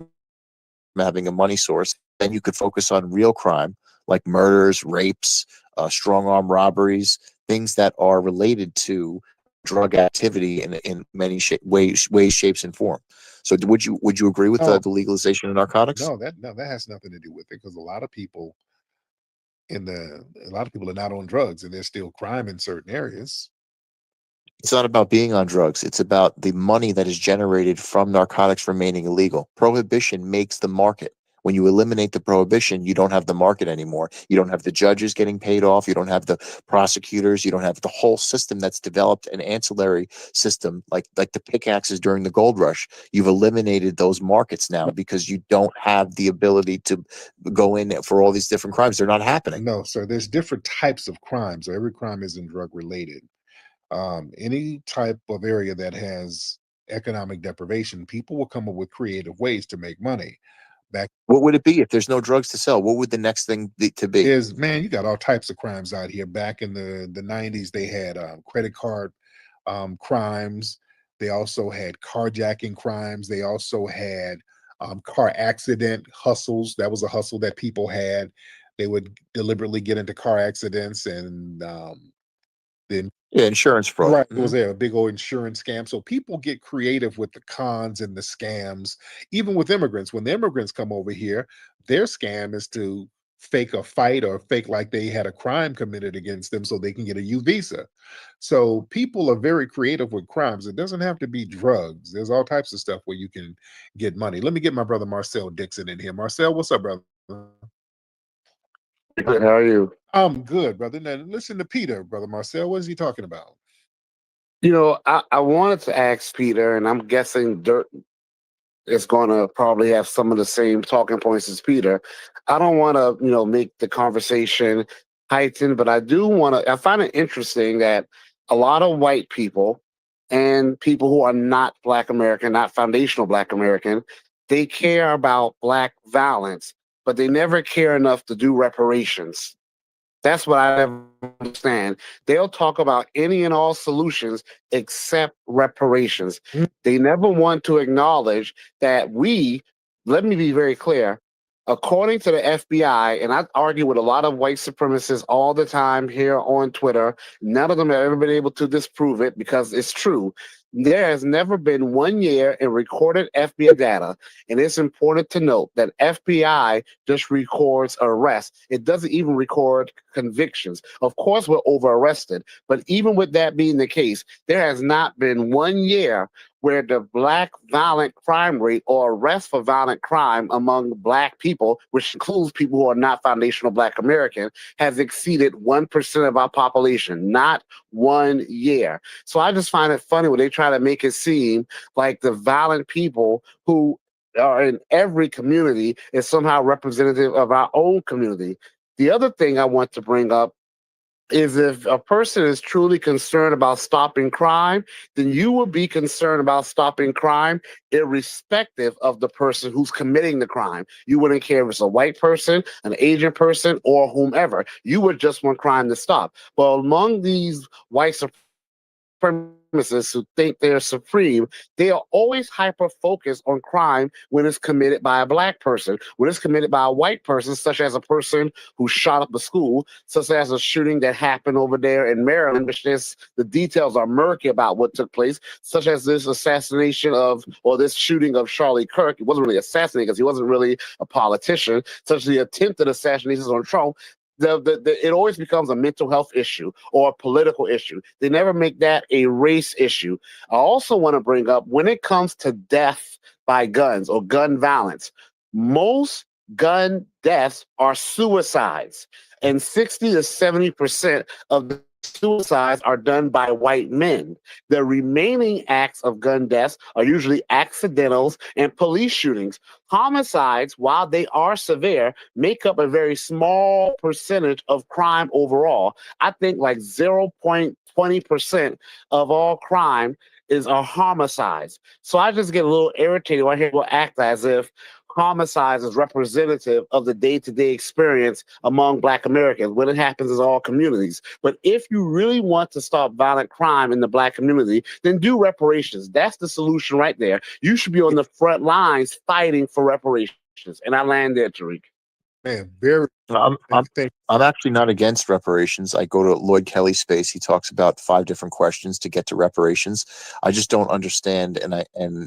having a money source, then you could focus on real crime like murders, rapes, strong arm robberies, things that are related to drug activity in many ways, shapes, and form. So would you agree with the legalization of narcotics? No, that has nothing to do with it, because a lot of people are not on drugs and there's still crime in certain areas. It's not about being on drugs. It's about the money that is generated from narcotics remaining illegal. Prohibition makes the market. When you eliminate the prohibition, you don't have the market anymore. You don't have the judges getting paid off. You don't have the prosecutors. You don't have the whole system that's developed, an ancillary system like the pickaxes during the gold rush. You've eliminated those markets now because you don't have the ability to go in for all these different crimes. They're not happening. No, sir. There's different types of crimes. Every crime isn't drug related. Any type of area that has economic deprivation, people will come up with creative ways to make money. What would it be if there's no drugs to sell? What would the next thing to be? You got all types of crimes out here. Back in the 90s, they had credit card crimes. They also had carjacking crimes. They also had car accident hustles. That was a hustle that people had. They would deliberately get into car accidents and then insurance fraud. Right. It was a big old insurance scam. So people get creative with the cons and the scams, even with immigrants. When the immigrants come over here, their scam is to fake a fight or fake like they had a crime committed against them so they can get a U visa. So people are very creative with crimes. It doesn't have to be drugs. There's all types of stuff where you can get money. Let me get my brother Marcel Dixon in here. Marcel, what's up, brother? Good. How are you? I'm good, brother. Now listen to Peter, brother Marcel. What is he talking about? I wanted to ask Peter, and I'm guessing Dirt is going to probably have some of the same talking points as Peter. I don't want to, make the conversation heightened, but I do want to. I find it interesting that a lot of white people and people who are not Black American, not foundational Black American, they care about Black violence, but they never care enough to do reparations. That's what I never understand. They'll talk about any and all solutions except reparations. They never want to acknowledge that let me be very clear, according to the FBI, and I argue with a lot of white supremacists all the time here on Twitter, none of them have ever been able to disprove it because it's true. There has never been 1 year in recorded FBI data, and it's important to note that FBI just records arrests. It doesn't even record convictions. Of course, we're over arrested, but even with that being the case, there has not been 1 year where the Black violent crime rate or arrest for violent crime among Black people, which includes people who are not foundational Black American, has exceeded 1% of our population, not 1 year. So I just find it funny when they try to make it seem like the violent people who are in every community is somehow representative of our own community. The other thing I want to bring up is if a person is truly concerned about stopping crime, then you will be concerned about stopping crime irrespective of the person who's committing the crime. You wouldn't care if it's a white person, an Asian person, or whomever. You would just want crime to stop. Well, among these white supremacists who think they're supreme, they are always hyper focused on crime when it's committed by a Black person, when it's committed by a white person, such as a person who shot up a school, such as a shooting that happened over there in Maryland, which the details are murky about what took place, such as this assassination or this shooting of Charlie Kirk. He wasn't really assassinated because he wasn't really a politician, such as the attempted assassinations on Trump. It always becomes a mental health issue or a political issue. They never make that a race issue. I also want to bring up, when it comes to death by guns or gun violence, most gun deaths are suicides, and 60 to 70% of the suicides are done by white men. The remaining acts of gun deaths are usually accidentals and police shootings. Homicides, while they are severe, make up a very small percentage of crime overall. I think like 0.20% of all crime are homicides. So I just get a little irritated when I hear people act as if homicides is representative of the day-to-day experience among Black Americans when it happens in all communities. But if you really want to stop violent crime in the Black community, then do reparations. That's the solution right there. You should be on the front lines fighting for reparations. And I land there, Tariq. Man, very. I'm actually not against reparations. I go to Lloyd Kelly's space. He talks about 5 different questions to get to reparations. I just don't understand, and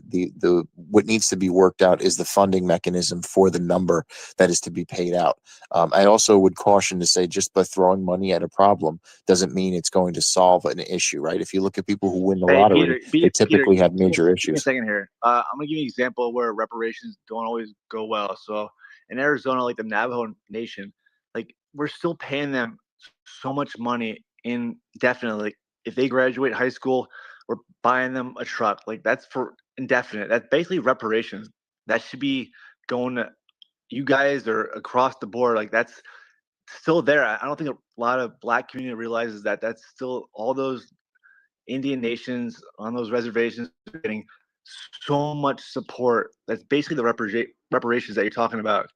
the what needs to be worked out is the funding mechanism for the number that is to be paid out. I also would caution to say just by throwing money at a problem doesn't mean it's going to solve an issue, right? If you look at people who win the lottery, they typically have major issues. Give me a second here. I'm gonna give you an example where reparations don't always go well. So in Arizona, like the Navajo Nation, like we're still paying them so much money indefinitely. If they graduate high school, we're buying them a truck. Like that's for indefinite. That's basically reparations. That should be going to you guys or across the board. Like that's still there. I don't think a lot of Black community realizes that that's still all those Indian nations on those reservations are getting so much support. That's basically the reparations that you're talking about.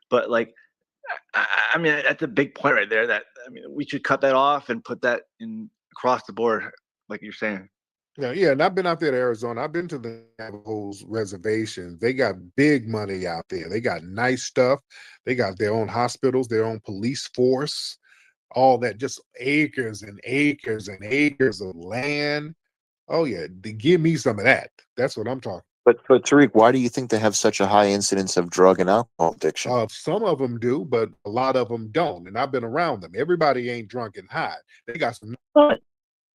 But like, I mean, that's a big point right there. That I mean, we should cut that off and put that in across the board, like you're saying. Yeah, and I've been out there to Arizona. I've been to the Navajos reservation. They got big money out there. They got nice stuff. They got their own hospitals, their own police force, all that, just acres and acres and acres of land. Oh yeah, give me some of that. That's what I'm talking. But Tariq, why do you think they have such a high incidence of drug and alcohol addiction? Some of them do, but a lot of them don't. And I've been around them. Everybody ain't drunk and high. They got some.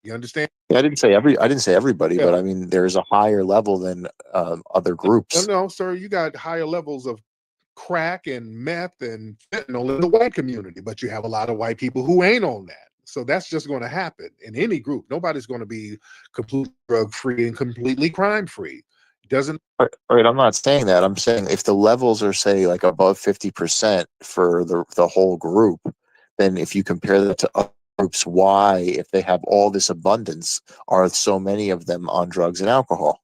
You understand? Yeah, I didn't say everybody, but I mean, there's a higher level than other groups. No, sir, you got higher levels of crack and meth and fentanyl in the white community, but you have a lot of white people who ain't on that. So that's just going to happen in any group. Nobody's going to be completely drug free and completely crime free. Doesn't. All right, I'm not saying that. I'm saying if the levels are, say, like above 50% for the whole group, then if you compare that to groups why, if they have all this abundance, are so many of them on drugs and alcohol.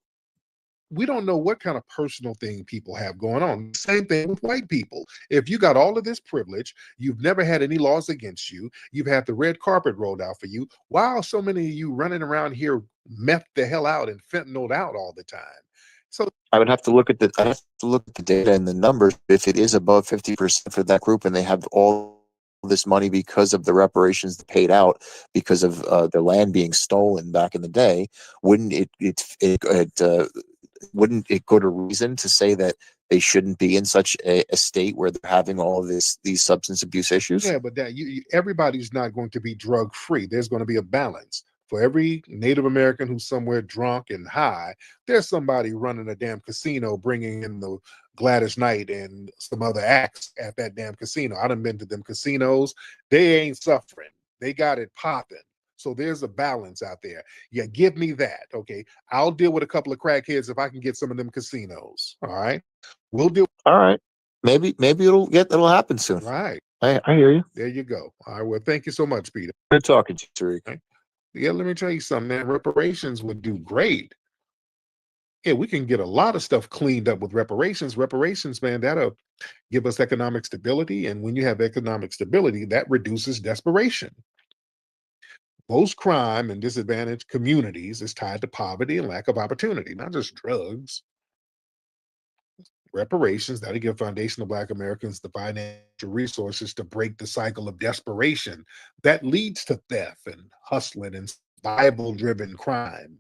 We don't know what kind of personal thing people have going on. Same thing with white people. If you got all of this privilege, you've never had any laws against you, you've had the red carpet rolled out for you, why are so many of you running around here meth the hell out and fentanyled out all the time? So I would have to look at the data and the numbers. If it is above 50% for that group and they have all this money because of the reparations paid out because of the land being stolen back in the day, wouldn't wouldn't it go to reason to say that they shouldn't be in such a state where they're having all of these substance abuse issues? yeah, but that everybody's not going to be drug free. There's going to be a balance. For every Native American who's somewhere drunk and high, there's somebody running a damn casino bringing in the Gladys Knight and some other acts at that damn casino. I done been to them casinos. They ain't suffering. They got it popping. So there's a balance out there. Yeah, give me that. Okay. I'll deal with a couple of crackheads if I can get some of them casinos. All right. We'll do. All right. Maybe it'll happen soon. Right. I hear you. There you go. All right. Well, thank you so much, Peter. Good talking to you, Tariq. Yeah, let me tell you something, man. Reparations would do great. Yeah, we can get a lot of stuff cleaned up with reparations. Reparations, man, that'll give us economic stability. And when you have economic stability, that reduces desperation. Most crime in disadvantaged communities is tied to poverty and lack of opportunity, not just drugs. Reparations, that'll give foundational Black Americans the financial resources to break the cycle of desperation that leads to theft and hustling and survival-driven crime.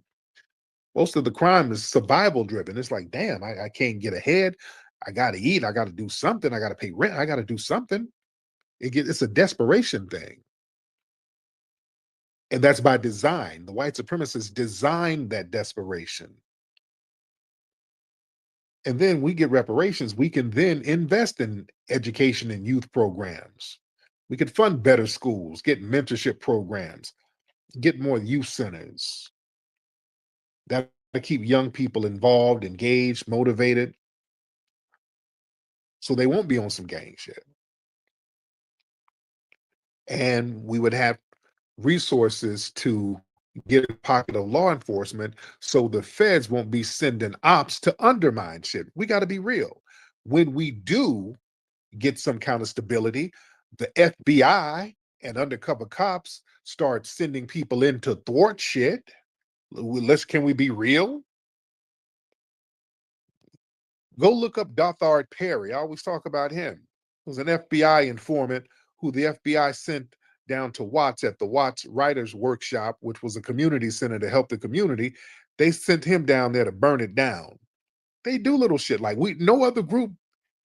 Most of the crime is survival-driven. It's like, damn, I can't get ahead. I got to eat. I got to do something. I got to pay rent. I got to do something. It's a desperation thing. And that's by design. The white supremacists designed that desperation. And then we get reparations. We can then invest in education and youth programs. We could fund better schools, get mentorship programs, get more youth centers. That to keep young people involved, engaged, motivated, so they won't be on some gang shit. And we would have resources to get a pocket of law enforcement so the feds won't be sending ops to undermine shit. We got to be real. When we do get some kind of stability, the FBI and undercover cops start sending people in to thwart shit. Can we be real? Go look up Dothard Perry. I always talk about him. He was an FBI informant who the FBI sent down to Watts at the Watts Writers Workshop, which was a community center to help the community. They sent him down there to burn it down. They do little shit like no other group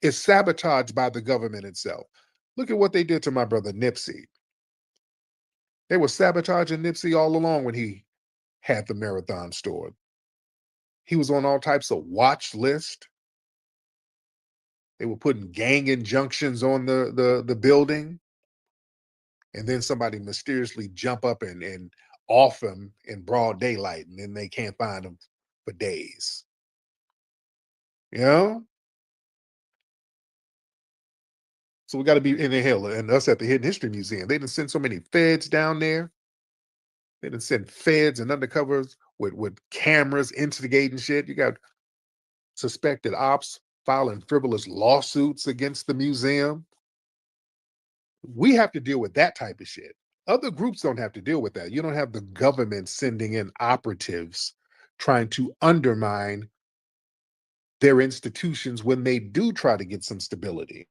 is sabotaged by the government itself. Look at what they did to my brother Nipsey. They were sabotaging Nipsey all along when he had the Marathon store. He was on all types of watch lists. They were putting gang injunctions on the building. And then somebody mysteriously jump up and off him in broad daylight, and then they can't find him for days. You know? So we got to be in the hill. And us at the Hidden History Museum, they didn't send so many feds down there. They didn't send feds and undercovers with cameras instigating shit. You got suspected ops filing frivolous lawsuits against the museum. We have to deal with that type of shit. Other groups don't have to deal with that. You don't have the government sending in operatives trying to undermine their institutions when they do try to get some stability.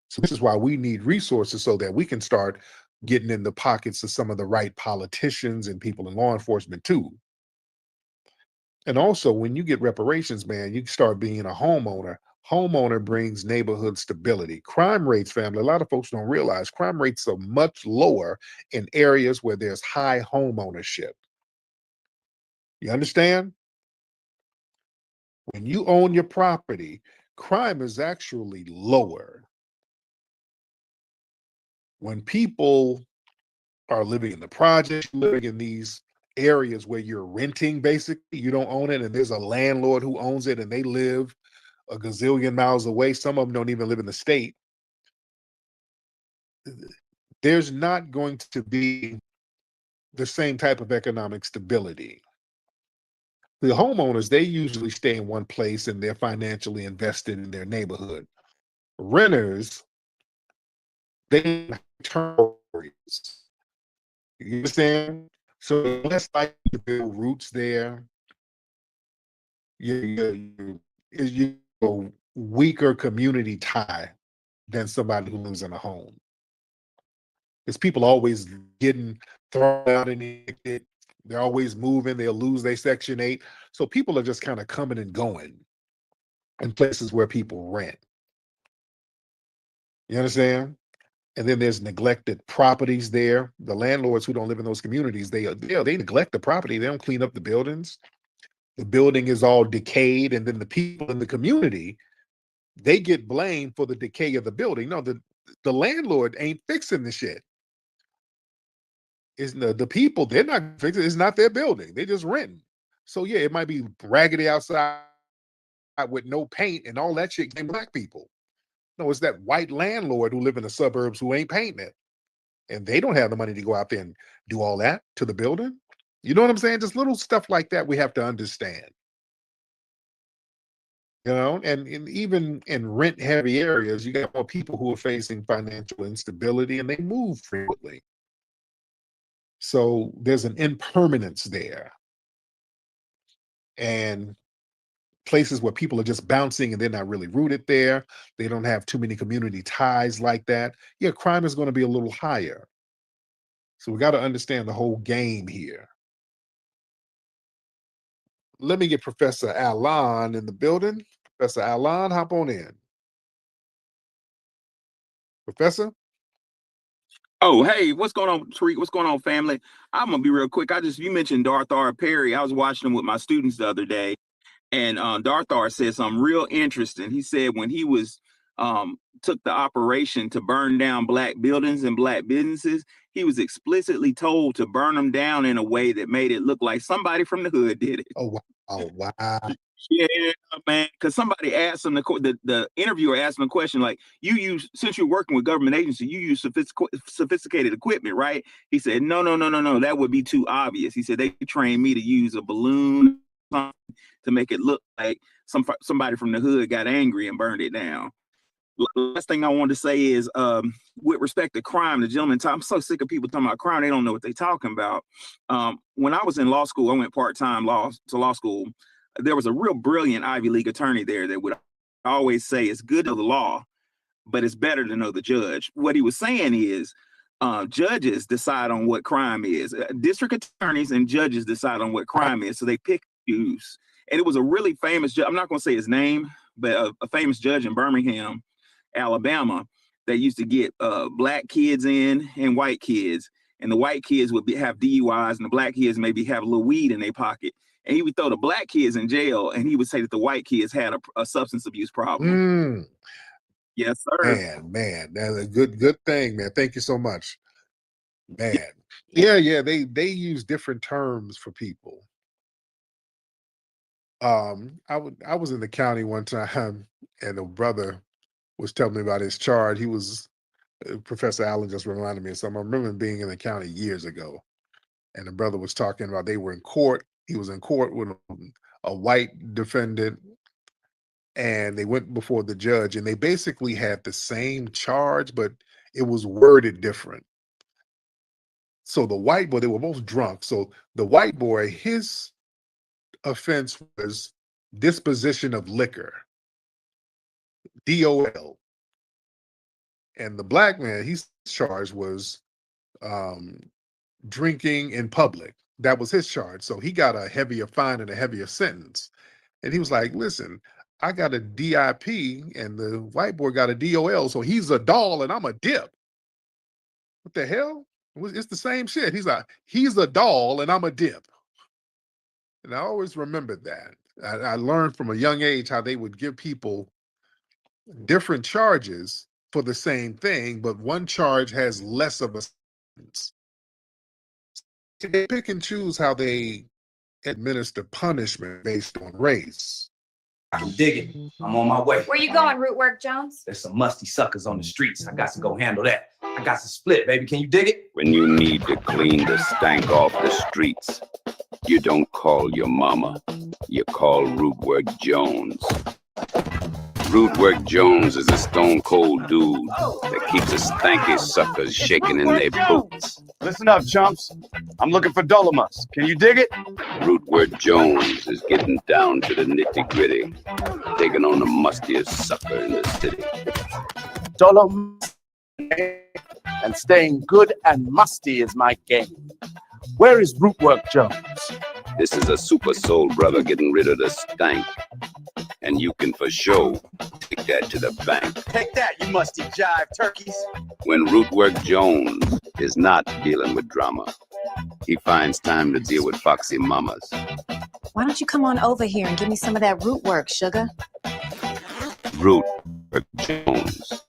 So this is why we need resources so that we can start getting in the pockets of some of the right politicians and people in law enforcement too. And also, when you get reparations, man, you start being a homeowner. Homeowner brings neighborhood stability. Crime rates, family, a lot of folks don't realize crime rates are much lower in areas where there's high home ownership. You understand? When you own your property, crime is actually lower. When people are living in the projects, living in these areas where you're renting, basically, you don't own it, and there's a landlord who owns it and they live a gazillion miles away. Some of them don't even live in the state. there's not going to be the same type of economic stability. The homeowners, they usually stay in one place and they're financially invested in their neighborhood. Renters, they turn. You understand? So less likely to build roots there. You a weaker community tie than somebody who lives in a home. Because people always getting thrown out and evicted. They're always moving. They'll lose their Section 8. So people are just kind of coming and going in places where people rent. You understand? And then there's neglected properties there. The landlords who don't live in those communities, they neglect the property. They don't clean up the buildings. The building is all decayed, and then the people in the community, they get blamed for the decay of the building. No, the landlord ain't fixing the shit. It's the people, they're not fixing it. It's not their building. They just renting. So yeah, it might be raggedy outside with no paint and all that shit came Black people. No, it's that white landlord who live in the suburbs who ain't painting it. And they don't have the money to go out there and do all that to the building. You know what I'm saying? Just little stuff like that we have to understand. You know, and even in rent heavy areas, you got more people who are facing financial instability and they move frequently. So there's an impermanence there. And places where people are just bouncing and they're not really rooted there. They don't have too many community ties like that. Yeah, crime is going to be a little higher. So we got to understand the whole game here. Let me get Professor Alon in the building. Professor Alon, hop on in. Professor? Oh, hey, what's going on, Tariq? What's going on, family? I'm gonna be real quick. You mentioned Darthar Perry. I was watching him with my students the other day, and Darthar said something real interesting. He said when he was took the operation to burn down Black buildings and Black businesses, he was explicitly told to burn them down in a way that made it look like somebody from the hood did it. Oh, wow. Oh, wow. Yeah, man, because somebody asked him, the interviewer asked him a question like, since you're working with government agency, you use sophisticated equipment, right? He said, no, that would be too obvious. He said, they trained me to use a balloon to make it look like somebody from the hood got angry and burned it down. Last thing I wanted to say is, with respect to crime, the gentleman, I'm so sick of people talking about crime, they don't know what they're talking about. When I was in law school, I went part-time to law school. There was a real brilliant Ivy League attorney there that would always say it's good to know the law, but it's better to know the judge. What he was saying is judges decide on what crime is. District attorneys and judges decide on what crime is, so they pick and choose. And it was a really famous judge, I'm not going to say his name, but a famous judge in Birmingham, Alabama, that used to get Black kids in and white kids. And the white kids would have DUIs and the Black kids maybe have a little weed in their pocket. And he would throw the Black kids in jail, and he would say that the white kids had a substance abuse problem. Yes, sir. Man, that's a good thing, man. Thank you so much, man. Yeah, they use different terms for people. I was in the county one time, and a brother was telling me about his charge. He was Professor Allen just reminded me of something. I remember being in the county years ago, and the brother was talking about they were in court. He was in court with a white defendant, and they went before the judge, and they basically had the same charge, but it was worded different. So the white boy, they were both drunk. So the white boy, his offense was disposition of liquor, DOL. And the Black man, his charge was drinking in public. That was his charge. So he got a heavier fine and a heavier sentence. And he was like, listen, I got a DIP and the white boy got a DOL. So he's a doll and I'm a dip. What the hell? It's the same shit. He's like, he's a doll and I'm a dip. And I always remembered that. I learned from a young age how they would give people different charges for the same thing, but one charge has less of a sentence. They pick and choose how they administer punishment based on race. I can dig it. I'm on my way. Where you going, Root Work Jones? There's some musty suckers on the streets. I got to go handle that. I got to split, baby. Can you dig it? When you need to clean the stank off the streets, you don't call your mama, you call Rootwork Jones. Rootwork Jones is a stone cold dude that keeps the stanky suckers shaking in their boots. Listen up, chumps. I'm looking for Dolomus. Can you dig it? Rootwork Jones is getting down to the nitty gritty, taking on the mustiest sucker in the city. Dolomus and staying good and musty is my game. Where is Rootwork Jones? This is a super soul brother getting rid of the stank. And you can for sure take that to the bank. Take that, you musty jive turkeys. When Rootwork Jones is not dealing with drama, he finds time to deal with foxy mamas. Why don't you come on over here and give me some of that root work, sugar? Rootwork Jones.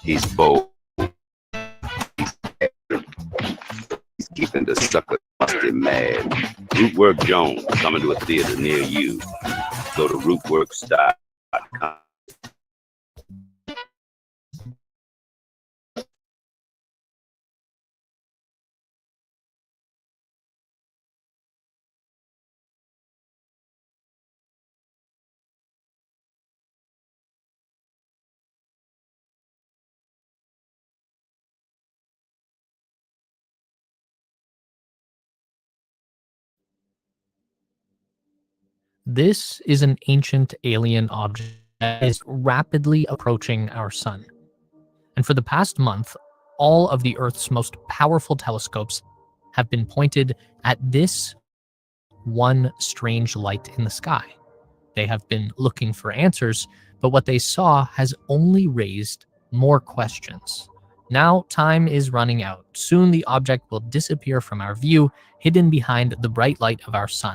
He's bold. He's keeping the sucker musty mad. Rootwork Jones coming to a theater near you. Go to rootworkstar.com. This is an ancient alien object that is rapidly approaching our sun. And for the past month, all of the Earth's most powerful telescopes have been pointed at this one strange light in the sky. They have been looking for answers, but what they saw has only raised more questions. Now time is running out. Soon the object will disappear from our view, hidden behind the bright light of our sun,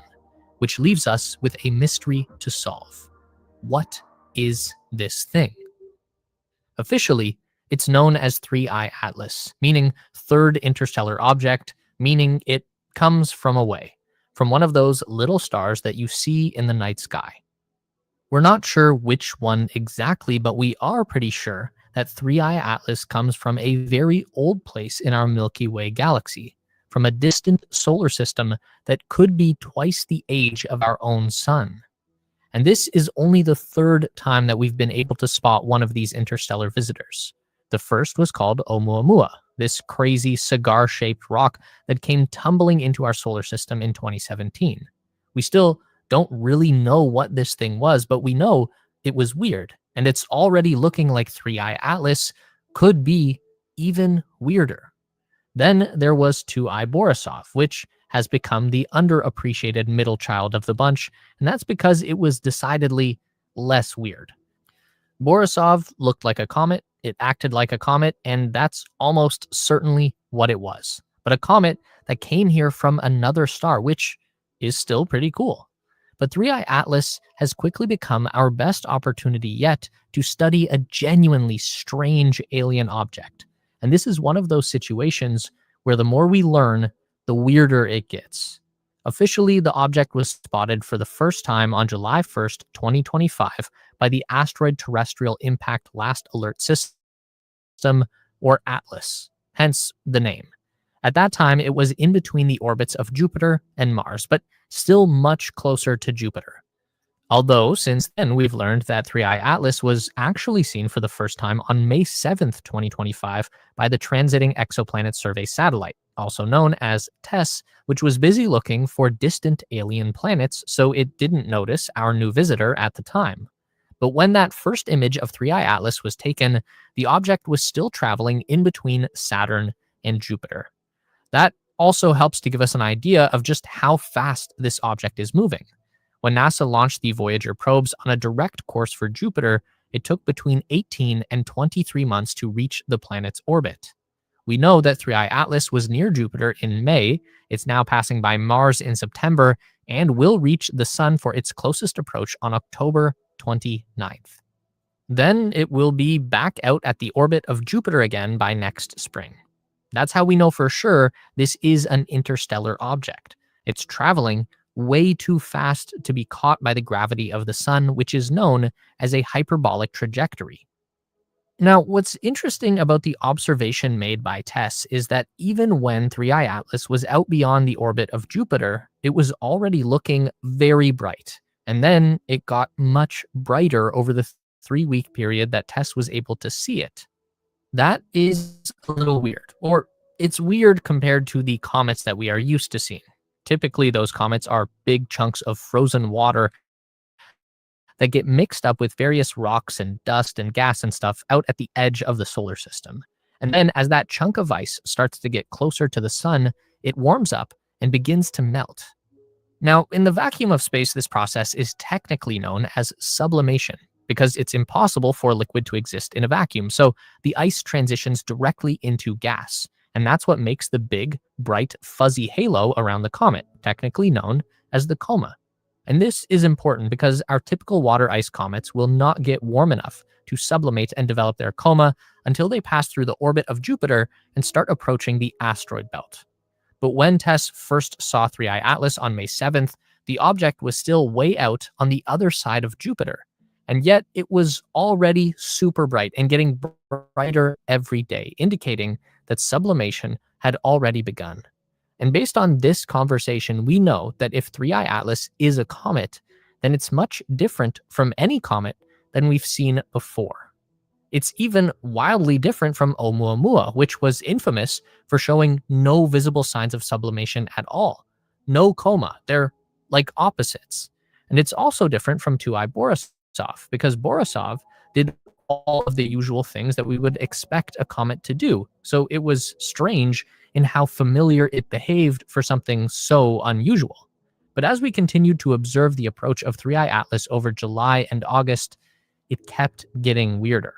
which leaves us with a mystery to solve. What is this thing? Officially, it's known as 3I Atlas, meaning third interstellar object, meaning it comes from away, from one of those little stars that you see in the night sky. We're not sure which one exactly, but we are pretty sure that 3I Atlas comes from a very old place in our Milky Way galaxy, from a distant solar system that could be twice the age of our own sun. And this is only the third time that we've been able to spot one of these interstellar visitors. The first was called Oumuamua, this crazy cigar-shaped rock that came tumbling into our solar system in 2017. We still don't really know what this thing was, but we know it was weird, and it's already looking like 3I Atlas could be even weirder. Then there was 2I Borisov, which has become the underappreciated middle child of the bunch, and that's because it was decidedly less weird. Borisov looked like a comet, it acted like a comet, and that's almost certainly what it was. But a comet that came here from another star, which is still pretty cool. But 3I Atlas has quickly become our best opportunity yet to study a genuinely strange alien object. And this is one of those situations where the more we learn, the weirder it gets. Officially, the object was spotted for the first time on July 1st, 2025 by the Asteroid Terrestrial Impact Last Alert System, or ATLAS, hence the name. At that time, it was in between the orbits of Jupiter and Mars, but still much closer to Jupiter. Although, since then, we've learned that 3I Atlas was actually seen for the first time on May 7th, 2025 by the Transiting Exoplanet Survey Satellite, also known as TESS, which was busy looking for distant alien planets, so it didn't notice our new visitor at the time. But when that first image of 3I Atlas was taken, the object was still traveling in between Saturn and Jupiter. That also helps to give us an idea of just how fast this object is moving. When NASA launched the Voyager probes on a direct course for Jupiter, it took between 18 and 23 months to reach the planet's orbit. We know that 3I Atlas was near Jupiter in May, it's now passing by Mars in September, and will reach the Sun for its closest approach on October 29th. Then it will be back out at the orbit of Jupiter again by next spring. That's how we know for sure this is an interstellar object. It's traveling way too fast to be caught by the gravity of the sun, which is known as a hyperbolic trajectory. Now, what's interesting about the observation made by TESS is that even when 3I Atlas was out beyond the orbit of Jupiter, it was already looking very bright. And then it got much brighter over the 3-week period that TESS was able to see it. That is a little weird, or it's weird compared to the comets that we are used to seeing. Typically, those comets are big chunks of frozen water that get mixed up with various rocks and dust and gas and stuff out at the edge of the solar system. And then as that chunk of ice starts to get closer to the sun, it warms up and begins to melt. Now, in the vacuum of space, this process is technically known as sublimation because it's impossible for liquid to exist in a vacuum. So the ice transitions directly into gas. And that's what makes the big, bright, fuzzy halo around the comet, technically known as the coma. And this is important because our typical water ice comets will not get warm enough to sublimate and develop their coma until they pass through the orbit of Jupiter and start approaching the asteroid belt. But when TESS first saw 3I Atlas on May 7th, the object was still way out on the other side of Jupiter. And yet it was already super bright and getting brighter every day, indicating that sublimation had already begun. And based on this conversation, we know that if 3I Atlas is a comet, then it's much different from any comet than we've seen before. It's even wildly different from Oumuamua, which was infamous for showing no visible signs of sublimation at all. No coma. They're like opposites. And it's also different from 2I Borisov, because Borisov did all of the usual things that we would expect a comet to do. So it was strange in how familiar it behaved for something so unusual. But as we continued to observe the approach of 3I Atlas over July and August, it kept getting weirder.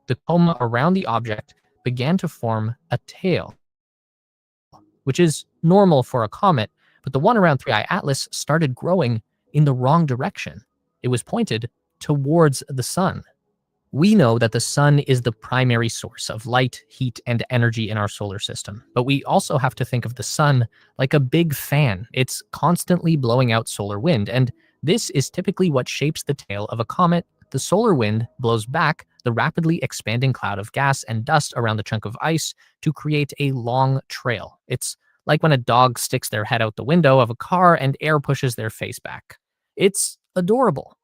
The coma around the object began to form a tail, which is normal for a comet, but the one around 3I Atlas started growing in the wrong direction. It was pointed towards the sun. We know that the sun is the primary source of light, heat, and energy in our solar system, but we also have to think of the sun like a big fan. It's constantly blowing out solar wind, and this is typically what shapes the tail of a comet. The solar wind blows back the rapidly expanding cloud of gas and dust around the chunk of ice to create a long trail. It's like when a dog sticks their head out the window of a car and air pushes their face back. It's adorable.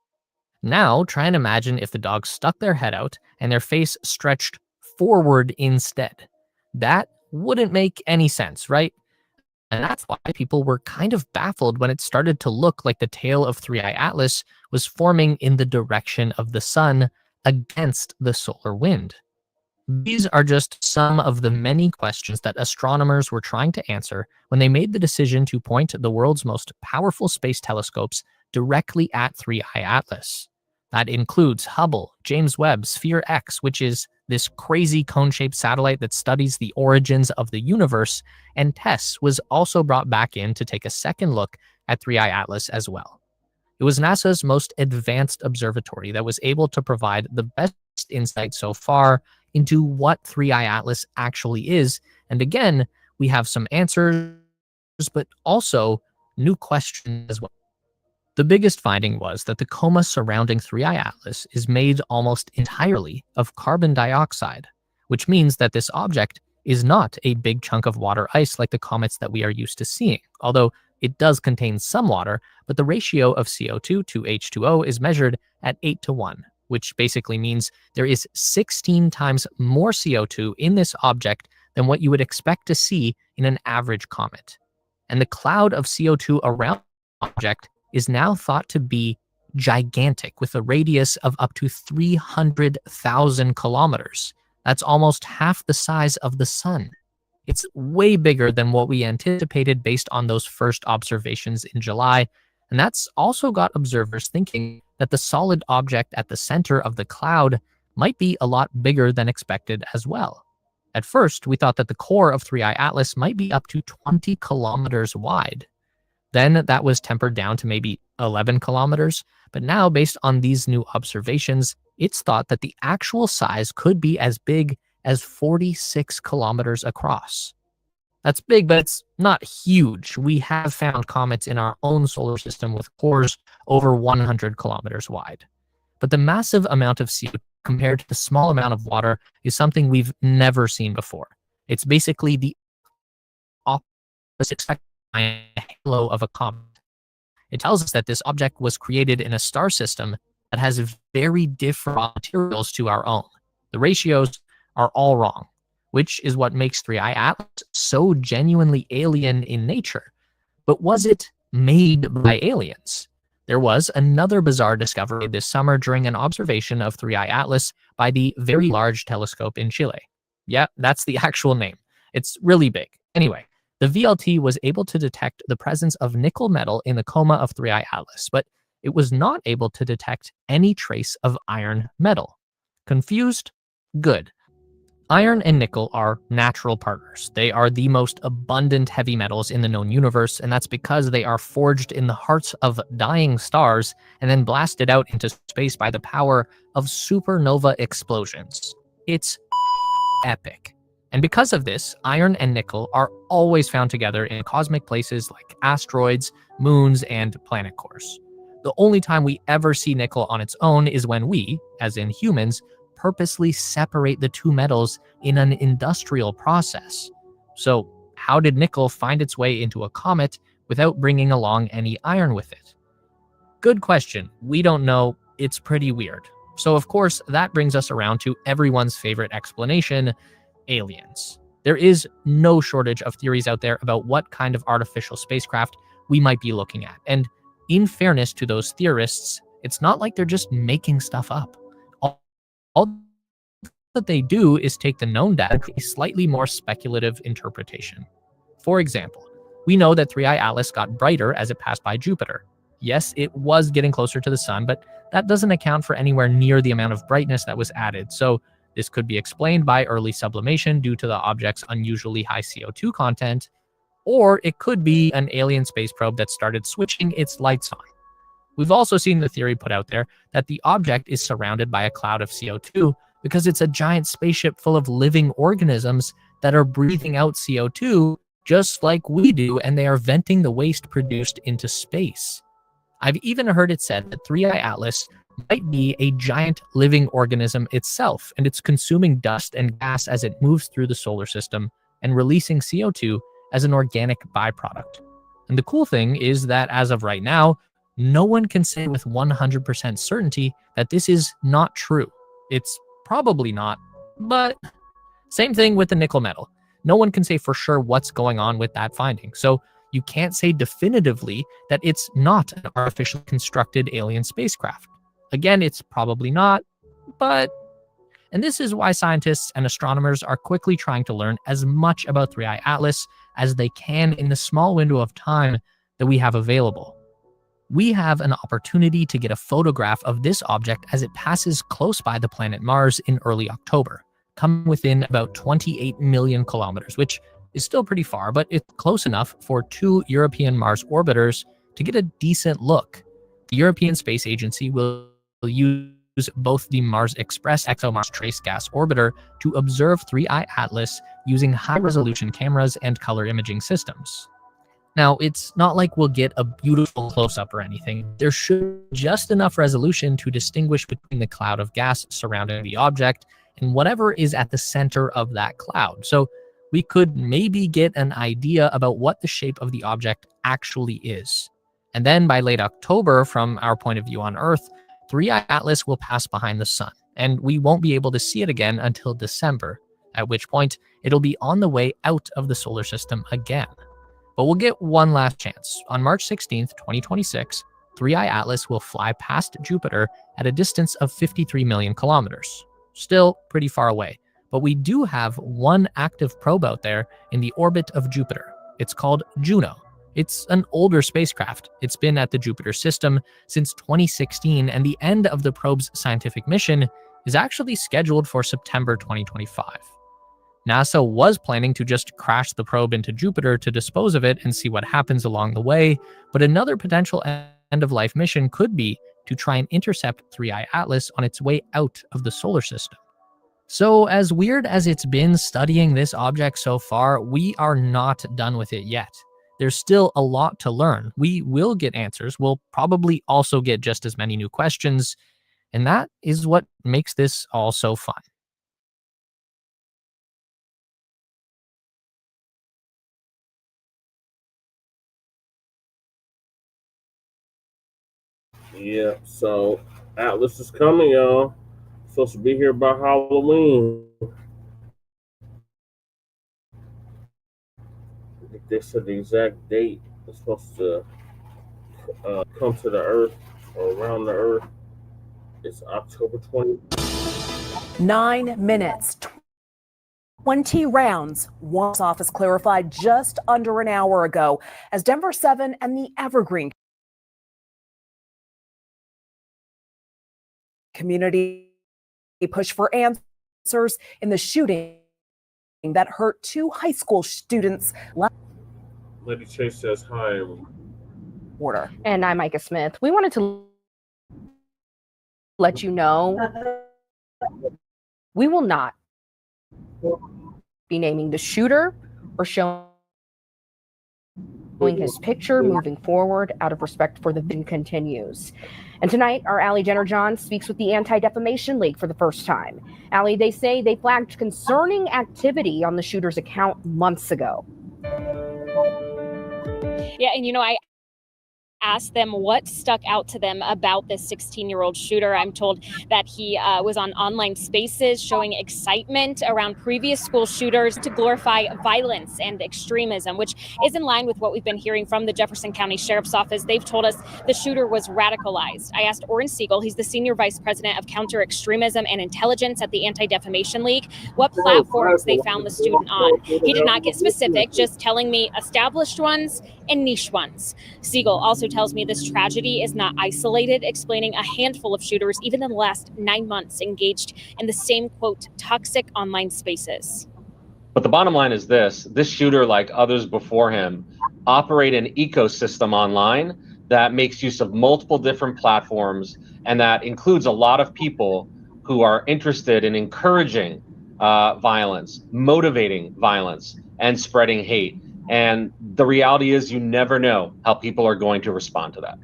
Now, try and imagine if the dog stuck their head out and their face stretched forward instead. That wouldn't make any sense, right? And that's why people were kind of baffled when it started to look like the tail of 3I Atlas was forming in the direction of the sun against the solar wind. These are just some of the many questions that astronomers were trying to answer when they made the decision to point the world's most powerful space telescopes directly at 3I Atlas. That includes Hubble, James Webb, Sphere X, which is this crazy cone-shaped satellite that studies the origins of the universe, and TESS was also brought back in to take a second look at 3I Atlas as well. It was NASA's most advanced observatory that was able to provide the best insight so far into what 3I Atlas actually is, and again, we have some answers, but also new questions as well. The biggest finding was that the coma surrounding 3I Atlas is made almost entirely of carbon dioxide, which means that this object is not a big chunk of water ice like the comets that we are used to seeing, although it does contain some water, but the ratio of CO2 to H2O is measured at 8:1, which basically means there is 16 times more CO2 in this object than what you would expect to see in an average comet. And the cloud of CO2 around the object is now thought to be gigantic, with a radius of up to 300,000 kilometers. That's almost half the size of the sun. It's way bigger than what we anticipated based on those first observations in July, and that's also got observers thinking that the solid object at the center of the cloud might be a lot bigger than expected as well. At first, we thought that the core of 3I Atlas might be up to 20 kilometers wide. Then that was tempered down to maybe 11 kilometers, but now based on these new observations, it's thought that the actual size could be as big as 46 kilometers across. That's big, but it's not huge. We have found comets in our own solar system with cores over 100 kilometers wide. But the massive amount of CO2 compared to the small amount of water is something we've never seen before. It's basically the opposite halo of a comet. It tells us that this object was created in a star system that has very different raw materials to our own. The ratios are all wrong, which is what makes 3I Atlas so genuinely alien in nature. But was it made by aliens? There was another bizarre discovery this summer during an observation of 3I Atlas by the Very Large Telescope in Chile. Yeah, that's the actual name. It's really big. Anyway, the VLT was able to detect the presence of nickel metal in the coma of 3I Atlas, but it was not able to detect any trace of iron metal. Confused? Good. Iron and nickel are natural partners. They are the most abundant heavy metals in the known universe, and that's because they are forged in the hearts of dying stars and then blasted out into space by the power of supernova explosions. It's epic. And because of this, iron and nickel are always found together in cosmic places like asteroids, moons, and planet cores. The only time we ever see nickel on its own is when we, as in humans, purposely separate the two metals in an industrial process. So, how did nickel find its way into a comet without bringing along any iron with it? Good question. We don't know. It's pretty weird. So, of course, that brings us around to everyone's favorite explanation: aliens. There is no shortage of theories out there about what kind of artificial spacecraft we might be looking at. And in fairness to those theorists, it's not like they're just making stuff up. All that they do is take the known data to a slightly more speculative interpretation. For example, we know that 3I Atlas got brighter as it passed by Jupiter. Yes, it was getting closer to the sun, but that doesn't account for anywhere near the amount of brightness that was added. So this could be explained by early sublimation due to the object's unusually high CO2 content, or it could be an alien space probe that started switching its lights on. We've also seen the theory put out there that the object is surrounded by a cloud of CO2 because it's a giant spaceship full of living organisms that are breathing out CO2 just like we do, and they are venting the waste produced into space. I've even heard it said that 3I Atlas might be a giant living organism itself, and it's consuming dust and gas as it moves through the solar system and releasing CO2 as an organic byproduct. And the cool thing is that as of right now, no one can say with 100% certainty that this is not true. It's probably not, but same thing with the nickel metal. No one can say for sure what's going on with that finding. So you can't say definitively that it's not an artificially constructed alien spacecraft. Again, it's probably not, but... And this is why scientists and astronomers are quickly trying to learn as much about 3I Atlas as they can in the small window of time that we have available. We have an opportunity to get a photograph of this object as it passes close by the planet Mars in early October, coming within about 28 million kilometers, which is still pretty far, but it's close enough for 2 European Mars orbiters to get a decent look. The European Space Agency will use both the Mars Express ExoMars Trace Gas Orbiter to observe 3I Atlas using high-resolution cameras and color imaging systems. Now, it's not like we'll get a beautiful close-up or anything. There should be just enough resolution to distinguish between the cloud of gas surrounding the object and whatever is at the center of that cloud. So we could maybe get an idea about what the shape of the object actually is. And then by late October, from our point of view on Earth, 3I Atlas will pass behind the sun, and we won't be able to see it again until December, at which point it'll be on the way out of the solar system again. But we'll get one last chance. On March 16th, 2026, 3I Atlas will fly past Jupiter at a distance of 53 million kilometers. Still pretty far away, but we do have one active probe out there in the orbit of Jupiter. It's called Juno. It's an older spacecraft. It's been at the Jupiter system since 2016, and the end of the probe's scientific mission is actually scheduled for September 2025. NASA was planning to just crash the probe into Jupiter to dispose of it and see what happens along the way, but another potential end-of-life mission could be to try and intercept 3I Atlas on its way out of the solar system. So as weird as it's been studying this object so far, we are not done with it yet. There's still a lot to learn. We will get answers. We'll probably also get just as many new questions. And that is what makes this all so fun. Yeah, so Atlas is coming, y'all. Supposed to be here by Halloween. They said the exact date it's supposed to come to the Earth or around the Earth. It's October 20th. 9 minutes. 20 rounds. One's office clarified just under an hour ago as Denver 7 and the Evergreen community push for answers in the shooting that hurt 2 high school students. Lady Chase says hi. Order. And I'm Micah Smith. We wanted to let you know we will not be naming the shooter or showing his picture moving forward out of respect for the victim continues. And tonight, our Allie Jenner-John speaks with the Anti-Defamation League for the first time. Allie, they say they flagged concerning activity on the shooter's account months ago. Yeah, and I asked them what stuck out to them about this 16-year-old shooter. I'm told that he was on online spaces showing excitement around previous school shooters to glorify violence and extremism, which is in line with what we've been hearing from the Jefferson County Sheriff's Office. They've told us the shooter was radicalized. I asked Orrin Siegel, he's the Senior Vice President of Counter Extremism and Intelligence at the Anti-Defamation League, what platforms they found the student on. He did not get specific, just telling me established ones and niche ones. Siegel also tells me this tragedy is not isolated, explaining a handful of shooters, even in the last 9 months, engaged in the same, quote, toxic online spaces. But the bottom line is this shooter, like others before him, operate an ecosystem online that makes use of multiple different platforms and that includes a lot of people who are interested in encouraging violence, motivating violence, and spreading hate. And the reality is you never know how people are going to respond to that.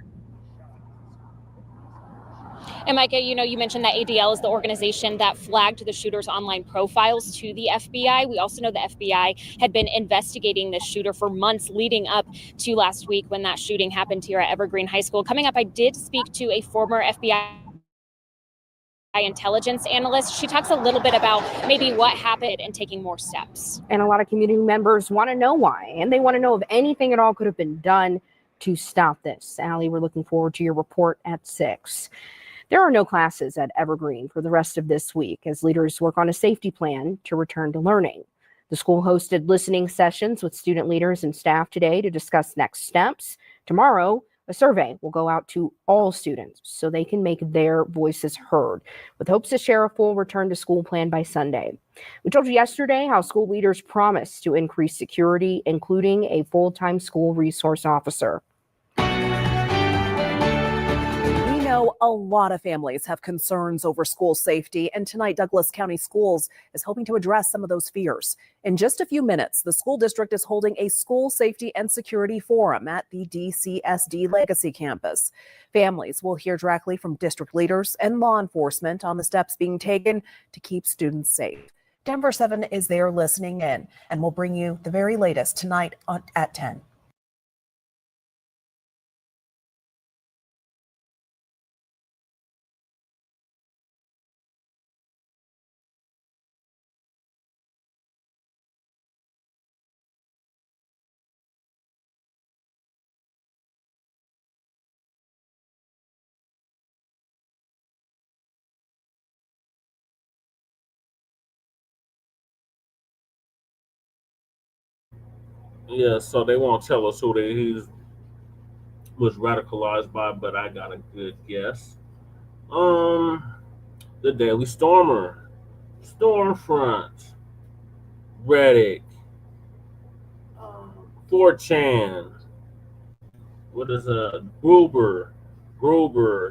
And Micah, you mentioned that ADL is the organization that flagged the shooter's online profiles to the FBI. We also know the FBI had been investigating this shooter for months leading up to last week when that shooting happened here at Evergreen High School. Coming up, I did speak to a former FBI intelligence analyst. She talks a little bit about maybe what happened and taking more steps. And a lot of community members want to know why, and they want to know if anything at all could have been done to stop this. Allie, we're looking forward to your report at 6. There are no classes at Evergreen for the rest of this week as leaders work on a safety plan to return to learning. The school hosted listening sessions with student leaders and staff today to discuss next steps. Tomorrow, a survey will go out to all students so they can make their voices heard, with hopes to share a full return to school plan by Sunday. We told you yesterday how school leaders promised to increase security, including a full-time school resource officer. We know a lot of families have concerns over school safety, and tonight Douglas County Schools is hoping to address some of those fears. In just a few minutes, the school district is holding a school safety and security forum at the DCSD Legacy campus. Families will hear directly from district leaders and law enforcement on the steps being taken to keep students safe. Denver 7 is there listening in, and we'll bring you the very latest tonight at 10. Yeah, so they won't tell us who he was radicalized by, but I got a good guess. The Daily Stormer, Stormfront, Reddit, 4chan. What is Gruber?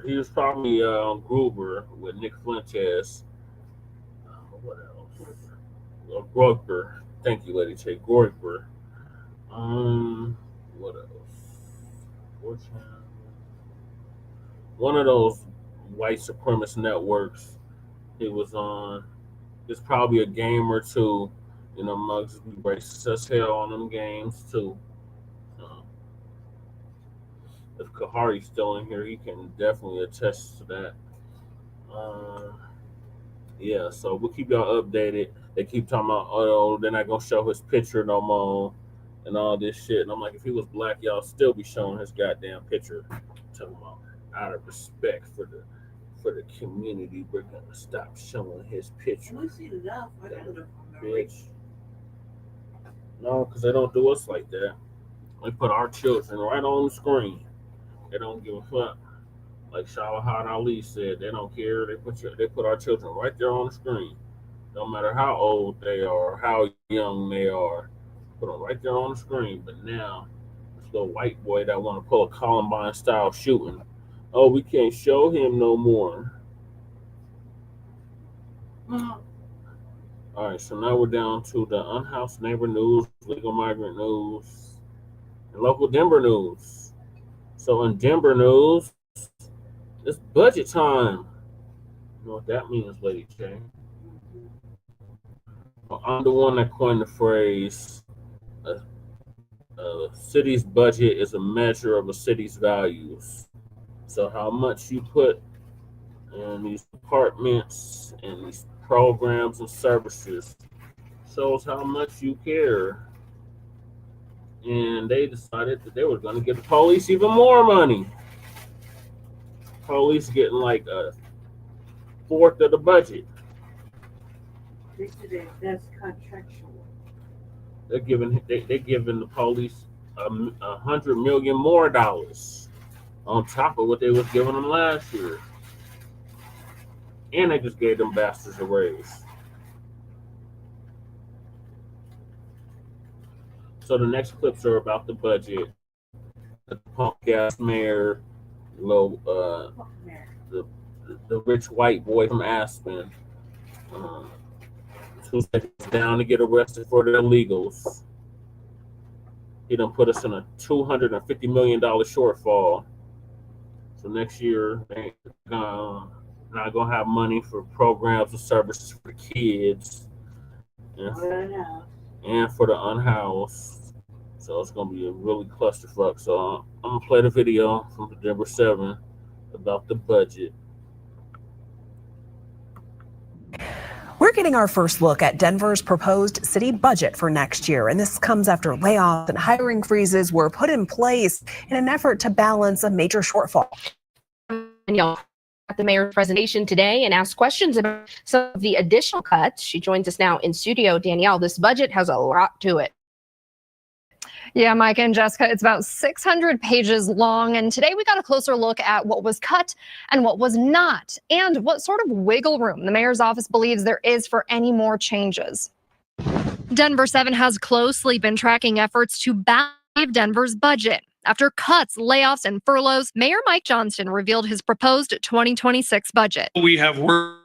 He was probably on Gruber with Nick Fuentes. What else? Groiper. Thank you, Lady Che. Groiper. What else? 4chan. One of those white supremacist networks. He was on. There's probably a game or two. You know, Muggs be racist as hell on them games too. If Kahari's still in here, he can definitely attest to that. Yeah, so we'll keep y'all updated. They keep talking about, oh, they're not gonna show his picture no more and all this shit. And I'm like, if he was black, y'all still be showing his goddamn picture. Talking about out of respect for the community, we're gonna stop showing his picture. Bitch. No, because they don't do us like that. They put our children right on the screen. They don't give a fuck. Like Shawahad Ali said, they don't care. They put our children right there on the screen. No matter how old they are, how young they are, put them right there on the screen. But now, this little white boy that want to pull a Columbine style shooting, oh, we can't show him no more. All right, so now we're down to the unhoused neighbor news, legal migrant news, and local Denver news. So in Denver news, it's budget time. You know what that means, Lady J? Well, I'm the one that coined the phrase, a city's budget is a measure of a city's values. So how much you put in these departments and these programs and services shows how much you care. And they decided that they were going to give the police even more money. Police getting like a fourth of the budget. That's contractual. They're giving the police $100 million more on top of what they was giving them last year. And they just gave them bastards a raise. So the next clips are about the budget. The punk ass mayor, the rich white boy from Aspen, who's down to get arrested for their illegals. He done put us in a $250 million shortfall. So next year, they not gonna have money for programs and services for kids and for the unhoused. So it's gonna be a really clusterfuck. So I'm gonna play the video from the Denver 7 about the budget. We're getting our first look at Denver's proposed city budget for next year, and this comes after layoffs and hiring freezes were put in place in an effort to balance a major shortfall. Danielle at the mayor's presentation today and asked questions about some of the additional cuts. She joins us now in studio. Danielle, this budget has a lot to it. Yeah, Mike and Jessica, it's about 600 pages long. And today we got a closer look at what was cut and what was not, and what sort of wiggle room the mayor's office believes there is for any more changes. Denver 7 has closely been tracking efforts to balance Denver's budget. After cuts, layoffs, and furloughs, Mayor Mike Johnston revealed his proposed 2026 budget. We have worked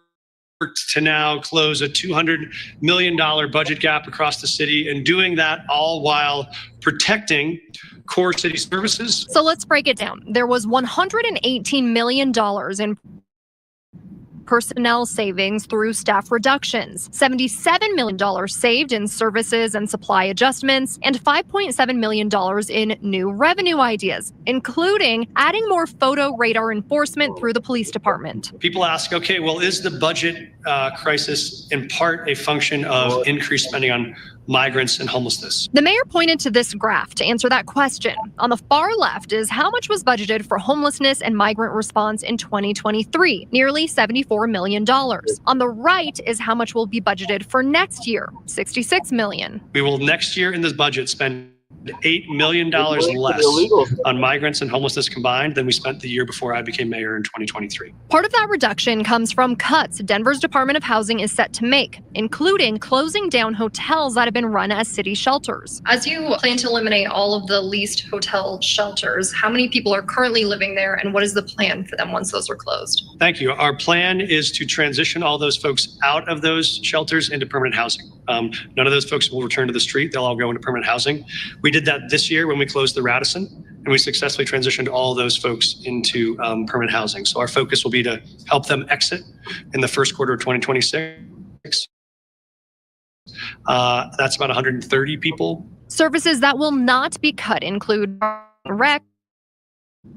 to now close a $200 million budget gap across the city, and doing that all while protecting core city services. So let's break it down. There was $118 million in personnel savings through staff reductions, $77 million saved in services and supply adjustments, and $5.7 million in new revenue ideas, including adding more photo radar enforcement through the police department. People ask, okay, well, is the budget crisis in part a function of increased spending on migrants and homelessness? The mayor pointed to this graph to answer that question. On the far left is how much was budgeted for homelessness and migrant response in 2023, nearly $74 million. On the right is how much will be budgeted for next year, $66 million. We will next year in this budget spend $8 million less on migrants and homelessness combined than we spent the year before I became mayor in 2023. Part of that reduction comes from cuts Denver's Department of Housing is set to make, including closing down hotels that have been run as city shelters. As you plan to eliminate all of the leased hotel shelters, how many people are currently living there, and what is the plan for them once those are closed? Thank you. Our plan is to transition all those folks out of those shelters into permanent housing. None of those folks will return to the street. They'll all go into permanent housing. We did that this year when we closed the Radisson, and and we successfully transitioned all those folks into permanent housing. So our focus will be to help them exit in the first quarter of 2026. That's about 130 people. Services that will not be cut include rec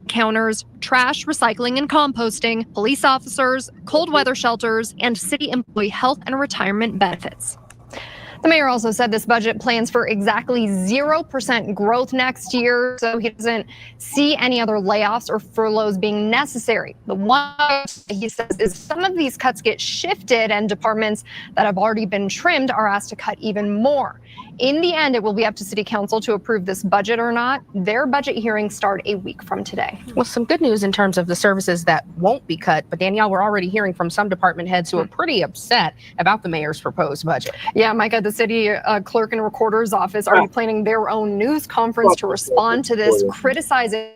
counters, trash, recycling, and composting, police officers, cold weather shelters, and city employee health and retirement benefits. The mayor also said this budget plans for exactly 0% growth next year, so he doesn't see any other layoffs or furloughs being necessary. The one he says is some of these cuts get shifted and departments that have already been trimmed are asked to cut even more. In the end, it will be up to City Council to approve this budget or not. Their budget hearings start a week from today. Well, some good news in terms of the services that won't be cut, but Danielle, we're already hearing from some department heads who are pretty upset about the mayor's proposed budget. Yeah, Micah, the city clerk and recorder's office are planning their own news conference to respond to this, criticizing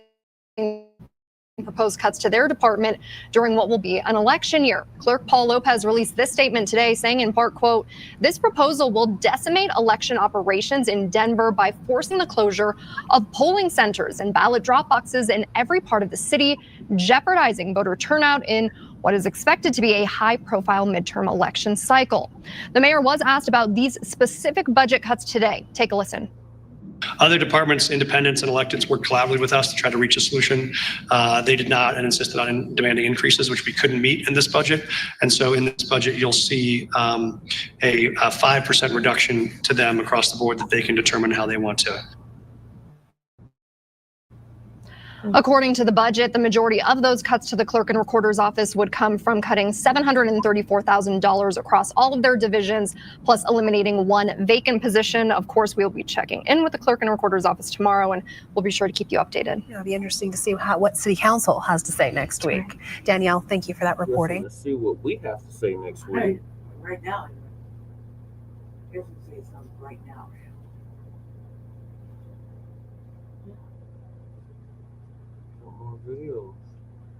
proposed cuts to their department during what will be an election year. Clerk Paul Lopez released this statement today saying in part, quote, "This proposal will decimate election operations in Denver by forcing the closure of polling centers and ballot drop boxes in every part of the city, jeopardizing voter turnout in what is expected to be a high-profile midterm election cycle." The mayor was asked about these specific budget cuts today. Take a listen. Other departments, independents, and electeds worked collaboratively with us to try to reach a solution. They did not and insisted on demanding increases, which we couldn't meet in this budget. And so in this budget, you'll see a 5% reduction to them across the board that they can determine how they want to. According to the budget, the majority of those cuts to the clerk and recorder's office would come from cutting $734,000 across all of their divisions, plus eliminating one vacant position. Of course, we'll be checking in with the clerk and recorder's office tomorrow, and we'll be sure to keep you updated. It'll be interesting to see what City Council has to say next week. Danielle, thank you for that reporting. Let's see what we have to say next week. Right now. Here's what say something right now. More videos.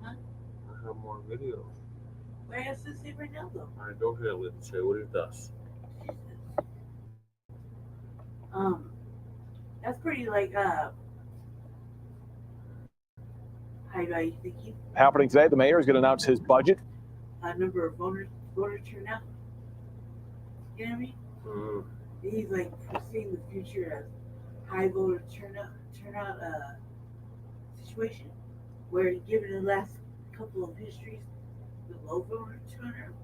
Huh? I have more videos. Where else is it right now, though? All right, go ahead, let's say what it does. That's pretty like how do I think you? Happening today, the mayor is going to announce his budget. Number of voter turnout. You know what I mean? Mm. He's like foreseeing the future as high voter turnout situation. Where given the last couple of histories, the low voter turnout.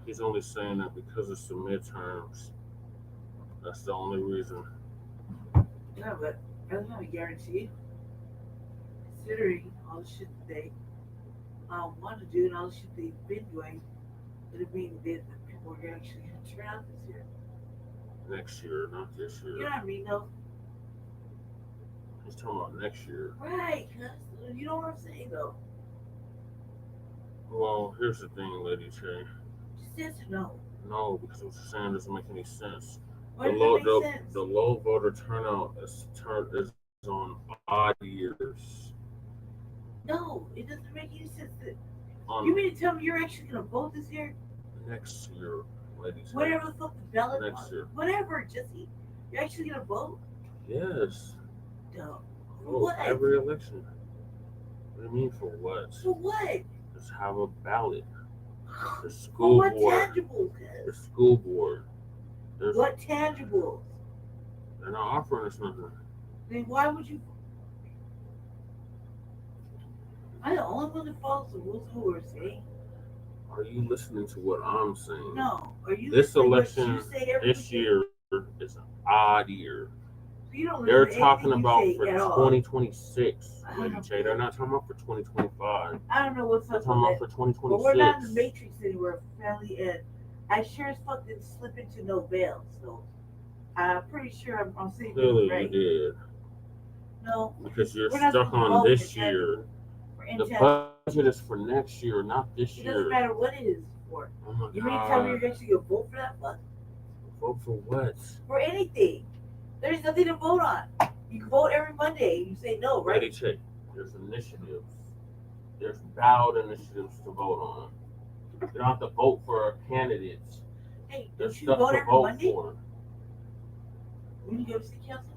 He's only saying that because it's the midterms. That's the only reason. Yeah, but that's not a guarantee. Considering all the shit that they want to do and all the shit they've been doing, it'll mean that people are actually going to turn out this year. Next year, not this year. You know what I mean, though? He's talking about next year. Right, cuz you know what I'm saying, though. Well, here's the thing, Lady Che. Just yes or no? No, because what you're saying doesn't make any sense. Why The does low, it make sense? the low voter turnout is on odd years. No, it doesn't make any sense. On You mean to tell me you're actually going to vote this year? next year, Lady Che. Whatever the fuck the ballot Next was. year. Whatever, Jesse. You're actually going to vote? Yes. No. For Oh, what? every election. What do you mean for what? For what? Just have a ballot. The For school what board. tangible? The school board. There's, What tangible? they're not offering us nothing. Then why would you? I'm the only one that follows the rules who are saying. Are you listening to what I'm saying? No. Are you This listening to what election you say every this day? year is an odd year. You don't They're listen to talking anything you about say for at all. 2026, Lady Che. They're not talking about for 2025. I don't know what's They're up talking with about that. for But we're not in the 2026. matrix anywhere, family, and I sure as fuck didn't slip into no bail. So I'm pretty sure I'm saying this Clearly right. you did. No, Because you're we're not stuck supposed to on vote this for year. for The intangible. budget is for next year, not this It doesn't year. matter what it is for. Oh my You mean to tell me God. you're actually gonna vote for that fuck? Vote for what? For anything. There's nothing to vote on. You can vote every Monday and you say no, Lady right? Che, there's initiatives. There's ballot initiatives to vote on. You don't have to vote for candidates. Hey, There's don't you stuff vote to every vote Monday for. when you go to city council?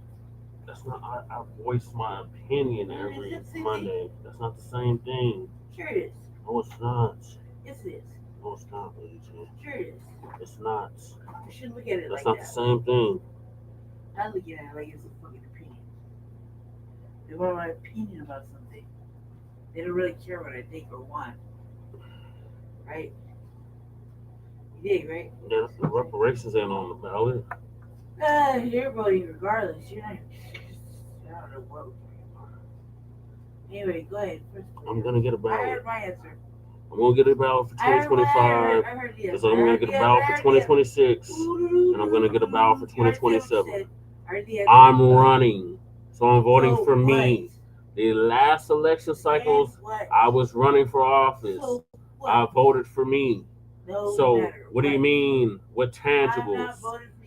That's not. I voice my opinion every Monday. That's not the same thing. Sure it is. No, it's not. Yes, it is. No, it's not, ladies. Sure it is. It's not. You shouldn't look at it That's like not that. the same thing. I look at it like it's a fucking opinion. They want my opinion about something. They don't really care what I think or want. Right? You dig, right? Yeah, the reparations ain't on the ballot. You're voting regardless. You're not. I don't know what. Anyway, go ahead. I'm gonna get a I ballot. heard my answer. I'm gonna get a ballot for 2025. I heard the Because I'm gonna get a ballot for 2026, and I'm gonna get a ballot for 2027. I'm running, so I'm voting for me. The last election cycles, I was running for office. I voted for me. So what do you mean? What tangibles?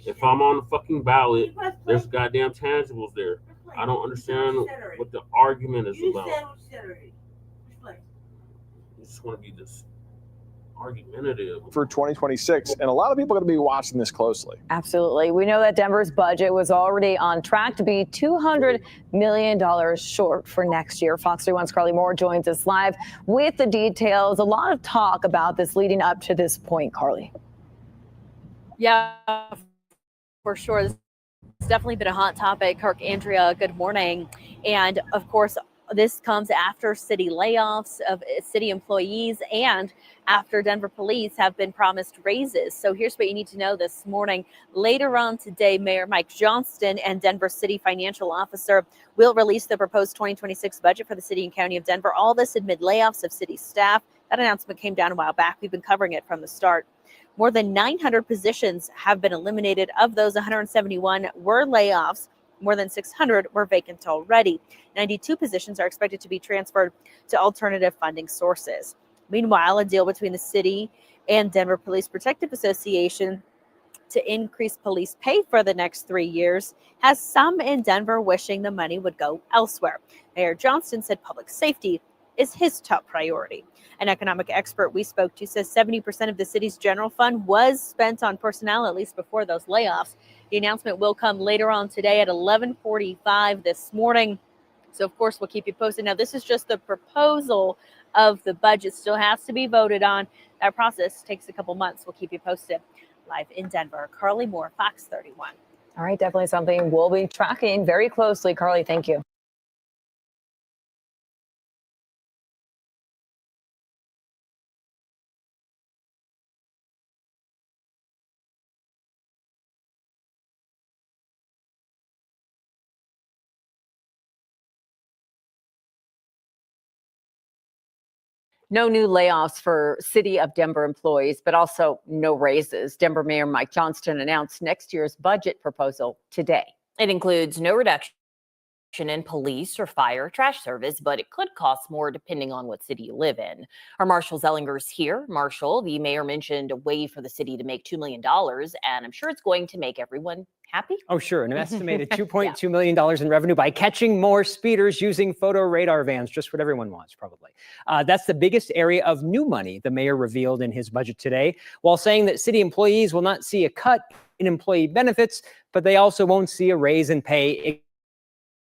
If I'm on the fucking ballot, there's goddamn tangibles there. I don't understand what the argument is about. You just want to be this argumentative for 2026, and a lot of people are going to be watching this closely. Absolutely. We know that Denver's budget was already on track to be $200 million short for next year. Fox 31's Carly Moore joins us live with the details. A lot of talk about this leading up to this point, Carly. Yeah, for sure. It's definitely been a hot topic. Kirk, Andrea, good morning. And of course, this comes after city layoffs of city employees and after Denver police have been promised raises. So here's what you need to know this morning. Later on today, Mayor Mike Johnston and Denver City Financial Officer will release the proposed 2026 budget for the city and county of Denver. All this amid layoffs of city staff. That announcement came down a while back. We've been covering it from the start. More than 900 positions have been eliminated. Of those, 171 were layoffs. More than 600 were vacant already. 92 positions are expected to be transferred to alternative funding sources. Meanwhile, a deal between the city and Denver Police Protective Association to increase police pay for the next 3 years has some in Denver wishing the money would go elsewhere. Mayor Johnston said public safety is his top priority. An economic expert we spoke to says 70% of the city's general fund was spent on personnel, at least before those layoffs. The announcement will come later on today at 11:45 this morning. So, of course, we'll keep you posted. Now, this is just the proposal of the budget. Still has to be voted on. That process takes a couple months. We'll keep you posted. Live in Denver, Carly Moore, Fox 31. All right, definitely something we'll be tracking very closely. Carly, thank you. No new layoffs for City of Denver employees, but also no raises. Denver Mayor Mike Johnston announced next year's budget proposal today. It includes no reduction in police or fire trash service, but it could cost more depending on what city you live in. Our Marshall Zellinger's here. Marshall, the mayor mentioned a way for the city to make $2 million, and I'm sure it's going to make everyone happy. Oh, sure. An estimated $2.2 million in revenue by catching more speeders using photo radar vans, just what everyone wants, probably. That's the biggest area of new money the mayor revealed in his budget today, while saying that city employees will not see a cut in employee benefits, but they also won't see a raise in pay,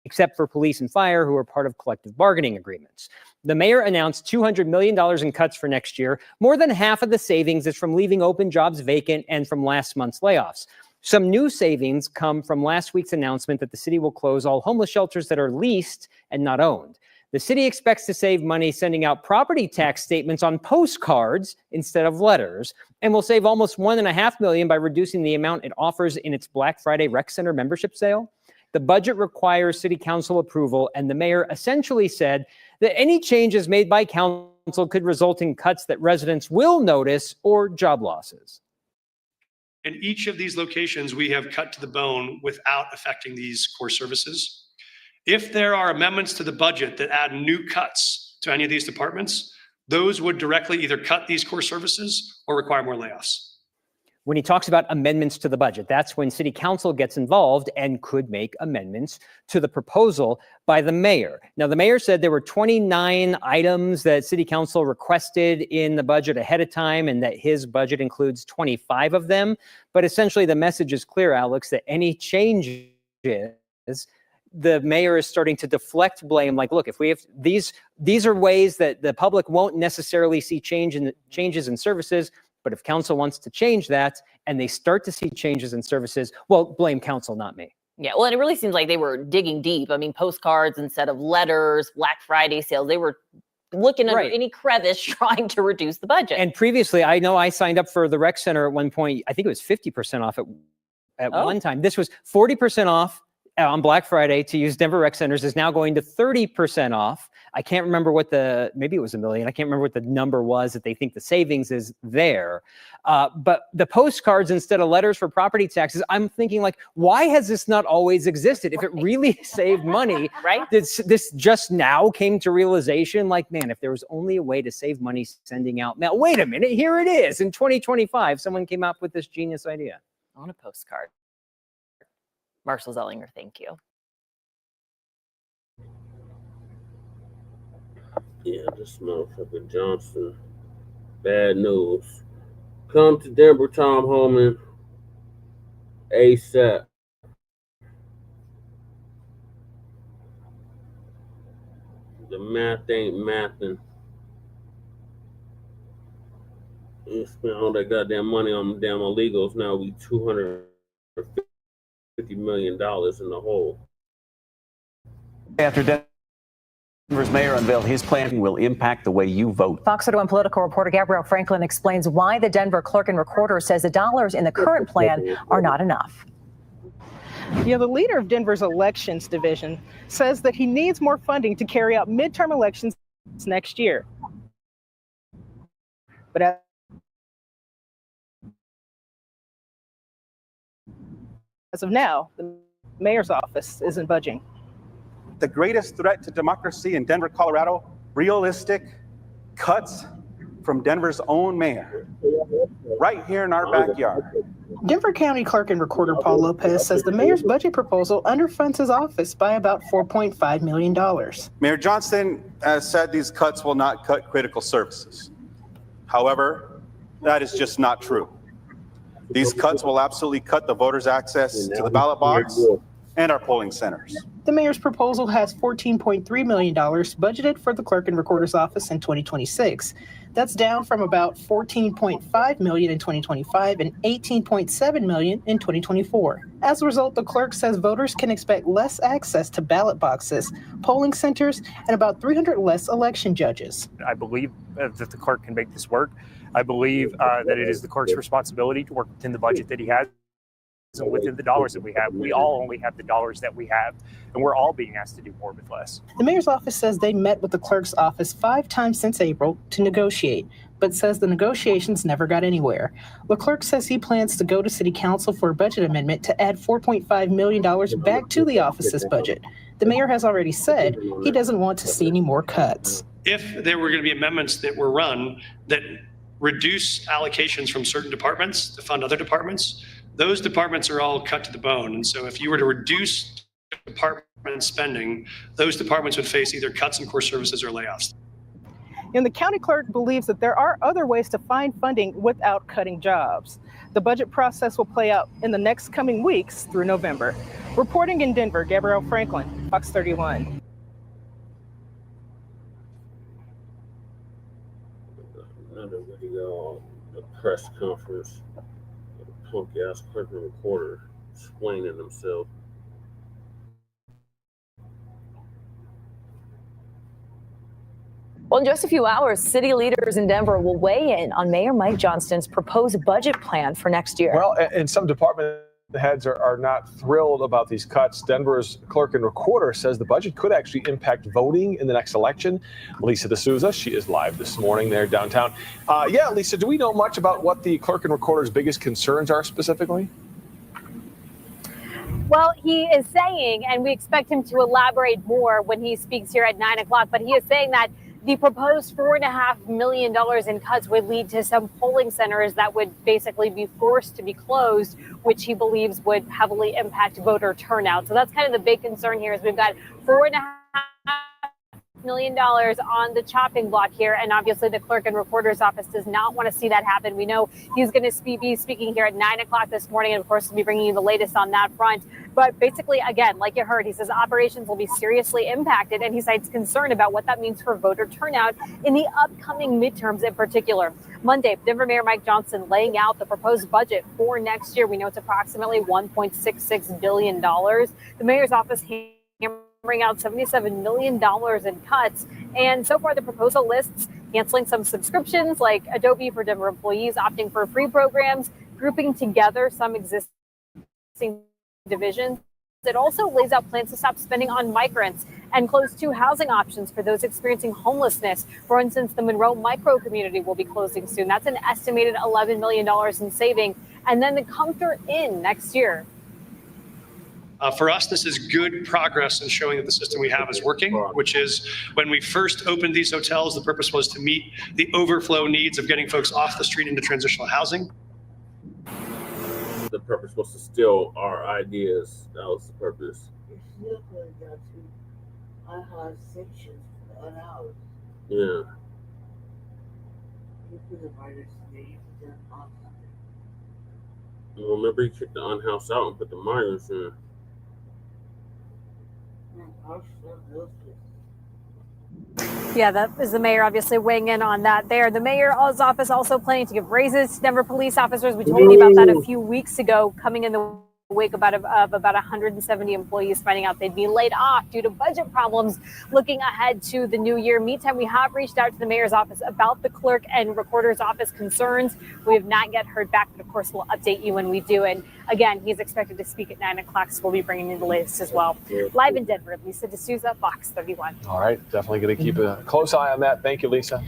except for police and fire, who are part of collective bargaining agreements. The mayor announced $200 million in cuts for next year. More than half of the savings is from leaving open jobs vacant and from last month's layoffs. Some new savings come from last week's announcement that the city will close all homeless shelters that are leased and not owned. The city expects to save money sending out property tax statements on postcards instead of letters, and will save almost $1.5 million by reducing the amount it offers in its Black Friday Rec Center membership sale. The budget requires city council approval, and the mayor essentially said that any changes made by council could result in cuts that residents will notice or job losses. In each of these locations, we have cut to the bone without affecting these core services. If there are amendments to the budget that add new cuts to any of these departments, those would directly either cut these core services or require more layoffs. When he talks about amendments to the budget, that's when city council gets involved and could make amendments to the proposal by the mayor. Now, the mayor said there were 29 items that city council requested in the budget ahead of time, and that his budget includes 25 of them. But essentially, the message is clear, Alex, that any changes the mayor is starting to deflect blame. Like, look, if we have these are ways that the public won't necessarily see changes in services. But if council wants to change that and they start to see changes in services, well, blame council, not me. Yeah, well, and it really seems like they were digging deep. I mean, postcards instead of letters, Black Friday sales, they were looking under any crevice trying to reduce the budget. And previously, I know I signed up for the rec center at one point. I think it was 50% off at one time. This was 40% off on Black Friday to use Denver rec centers is now going to 30% off. I can't remember what maybe it was $1 million. I can't remember what the number was that they think the savings is there. But the postcards instead of letters for property taxes, I'm thinking like, why has this not always existed? If it really saved money, right? This just now came to realization, like, man, if there was only a way to save money sending out mail, wait a minute, here it is. In 2025, someone came up with this genius idea. On a postcard. Marshall Zellinger, thank you. Yeah, this motherfucker Johnson. Bad news. Come to Denver, Tom Homan. ASAP. The math ain't mathing. You spent all that goddamn money on damn illegals. Now we $250 million in the hole. After Denver's mayor unveiled his plan will impact the way you vote. Fox 31 political reporter Gabrielle Franklin explains why the Denver clerk and recorder says the dollars in the current plan are not enough. You know, the leader of Denver's elections division says that he needs more funding to carry out midterm elections next year. But as of now, the mayor's office isn't budging. The greatest threat to democracy in Denver, Colorado, realistic cuts from Denver's own mayor, right here in our backyard. Denver County Clerk and Recorder Paul Lopez says the mayor's budget proposal underfunds his office by about $4.5 million. Mayor Johnston has said these cuts will not cut critical services. However, that is just not true. These cuts will absolutely cut the voters' access to the ballot box and our polling centers. The mayor's proposal has $14.3 million budgeted for the clerk and recorder's office in 2026. That's down from about $14.5 million in 2025 and $18.7 million in 2024. As a result, the clerk says voters can expect less access to ballot boxes, polling centers, and about 300 less election judges. I believe that the clerk can make this work. I believe that it is the clerk's responsibility to work within the budget that he has and within the dollars that we have. We all only have the dollars that we have, and we're all being asked to do more with less. The mayor's office says they met with the clerk's office 5 times since April to negotiate, but says the negotiations never got anywhere. The clerk says he plans to go to city council for a budget amendment to add $4.5 million back to the office's budget. The mayor has already said he doesn't want to see any more cuts. If there were going to be amendments that were run that reduce allocations from certain departments to fund other departments, those departments are all cut to the bone. And so if you were to reduce department spending, those departments would face either cuts in core services or layoffs. And the county clerk believes that there are other ways to find funding without cutting jobs. The budget process will play out in the next coming weeks through November. Reporting in Denver, Gabrielle Franklin, Fox 31. Another video, a press conference. Punk ass clerk and recorder explaining himself. Well, in just a few hours, city leaders in Denver will weigh in on Mayor Mike Johnston's proposed budget plan for next year. Well, and some department heads are not thrilled about these cuts. Denver's clerk and recorder says the budget could actually impact voting in the next election. Lisa D'Souza, she is live this morning there downtown. Yeah, Lisa, do we know much about what the clerk and recorder's biggest concerns are specifically? Well, he is saying, and we expect him to elaborate more when he speaks here at 9 o'clock, but he is saying that the proposed $4.5 million in cuts would lead to some polling centers that would basically be forced to be closed, which he believes would heavily impact voter turnout. So that's kind of the big concern here is we've got $4.5 million on the chopping block here, and obviously the clerk and recorder's office does not want to see that happen. We know he's going to be speaking here at 9 o'clock this morning, and of course we'll be bringing you the latest on that front. But basically, again, like you heard, he says operations will be seriously impacted, and he cites concern about what that means for voter turnout in the upcoming midterms in particular. Monday, Denver Mayor Mike Johnson laying out the proposed budget for next year. We know it's approximately $1.66 billion. The mayor's office hammering out $77 million in cuts. And so far, the proposal lists canceling some subscriptions like Adobe for Denver employees, opting for free programs, grouping together some existing divisions. It also lays out plans to stop spending on migrants and close 2 housing options for those experiencing homelessness. For instance, the Monroe micro community will be closing soon. That's an estimated $11 million in saving. And then the Comfort Inn next year. For us, this is good progress in showing that the system we have is working, which is when we first opened these hotels, the purpose was to meet the overflow needs of getting folks off the street into transitional housing. The purpose was to steal our ideas. That was the purpose. You're still going down to unhoused sections for the unhoused. Yeah. You put the minors there, you put them on something. Well, remember, he kicked the unhoused out and put the migrants in. Yeah, that is the mayor obviously weighing in on that there. The mayor's office also planning to give raises to Denver police officers. We told you about that a few weeks ago, coming in the wake of about 170 employees finding out they'd be laid off due to budget problems looking ahead to the new year. Meantime, we have reached out to the mayor's office about the clerk and recorder's office concerns. We have not yet heard back, but of course we'll update you when we do. And again, he's expected to speak at 9 o'clock, so we'll be bringing you the latest as well. Live in Denver, Lisa D'Souza, Fox 31. All right, definitely going to keep a close eye on that. Thank you, Lisa.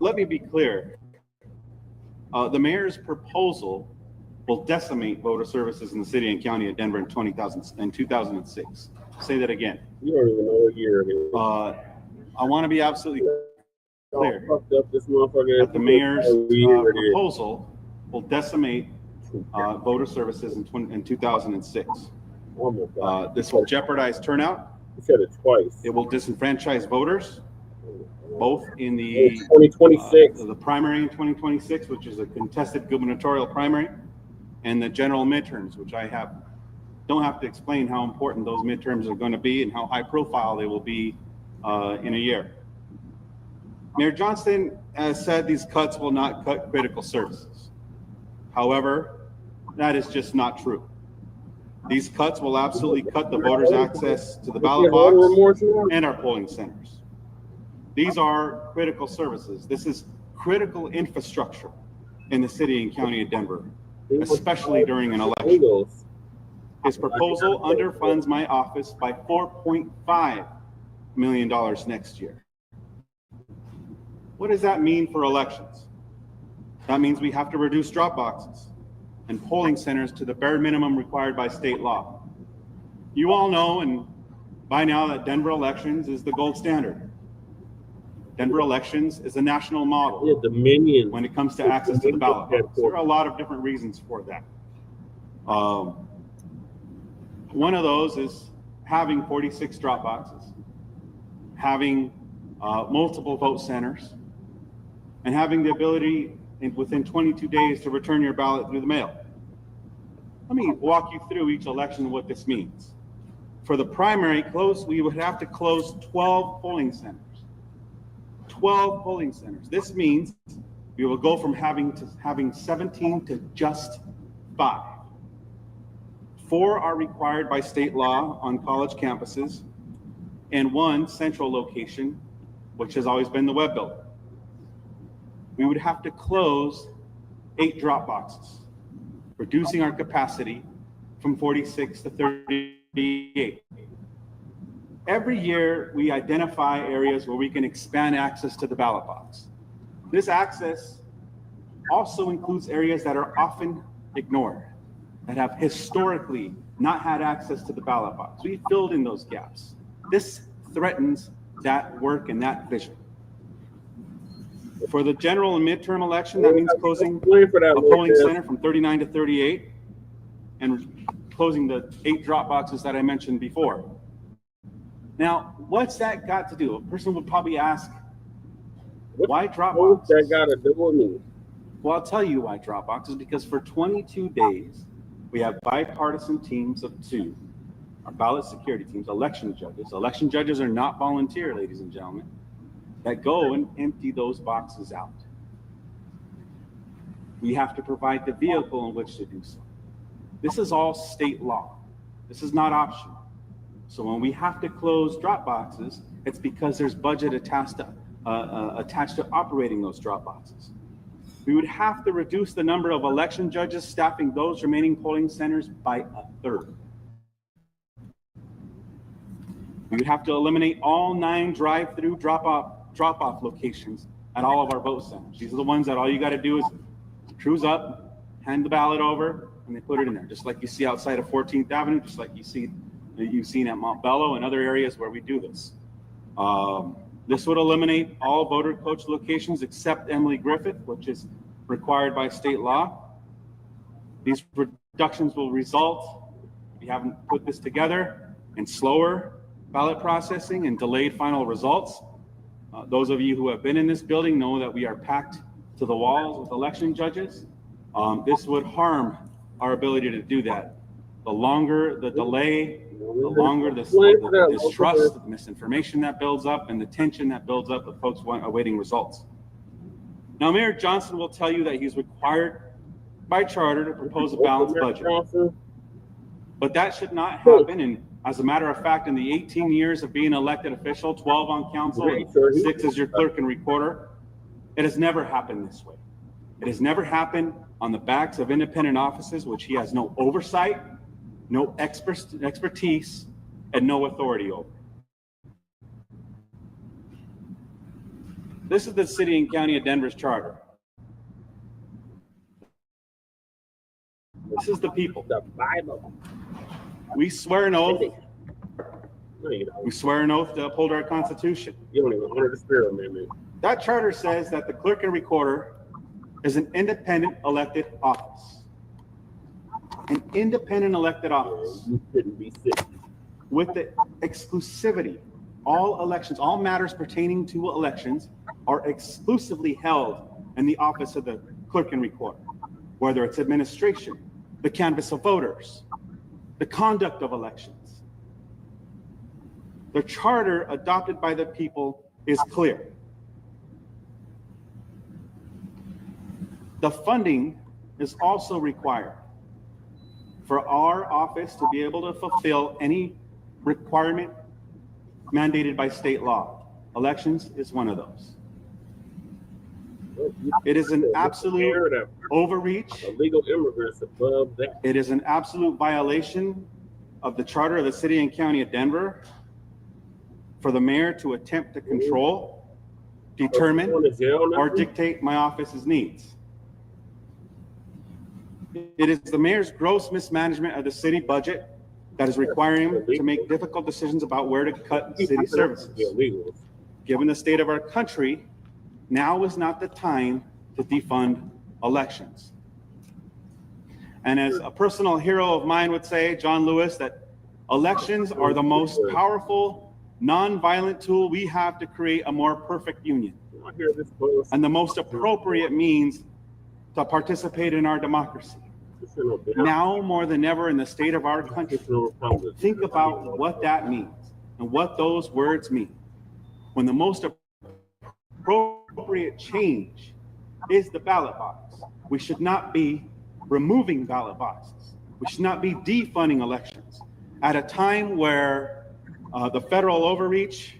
Let me be clear. The mayor's proposal will decimate voter services in the city and county of Denver in 2006. Say that again. You don't even know what year it is. I want to be absolutely clear that the mayor's proposal will decimate voter services in 2006. This will jeopardize turnout. You said it twice. It will disenfranchise voters, both in the 2026, the primary in 2026, which is a contested gubernatorial primary, and the general midterms, which don't have to explain how important those midterms are going to be and how high profile they will be in a year. Mayor Johnston has said these cuts will not cut critical services. However, that is just not true. These cuts will absolutely cut the voters' access to the ballot box and our polling centers. These are critical services. This is critical infrastructure in the city and county of Denver, especially during an election. His proposal underfunds my office by $4.5 million next year. What does that mean for elections? That means we have to reduce drop boxes and polling centers to the bare minimum required by state law. You all know, and by now, that Denver elections is the gold standard. Denver elections is a national model when it comes to access to the ballot box. There are a lot of different reasons for that. One of those is having 46 drop boxes, having multiple vote centers, and having the ability within 22 days to return your ballot through the mail. Let me walk you through each election what this means. For the primary close, we would have to close 12 polling centers. 12 polling centers. This means we will go from having 17 to just 5. 4 are required by state law on college campuses, and 1 central location, which has always been the Webb Building. We would have to close 8 drop boxes, reducing our capacity from 46 to 38. Every year, we identify areas where we can expand access to the ballot box. This access also includes areas that are often ignored, that have historically not had access to the ballot box. We filled in those gaps. This threatens that work and that vision. For the general and midterm election, that means closing a polling center from 39 to 38 and closing the 8 drop boxes that I mentioned before. Now, what's that got to do? A person would probably ask, why drop boxes? What's that got to do with me? Well, I'll tell you why drop boxes, because for 22 days, we have bipartisan teams of 2, our ballot security teams, election judges. Election judges are not volunteer, ladies and gentlemen, that go and empty those boxes out. We have to provide the vehicle in which to do so. This is all state law. This is not optional. So when we have to close drop boxes, it's because there's budget attached to operating those drop boxes. We would have to reduce the number of election judges staffing those remaining polling centers by 1/3. We would have to eliminate all 9 drive-through drop-off locations at all of our vote centers. These are the ones that all you got to do is cruise up, hand the ballot over, and they put it in there, just like you see outside of 14th Avenue, just like you've seen at Montbello and other areas where we do this. This would eliminate all voter coach locations except Emily Griffith, which is required by state law. These reductions will result, if you haven't put this together, in slower ballot processing and delayed final results. Those of you who have been in this building know that we are packed to the walls with election judges. This would harm our ability to do that. The longer the delay, the longer the distrust, the misinformation that builds up, and the tension that builds up with folks awaiting results. Now, Mayor Johnson will tell you that he's required by charter to propose a balanced budget. But that should not happen. And as a matter of fact, in the 18 years of being an elected official, 12 on council, 6 as your clerk and recorder, it has never happened this way. It has never happened on the backs of independent offices, which he has no oversight, no expertise, and no authority over. This is the city and county of Denver's charter. This is the people. The Bible. We swear an oath. We swear an oath to uphold our Constitution. You don't even honor the spirit, man. That charter says that the clerk and recorder is an independent elected office. An independent elected office. You shouldn't be sick. With the exclusivity, all elections, all matters pertaining to elections are exclusively held in the office of the clerk and recorder, whether it's administration, the canvass of voters, the conduct of elections. The charter adopted by the people is clear. The funding is also required for our office to be able to fulfill any requirement mandated by state law. Elections is one of those. It is an absolute overreach. Illegal immigrants above that. It is an absolute violation of the charter of the city and county of Denver for the mayor to attempt to control, determine, or dictate my office's needs. It is the mayor's gross mismanagement of the city budget that is requiring him to make difficult decisions about where to cut city services. Given the state of our country, now is not the time to defund elections. And as a personal hero of mine would say, John Lewis, that elections are the most powerful, non-violent tool we have to create a more perfect union, and the most appropriate means to participate in our democracy. Now more than ever in the state of our country, think about what that means and what those words mean. When the most appropriate change is the ballot box, we should not be removing ballot boxes. We should not be defunding elections at a time where the federal overreach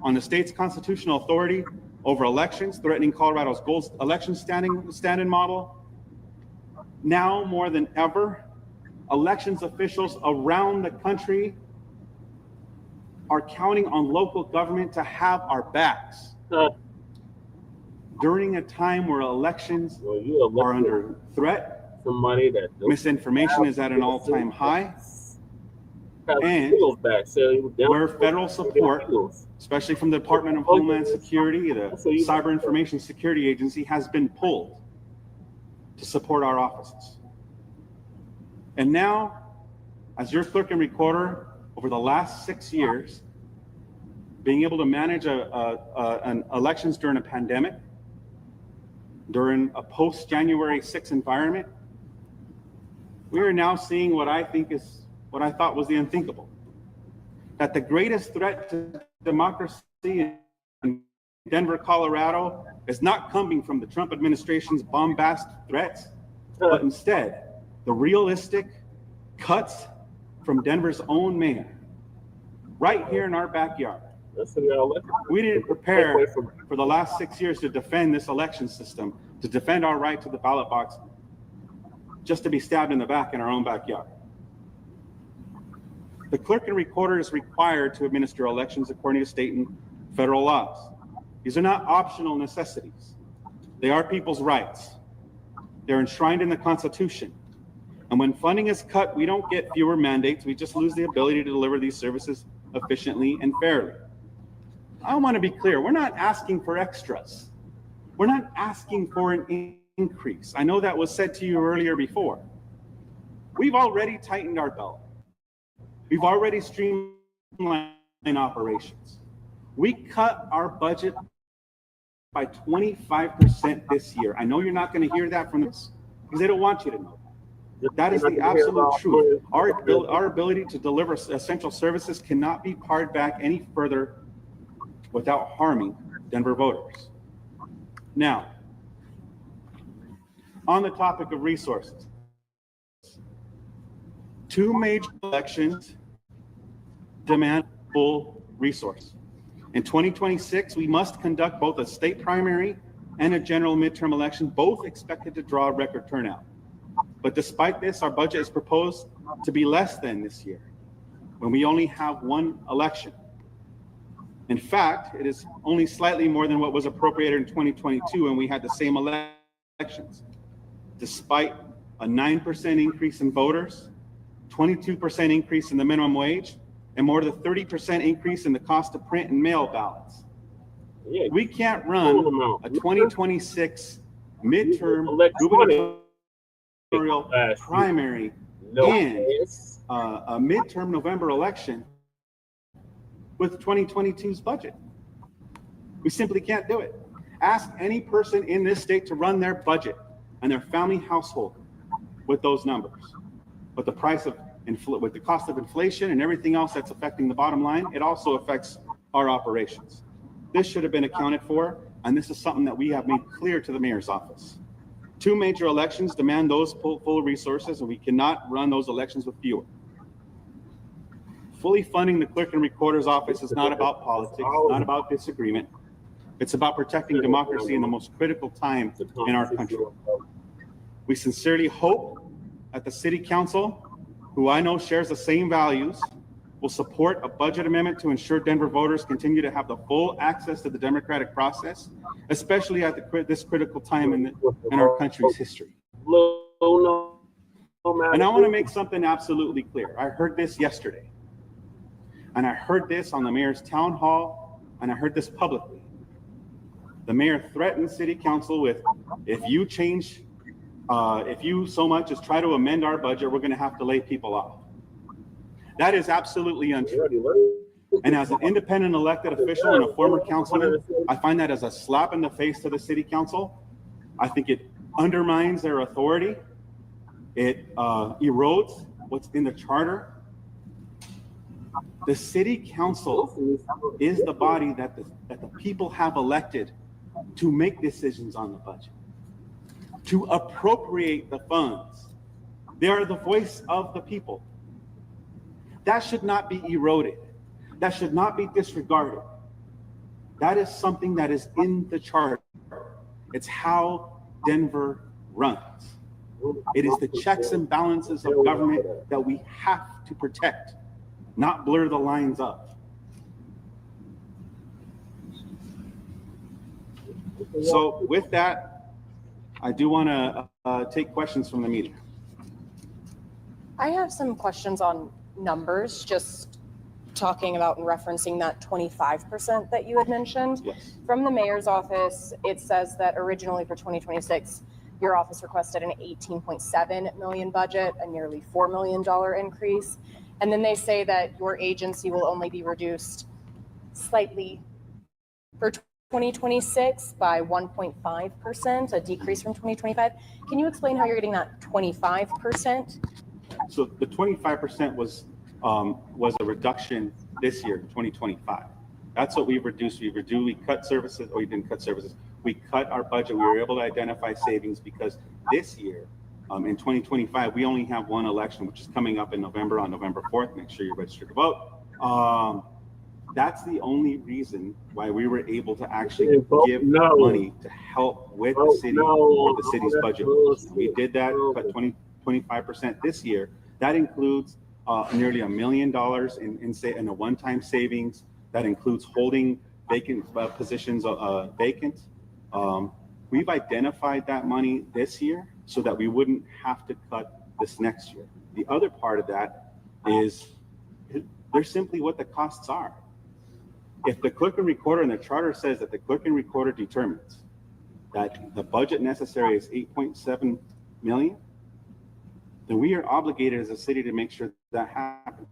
on the state's constitutional authority over elections, threatening Colorado's gold election stand-in model. Now more than ever, elections officials around the country are counting on local government to have our backs. During a time where elections are under threat, misinformation is at an all-time high, And where federal support, especially from the Department of Homeland Security, the Cyber Information Security Agency, has been pulled to support our offices. And now, as your clerk and recorder, over the last 6 years, being able to manage an elections during a pandemic, during a post-January 6th environment, we are now seeing what I thought was the unthinkable. That the greatest threat to democracy in Denver, Colorado is not coming from the Trump administration's bombastic threats, but instead the realistic cuts from Denver's own mayor, right here in our backyard. We didn't prepare for the last 6 years to defend this election system, to defend our right to the ballot box, just to be stabbed in the back in our own backyard. The clerk and recorder is required to administer elections according to state and federal laws. These are not optional necessities. They are people's rights. They're enshrined in the Constitution. And when funding is cut, we don't get fewer mandates. We just lose the ability to deliver these services efficiently and fairly. I want to be clear. We're not asking for extras. We're not asking for an increase. I know that was said to you earlier before. We've already tightened our belt. We've already streamlined operations. We cut our budget by 25% this year. I know you're not going to hear that from us because they don't want you to know that. That is the absolute truth. Our ability to deliver essential services cannot be pared back any further without harming Denver voters. Now, on the topic of resources, 2 major elections demand full resource. In 2026, we must conduct both a state primary and a general midterm election, both expected to draw record turnout. But despite this, our budget is proposed to be less than this year, when we only have 1 election. In fact, it is only slightly more than what was appropriated in 2022 when we had the same elections. Despite a 9% increase in voters, 22% increase in the minimum wage, and more than 30% increase in the cost of print and mail ballots. We can't run a 2026 midterm gubernatorial primary and a midterm November election with 2022's budget. We simply can't do it. Ask any person in this state to run their budget and their family household with those numbers. But the price of with the cost of inflation and everything else that's affecting the bottom line, it also affects our operations. This should have been accounted for, and this is something that we have made clear to the mayor's office. 2 major elections demand those full resources, and we cannot run those elections with fewer. Fully funding the clerk and recorder's office is not about politics, not about disagreement. It's about protecting democracy in the most critical time in our country. We sincerely hope that the city council, who I know shares the same values, will support a budget amendment to ensure Denver voters continue to have the full access to the democratic process, especially at this critical time in our country's history. And I want to make something absolutely clear. I heard this yesterday, and I heard this on the mayor's town hall, and I heard this publicly. The mayor threatened city council with, if you so much as try to amend our budget, we're going to have to lay people off. That is absolutely untrue. And as an independent elected official and a former councilman, I find that as a slap in the face to the city council. I think it undermines their authority. It erodes what's in the charter. The city council is the body that the people have elected to make decisions on the budget, to appropriate the funds. They are the voice of the people. That should not be eroded. That should not be disregarded. That is something that is in the charter. It's how Denver runs. It is the checks and balances of government that we have to protect, not blur the lines of. So with that, I do want to take questions from the media. I have some questions on numbers, just talking about and referencing that 25% that you had mentioned. Yes. From the mayor's office, it says that originally for 2026, your office requested an 18.7 million budget, a nearly $4 million increase. And then they say that your agency will only be reduced slightly for 2026 by 1.5%, a decrease from 2025. Can you explain how you're getting that 25%? So the 25% was a reduction this year, 2025. That's what we've reduced. We cut services, or we didn't cut services. We cut our budget. We were able to identify savings because this year, in 2025, we only have one election, which is coming up in November, on November 4th. Make sure you're registered to vote. That's the only reason why we were able to actually give money to help with the city or the city's budget. We did that, cut 25% this year. That includes nearly $1 million in a one-time savings. That includes holding vacant positions vacant. We've identified that money this year so that we wouldn't have to cut this next year. The other part of that is they're simply what the costs are. If the clerk and recorder, and the charter says that the clerk and recorder determines that the budget necessary is 8.7 million, then we are obligated as a city to make sure that happens.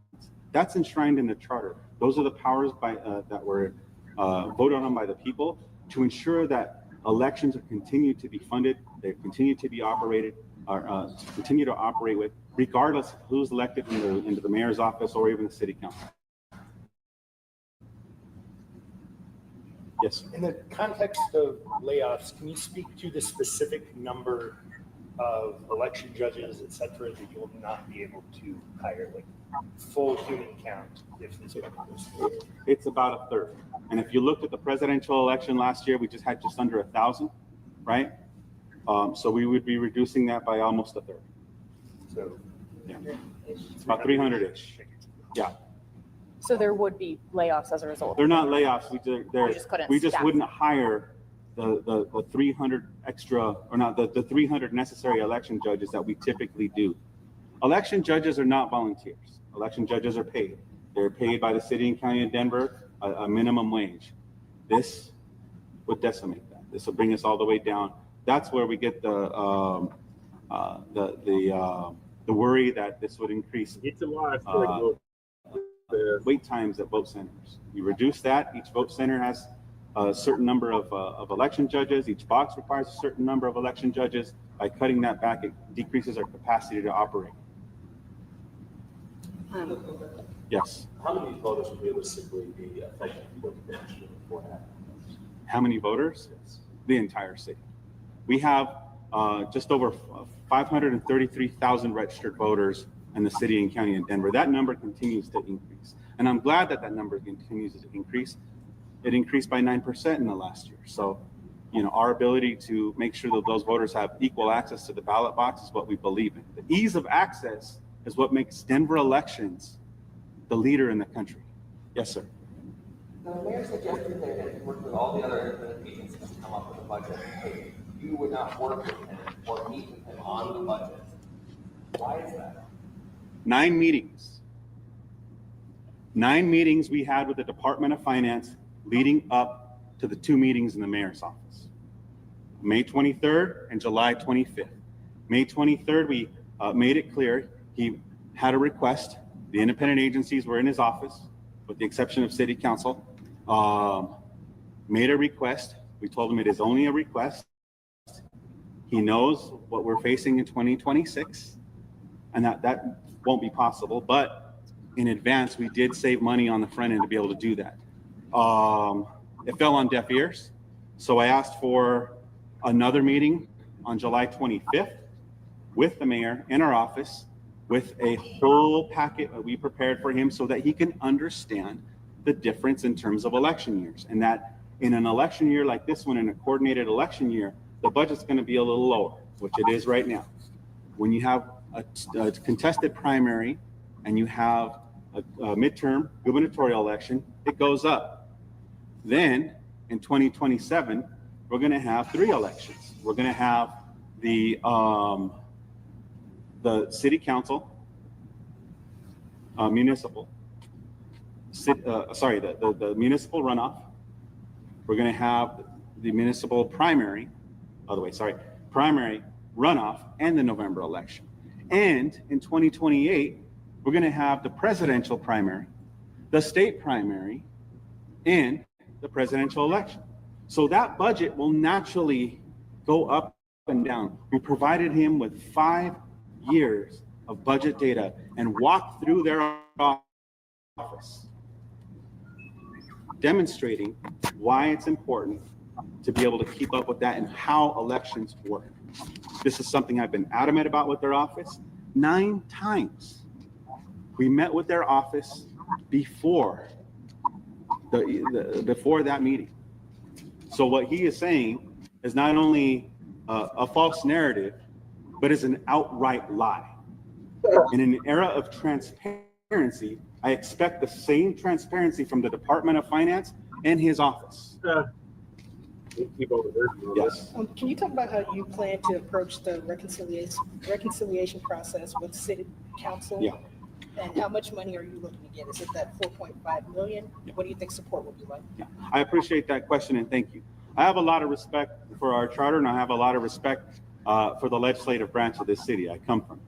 That's enshrined in the charter. Those are the powers that were voted on by the people to ensure that elections are continued to be funded, they continue to be operated, or continue to operate with, regardless of who's elected into the mayor's office or even the city council. Yes. In the context of layoffs, can you speak to the specific number of election judges, et cetera, that you will not be able to hire, like full human count if this goes through? It's about a third. And if you looked at the presidential election last year, we just had just under 1,000, right? So we would be reducing that by almost a third. So yeah, it's about 300-ish. Yeah. So there would be layoffs as a result. They're not layoffs. We just wouldn't them. hire the 300 extra, or not the 300 necessary election judges that we typically do. Election judges are not volunteers. Election judges are paid. They're paid by the city and county of Denver a minimum wage. This would decimate that. This will bring us all the way down. That's where we get the worry that this would increase wait times at vote centers. You reduce that. Each vote center has a certain number of election judges. Each box requires a certain number of election judges. By cutting that back, it decreases our capacity to operate. Yes. How many voters would realistically be affected with the before that? How many voters? Yes. The entire city. We have just over 533,000 registered voters in the city and county of Denver. That number continues to increase. And I'm glad that that number continues to increase. It increased by 9% in the last year. So, you know, our ability to make sure that those voters have equal access to the ballot box is what we believe in. The ease of access is what makes Denver elections the leader in the country. Yes, sir. The mayor suggested that he worked with all the other independent agencies to come up with a budget. Hey, you would not work with him or meet with him on the budget. Why is that? 9 meetings. 9 meetings we had with the Department of Finance leading up to the 2 meetings in the mayor's office. May 23rd and July 25th. May 23rd, we made it clear he had a request. The independent agencies were in his office, with the exception of city council. Made a request. We told him it is only a request. He knows what we're facing in 2026, and that won't be possible, but in advance, we did save money on the front end to be able to do that. It fell on deaf ears. So I asked for another meeting on July 25th with the mayor in our office with a whole packet that we prepared for him so that he can understand the difference in terms of election years. And that in an election year like this one, in a coordinated election year, the budget's going to be a little lower, which it is right now. When you have a contested primary and you have a midterm gubernatorial election, it goes up. Then in 2027, we're going to have 3 elections. We're going to have the city council, municipal, the municipal runoff. We're going to have the municipal primary, primary runoff and the November election. And in 2028, we're going to have the presidential primary, the state primary, and the presidential election. So that budget will naturally go up and down. We provided him with 5 years of budget data and walked through their office, demonstrating why it's important to be able to keep up with that and how elections work. This is something I've been adamant about with their office. 9 times we met with their office before before that meeting. So what he is saying is not only a false narrative, but is an outright lie. In an era of transparency, I expect the same transparency from the Department of Finance and his office. Yes. Can you talk about how you plan to approach the reconciliation process with City Council? Yeah. And how much money are you looking to get? Is it that 4.5 million? Yeah. What do you think support will be like? Yeah. I appreciate that question and thank you. I have a lot of respect for our charter and I have a lot of respect for the legislative branch of this city I come from.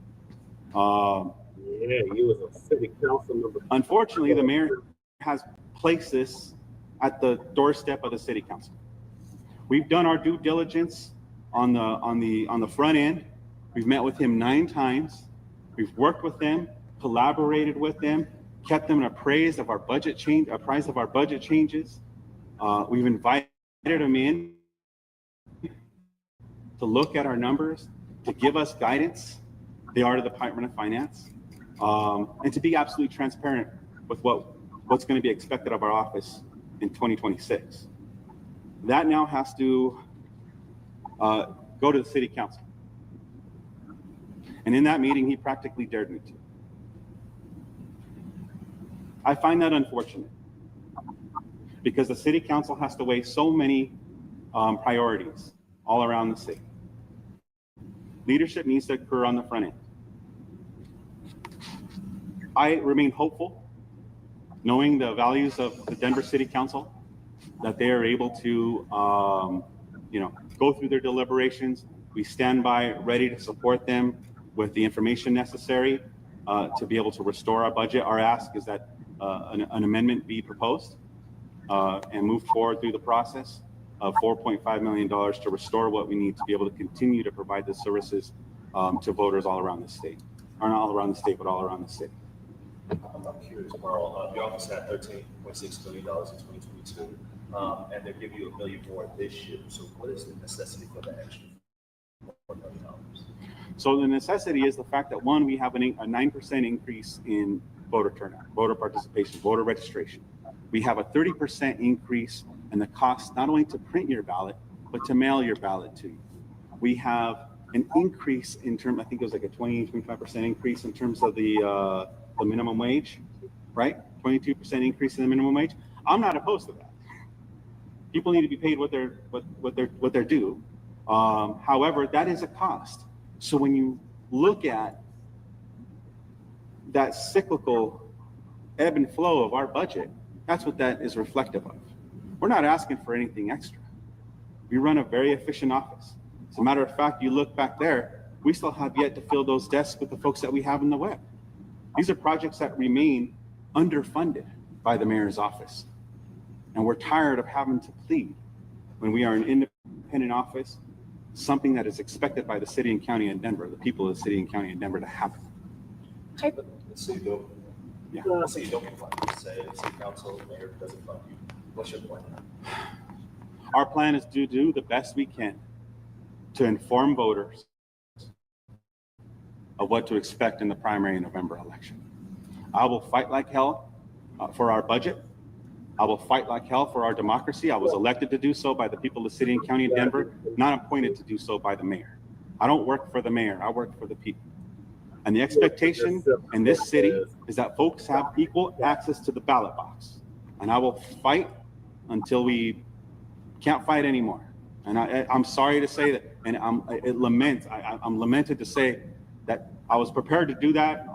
Yeah, you was a city council member. Unfortunately, the mayor has placed this at the doorstep of the city council. We've done our due diligence on the front end. We've met with him 9 times. We've worked with them, collaborated with them, kept them appraised of our budget changes. We've invited them in to look at our numbers, to give us guidance. They are the Department of Finance, and to be absolutely transparent with what's going to be expected of our office in 2026. That now has to go to the city council. And in that meeting, he practically dared me to. I find that unfortunate because the city council has to weigh so many priorities all around the city. Leadership needs to occur on the front end. I remain hopeful, knowing the values of the Denver City Council, that they are able to, go through their deliberations. We stand by, ready to support them with the information necessary to be able to restore our budget. Our ask is that an amendment be proposed and moved forward through the process of $4.5 million to restore what we need to be able to continue to provide the services to voters all around the state. Or not all around the state, but all around the state. I'm curious, Carl. Your office had $13.6 million in 2022, and they're giving you $1 million more this year. So what is the necessity for the extra $4 million? So the necessity is the fact that, one, we have a 9% increase in voter turnout, voter participation, voter registration. We have a 30% increase in the cost not only to print your ballot, but to mail your ballot to you. We have an increase in terms, I think it was like a 25% increase in terms of the minimum wage, right? 22% increase in the minimum wage. I'm not opposed to that. People need to be paid what they're due. However, that is a cost. So when you look at that cyclical ebb and flow of our budget, that's what that is reflective of. We're not asking for anything extra. We run a very efficient office. As a matter of fact, you look back there, we still have yet to fill those desks with the folks that we have in the web. These are projects that remain underfunded by the mayor's office. And we're tired of having to plead when we are an independent office, something that is expected by the city and county of Denver, the people of the city and county of Denver, to happen. Let's say you don't. Yeah. Let's say you don't get funded. Let's say the city council, the mayor doesn't fund you. What's your plan? Our plan is to do the best we can to inform voters of what to expect in the primary and November election. I will fight like hell for our budget. I will fight like hell for our democracy. I was elected to do so by the people of the city and county of Denver, not appointed to do so by the mayor. I don't work for the mayor, I work for the people. And the expectation in this city is that folks have equal access to the ballot box. And I will fight until we can't fight anymore. And I'm sorry to say that, and I'm lamented to say that I was prepared to do that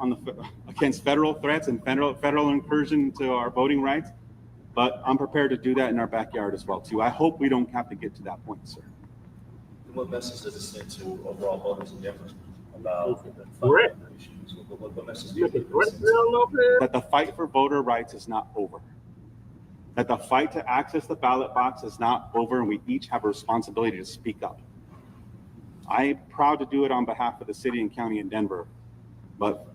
against federal threats and federal incursion to our voting rights, but I'm prepared to do that in our backyard as well too. I hope we don't have to get to that point, sir. What message does it send to overall voters in Denver about the issues? What message do you think? That the fight for voter rights is not over. That the fight to access the ballot box is not over, and we each have a responsibility to speak up. I'm proud to do it on behalf of the city and county in Denver, but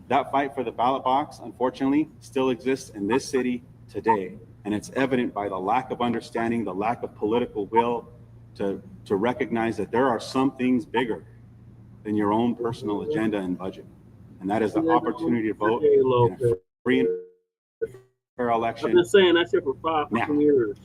that fight for the ballot box, unfortunately, still exists in this city today. And it's evident by the lack of understanding, the lack of political will to recognize that there are some things bigger than your own personal agenda and budget. And that is the opportunity to vote in a free and fair election. I've been saying that shit for 5 years.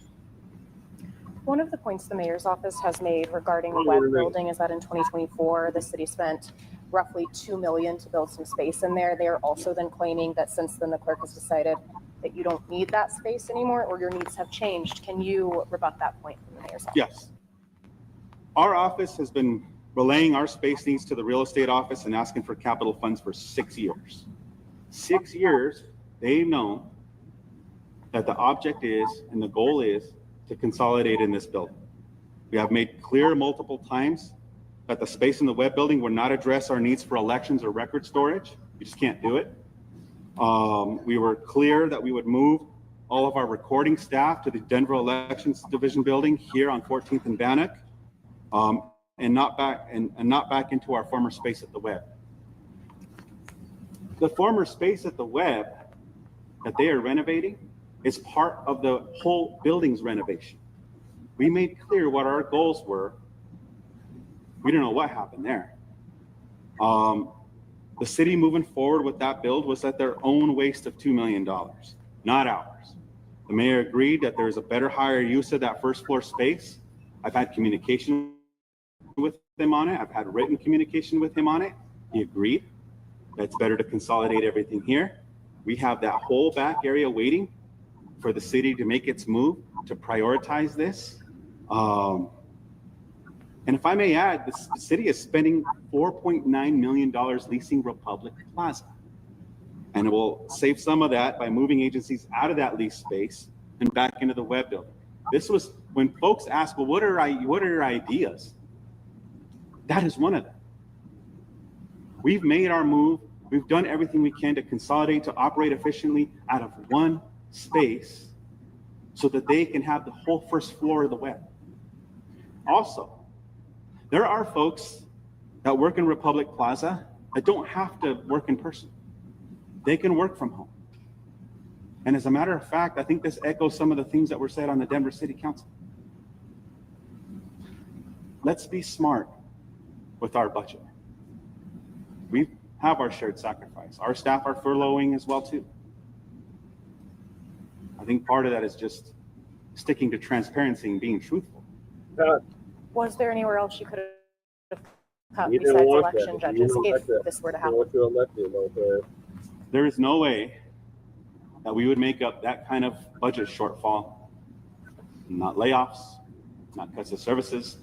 One of the points the mayor's office has made regarding the web building is that in 2024, the city spent roughly $2 million to build some space in there. They are also then claiming that since then the clerk has decided that you don't need that space anymore or your needs have changed. Can you rebut that point from the mayor's office? Yes. Our office has been relaying our space needs to the real estate office and asking for capital funds for 6 years. 6 years, they've known that the object is and the goal is to consolidate in this building. We have made clear multiple times that the space in the web building would not address our needs for elections or record storage. We just can't do it. We were clear that we would move all of our recording staff to the Denver Elections Division building here on 14th and Bannock, and not back into our former space at the web. The former space at the web that they are renovating is part of the whole building's renovation. We made clear what our goals were. We don't know what happened there. The city moving forward with that build was at their own waste of $2 million, not ours. The mayor agreed that there's a better, higher use of that first floor space. I've had communication with him on it. I've had written communication with him on it. He agreed that it's better to consolidate everything here. We have that whole back area waiting for the city to make its move to prioritize this. And if I may add, the city is spending $4.9 million leasing Republic Plaza. And it will save some of that by moving agencies out of that lease space and back into the web building. This was when folks ask, well, what are your ideas? That is one of them. We've made our move. We've done everything we can to consolidate, to operate efficiently out of one space so that they can have the whole first floor of the web. Also, there are folks that work in Republic Plaza that don't have to work in person. They can work from home. And as a matter of fact, I think this echoes some of the things that were said on the Denver City Council. Let's be smart with our budget. We have our shared sacrifice. Our staff are furloughing as well too. I think part of that is just sticking to transparency and being truthful. Was there anywhere else you could have cut besides election judges if this were to happen? There is no way that we would make up that kind of budget shortfall, not layoffs, not cuts of services,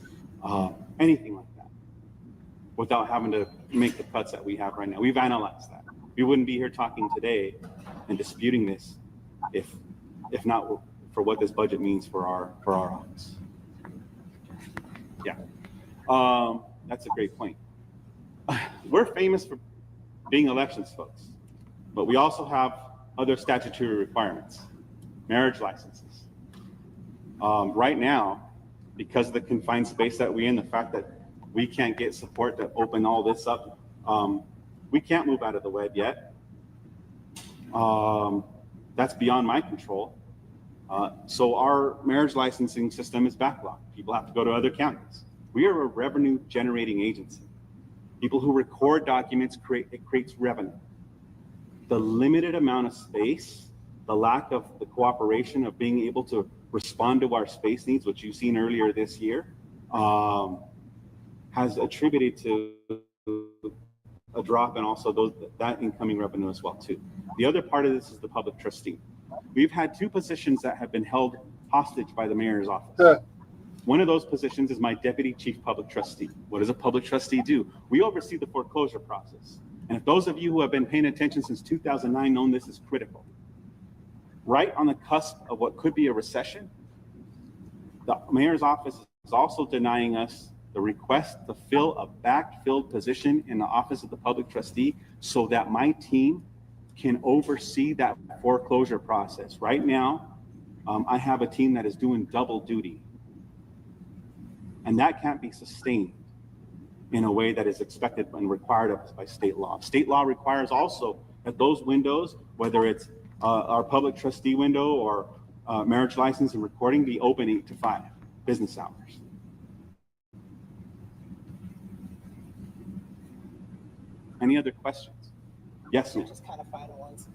anything like that, without having to make the cuts that we have right now. We've analyzed that. We wouldn't be here talking today and disputing this if not for what this budget means for our office. Yeah, that's a great point. We're famous for being elections folks, but we also have other statutory requirements, marriage licenses. Right now, because of the confined space that we're in, the fact that we can't get support to open all this up, we can't move out of the web yet. That's beyond my control. So our marriage licensing system is backlogged. People have to go to other counties. We are a revenue generating agency. People who record documents, it creates revenue. The limited amount of space, the lack of the cooperation of being able to respond to our space needs, which you've seen earlier this year, has attributed to a drop in also that incoming revenue as well too. The other part of this is the public trustee. We've had two positions that have been held hostage by the mayor's office. One of those positions is my deputy chief public trustee. What does a public trustee do? We oversee the foreclosure process. And if those of you who have been paying attention since 2009 know this is critical. Right on the cusp of what could be a recession, the mayor's office is also denying us the request to fill a backfilled position in the office of the public trustee so that my team can oversee that foreclosure process. Right now, I have a team that is doing double duty. And that can't be sustained in a way that is expected and required of us by state law. State law requires also that those windows, whether it's our public trustee window or marriage license and recording, be open 8 to 5 business hours. Any other questions? Yes, ma'am. Just kind of final ones.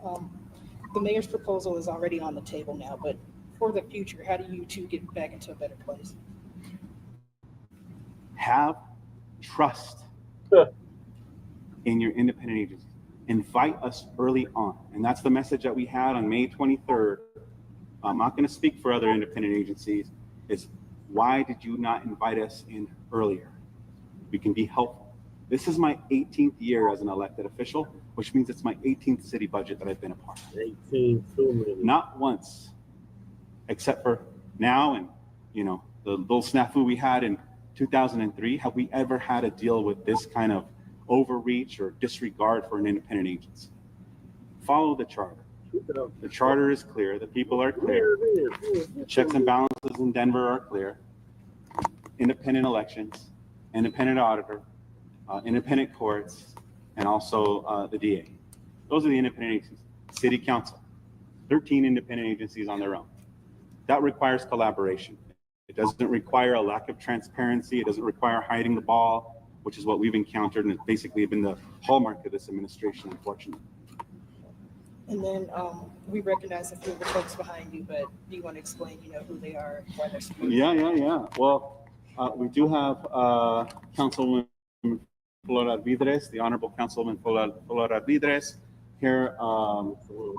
The mayor's proposal is already on the table now, but for the future, how do you two get back into a better place? Have trust in your independent agencies. Invite us early on. And that's the message that we had on May 23rd. I'm not going to speak for other independent agencies. It's why did you not invite us in earlier? We can be helpful. This is my 18th year as an elected official, which means it's my 18th city budget that I've been a part of. 18, too many. Not once, except for now and, the little snafu we had in 2003, have we ever had to deal with this kind of overreach or disregard for an independent agency. Follow the charter. The charter is clear. The people are clear. The checks and balances in Denver are clear. Independent elections, independent auditor, independent courts, and also the DA. Those are the independent agencies. City council, 13 independent agencies on their own. That requires collaboration. It doesn't require a lack of transparency. It doesn't require hiding the ball, which is what we've encountered, and it's basically been the hallmark of this administration, unfortunately. And then we recognize a few of the folks behind you, but do you want to explain, who they are, why they're supported? Yeah. Well, we do have Councilwoman Flora Vidres, the Honorable Councilwoman Flora Vidres here.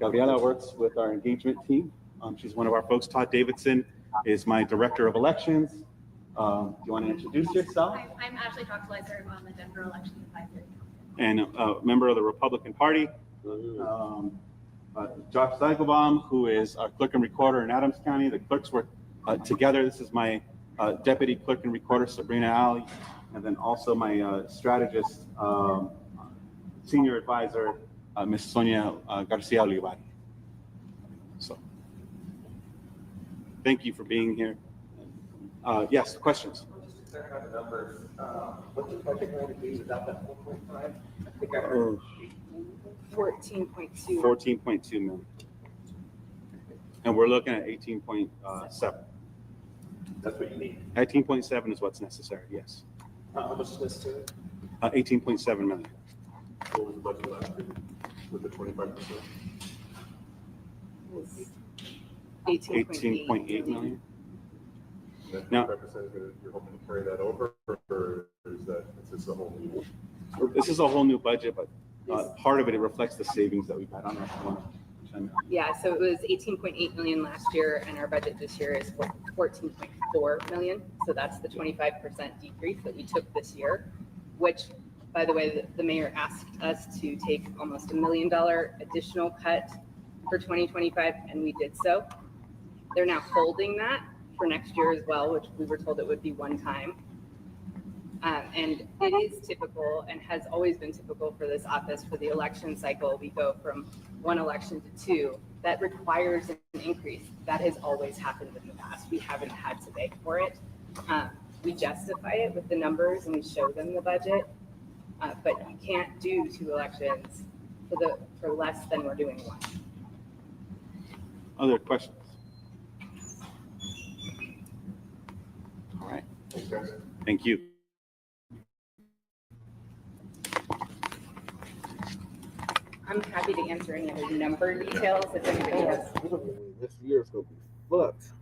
Gabriela works with our engagement team. She's one of our folks. Todd Davidson is my Director of Elections. Do you want to introduce yourself? I'm Ashley Coxweiser. I'm on the Denver Election Advisory. And a member of the Republican Party. Josh Zeigelbaum, who is our clerk and recorder in Adams County. The clerks work together. This is my deputy clerk and recorder, Sabrina Ali, and then also my strategist, senior advisor, Ms. Sonia Garcia Olivari. So, thank you for being here. Yes, questions? Just to clarify the numbers, what's the budget going to be without that 4.5? I think I heard 14.2. 14.2 million. And we're looking at 18.7. That's what you need. 18.7 is what's necessary, yes. How much is necessary? 18.7 million. What was the budget last year with the 25%? 18.8 million. Now, you're hoping to carry that over, or is this a whole new? This is a whole new budget, but part of it reflects the savings that we've had on our. Yeah, so it was 18.8 million last year, and our budget this year is 14.4 million. So that's the 25% decrease that we took this year, which, by the way, the mayor asked us to take almost $1 million additional cut for 2025, and we did so. They're now holding that for next year as well, which we were told it would be one time. And it is typical and has always been typical for this office for the election cycle. We go from one election to two. That requires an increase. That has always happened in the past. We haven't had to beg for it. We justify it with the numbers and we show them the budget, but you can't do two elections for less than we're doing one. Other questions? All right. Thanks, guys. Thank you. I'm happy to answer any other number details if anybody has. This year's gonna be fucked.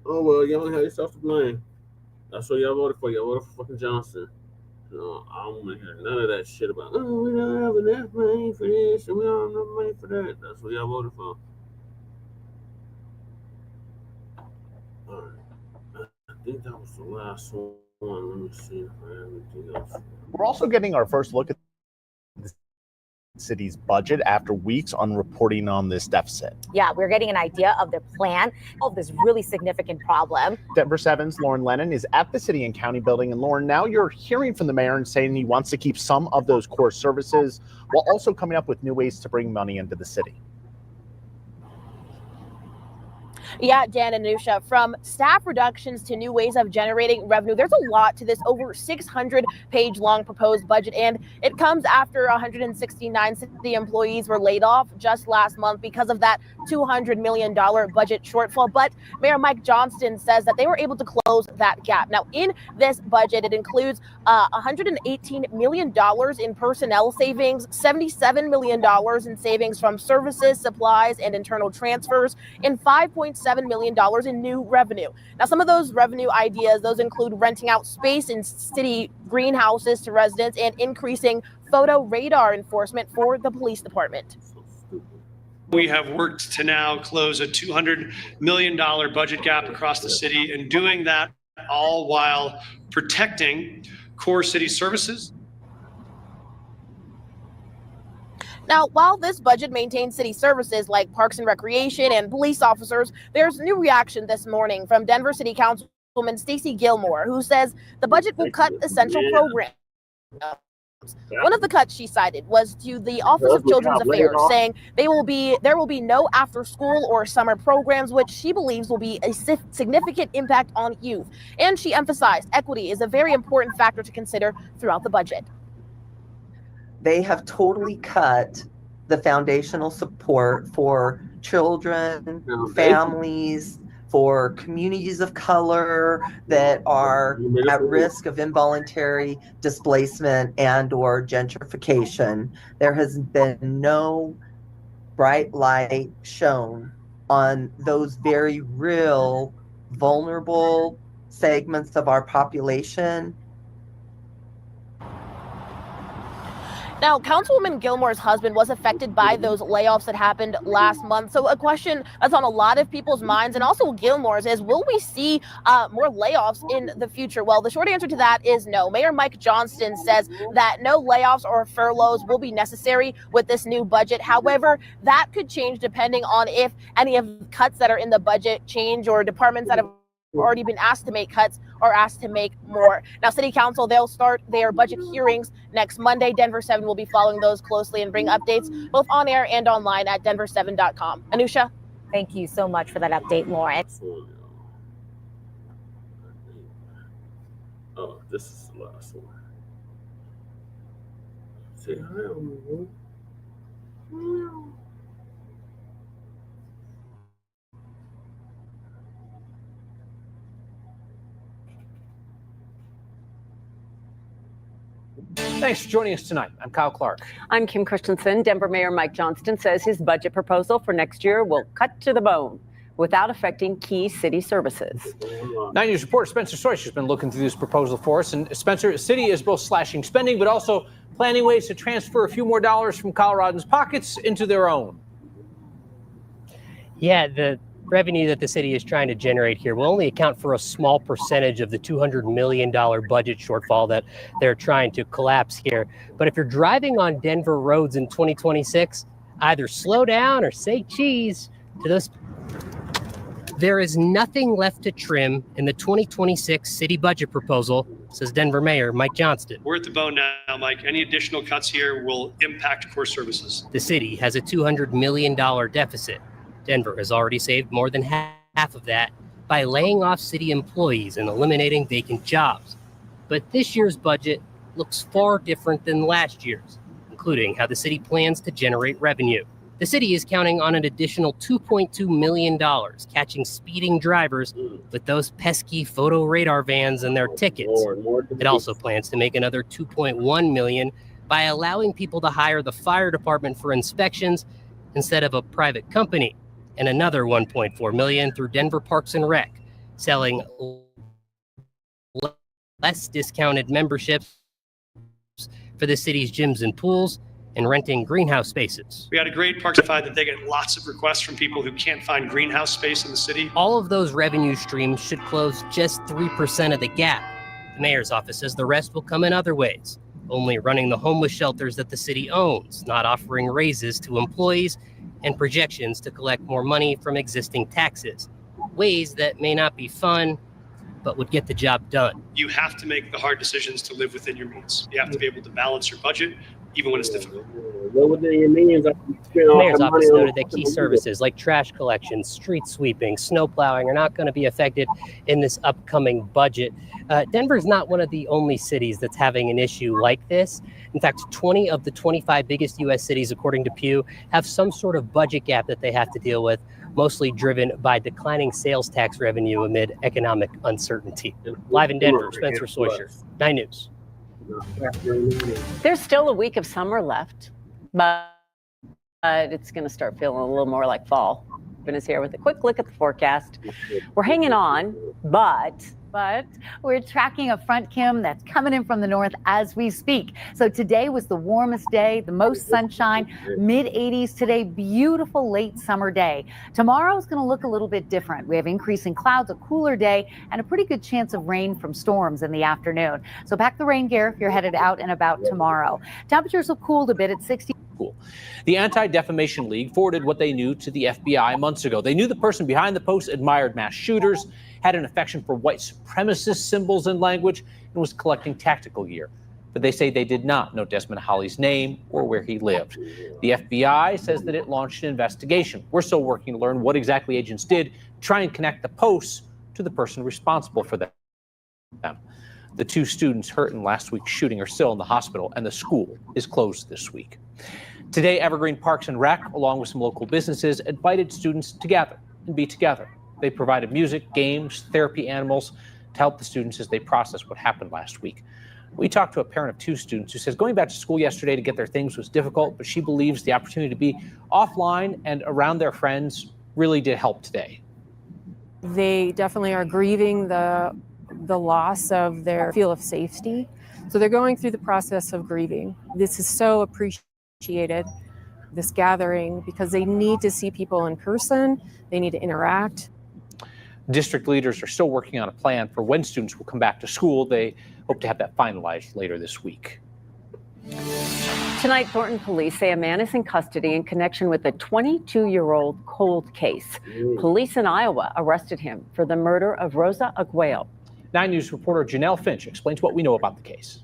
Oh well, y'all have yourself to blame. That's what y'all voted for. Y'all voted for fucking Johnson. No, I don't want to hear none of that shit about, oh, we don't have enough money for this and we don't have enough money for that. That's what y'all voted for. All right. I think that was was the last one. Let me see if I have anything else. We're also getting our first look at the city's budget after weeks on reporting on this deficit. Yeah, we're getting an idea of their plan of this really significant problem. Denver 7's Lauren Lennon is at the city and county building. And Lauren, now you're hearing from the mayor and saying he wants to keep some of those core services while also coming up with new ways to bring money into the city. Yeah, Dan and Anusha, from staff reductions to new ways of generating revenue, there's a lot to this over 600-page long proposed budget, and it comes after 169 city employees were laid off just last month because of that $200 million budget shortfall. But Mayor Mike Johnston says that they were able to close that gap. Now, in this budget, it includes $118 million in personnel savings, $77 million in savings from services, supplies, and internal transfers, and $5.7 million in new revenue. Now, some of those revenue ideas, those include renting out space in city greenhouses to residents and increasing photo radar enforcement for the police department. We have worked to now close a $200 million budget gap across the city, and doing that all while protecting core city services. Now, while this budget maintains city services like parks and recreation and police officers, there's new reaction this morning from Denver City Councilwoman Stacey Gilmore, who says the budget will cut essential programs. One of the cuts she cited was to the Office of Children's Affairs, saying there will be no after-school or summer programs, which she believes will be a significant impact on youth. And she emphasized equity is a very important factor to consider throughout the budget. They have totally cut the foundational support for children, families, for communities of color that are at risk of involuntary displacement and or gentrification. There has been no bright light shown on those very real, vulnerable segments of our population. Now, Councilwoman Gilmore's husband was affected by those layoffs that happened last month. So a question that's on a lot of people's minds, and also Gilmore's, is will we see more layoffs in the future? Well, the short answer to that is no. Mayor Mike Johnston says that no layoffs or furloughs will be necessary with this new budget. However, that could change depending on if any of the cuts that are in the budget change, or departments that have already been asked to make cuts are asked to make more. Now, City Council, they'll start their budget hearings next Monday. Denver 7 will be following those closely and bring updates both on air and online at denver7.com. Anusha? Thank you so much for that update, Lauren. Oh, this is the last one. Say hi, Thanks for joining us tonight. I'm Kyle Clark. I'm Kim Christensen. Denver Mayor Mike Johnston says his budget proposal for next year will cut to the bone without affecting key city services. 9 News reporter Spencer Soysh has been looking through this proposal for us. And Spencer, the city is both slashing spending, but also planning ways to transfer a few more dollars from Coloradans' pockets into their own. Yeah, the revenue that the city is trying to generate here will only account for a small percentage of the $200 million budget shortfall that they're trying to collapse here. But if you're driving on Denver roads in 2026, either slow down or say cheese to those. There is nothing left to trim in the 2026 city budget proposal, says Denver Mayor Mike Johnston. We're at the bone now, Mike. Any additional cuts here will impact core services. The city has a $200 million deficit. Denver has already saved more than half of that by laying off city employees and eliminating vacant jobs. But this year's budget looks far different than last year's, including how the city plans to generate revenue. The city is counting on an additional $2.2 million catching speeding drivers with those pesky photo radar vans and their tickets. It also plans to make another $2.1 million by allowing people to hire the fire department for inspections instead of a private company, and another $1.4 million through Denver Parks and Rec, selling less discounted memberships for the city's gyms and pools, and renting greenhouse spaces. We had a great park notified that they get lots of requests from people who can't find greenhouse space in the city. All of those revenue streams should close just 3% of the gap. The mayor's office says the rest will come in other ways, only running the homeless shelters that the city owns, not offering raises to employees, and projections to collect more money from existing taxes. Ways that may not be fun, but would get the job done. You have to make the hard decisions to live within your means. You have to be able to balance your budget, even when it's difficult. The mayor's office noted that key services like trash collection, street sweeping, snow plowing are not going to be affected in this upcoming budget. Denver's not one of the only cities that's having an issue like this. In fact, 20 of the 25 biggest U.S. cities, according to Pew, have some sort of budget gap that they have to deal with, mostly driven by declining sales tax revenue amid economic uncertainty. Live in Denver, Spencer Soisher, 9 News. There's still a week of summer left, but it's going to start feeling a little more like fall. Ben is here with a quick look at the forecast. We're hanging on, but we're tracking a front, Kim, that's coming in from the north as we speak. So today was the warmest day, the most sunshine, mid-80s today, beautiful late summer day. Tomorrow's going to look a little bit different. We have increasing clouds, a cooler day, and a pretty good chance of rain from storms in the afternoon. So pack the rain gear if you're headed out and about tomorrow. Temperatures will cool a bit at 60. The Anti-Defamation League forwarded what they knew to the FBI months ago. They knew the person behind the post admired mass shooters, had an affection for white supremacist symbols and language, and was collecting tactical gear. But they say they did not know Desmond Holly's name or where he lived. The FBI says that it launched an investigation. We're still working to learn what exactly agents did to try and connect the posts to the person responsible for them. The 2 students hurt in last week's shooting are still in the hospital, and the school is closed this week. Today, Evergreen Parks and Rec, along with some local businesses, invited students to gather and be together. They provided music, games, therapy animals to help the students as they process what happened last week. We talked to a parent of 2 students who says going back to school yesterday to get their things was difficult, but she believes the opportunity to be offline and around their friends really did help today. They definitely are grieving the loss of their feel of safety. So they're going through the process of grieving. This is so appreciated, this gathering, because they need to see people in person. They need to interact. District leaders are still working on a plan for when students will come back to school. They hope to have that finalized later this week. Tonight, Thornton police say a man is in custody in connection with a 22-year-old cold case. Police in Iowa arrested him for the murder of Rosa Arguello. 9 News reporter Janelle Finch explains what we know about the case.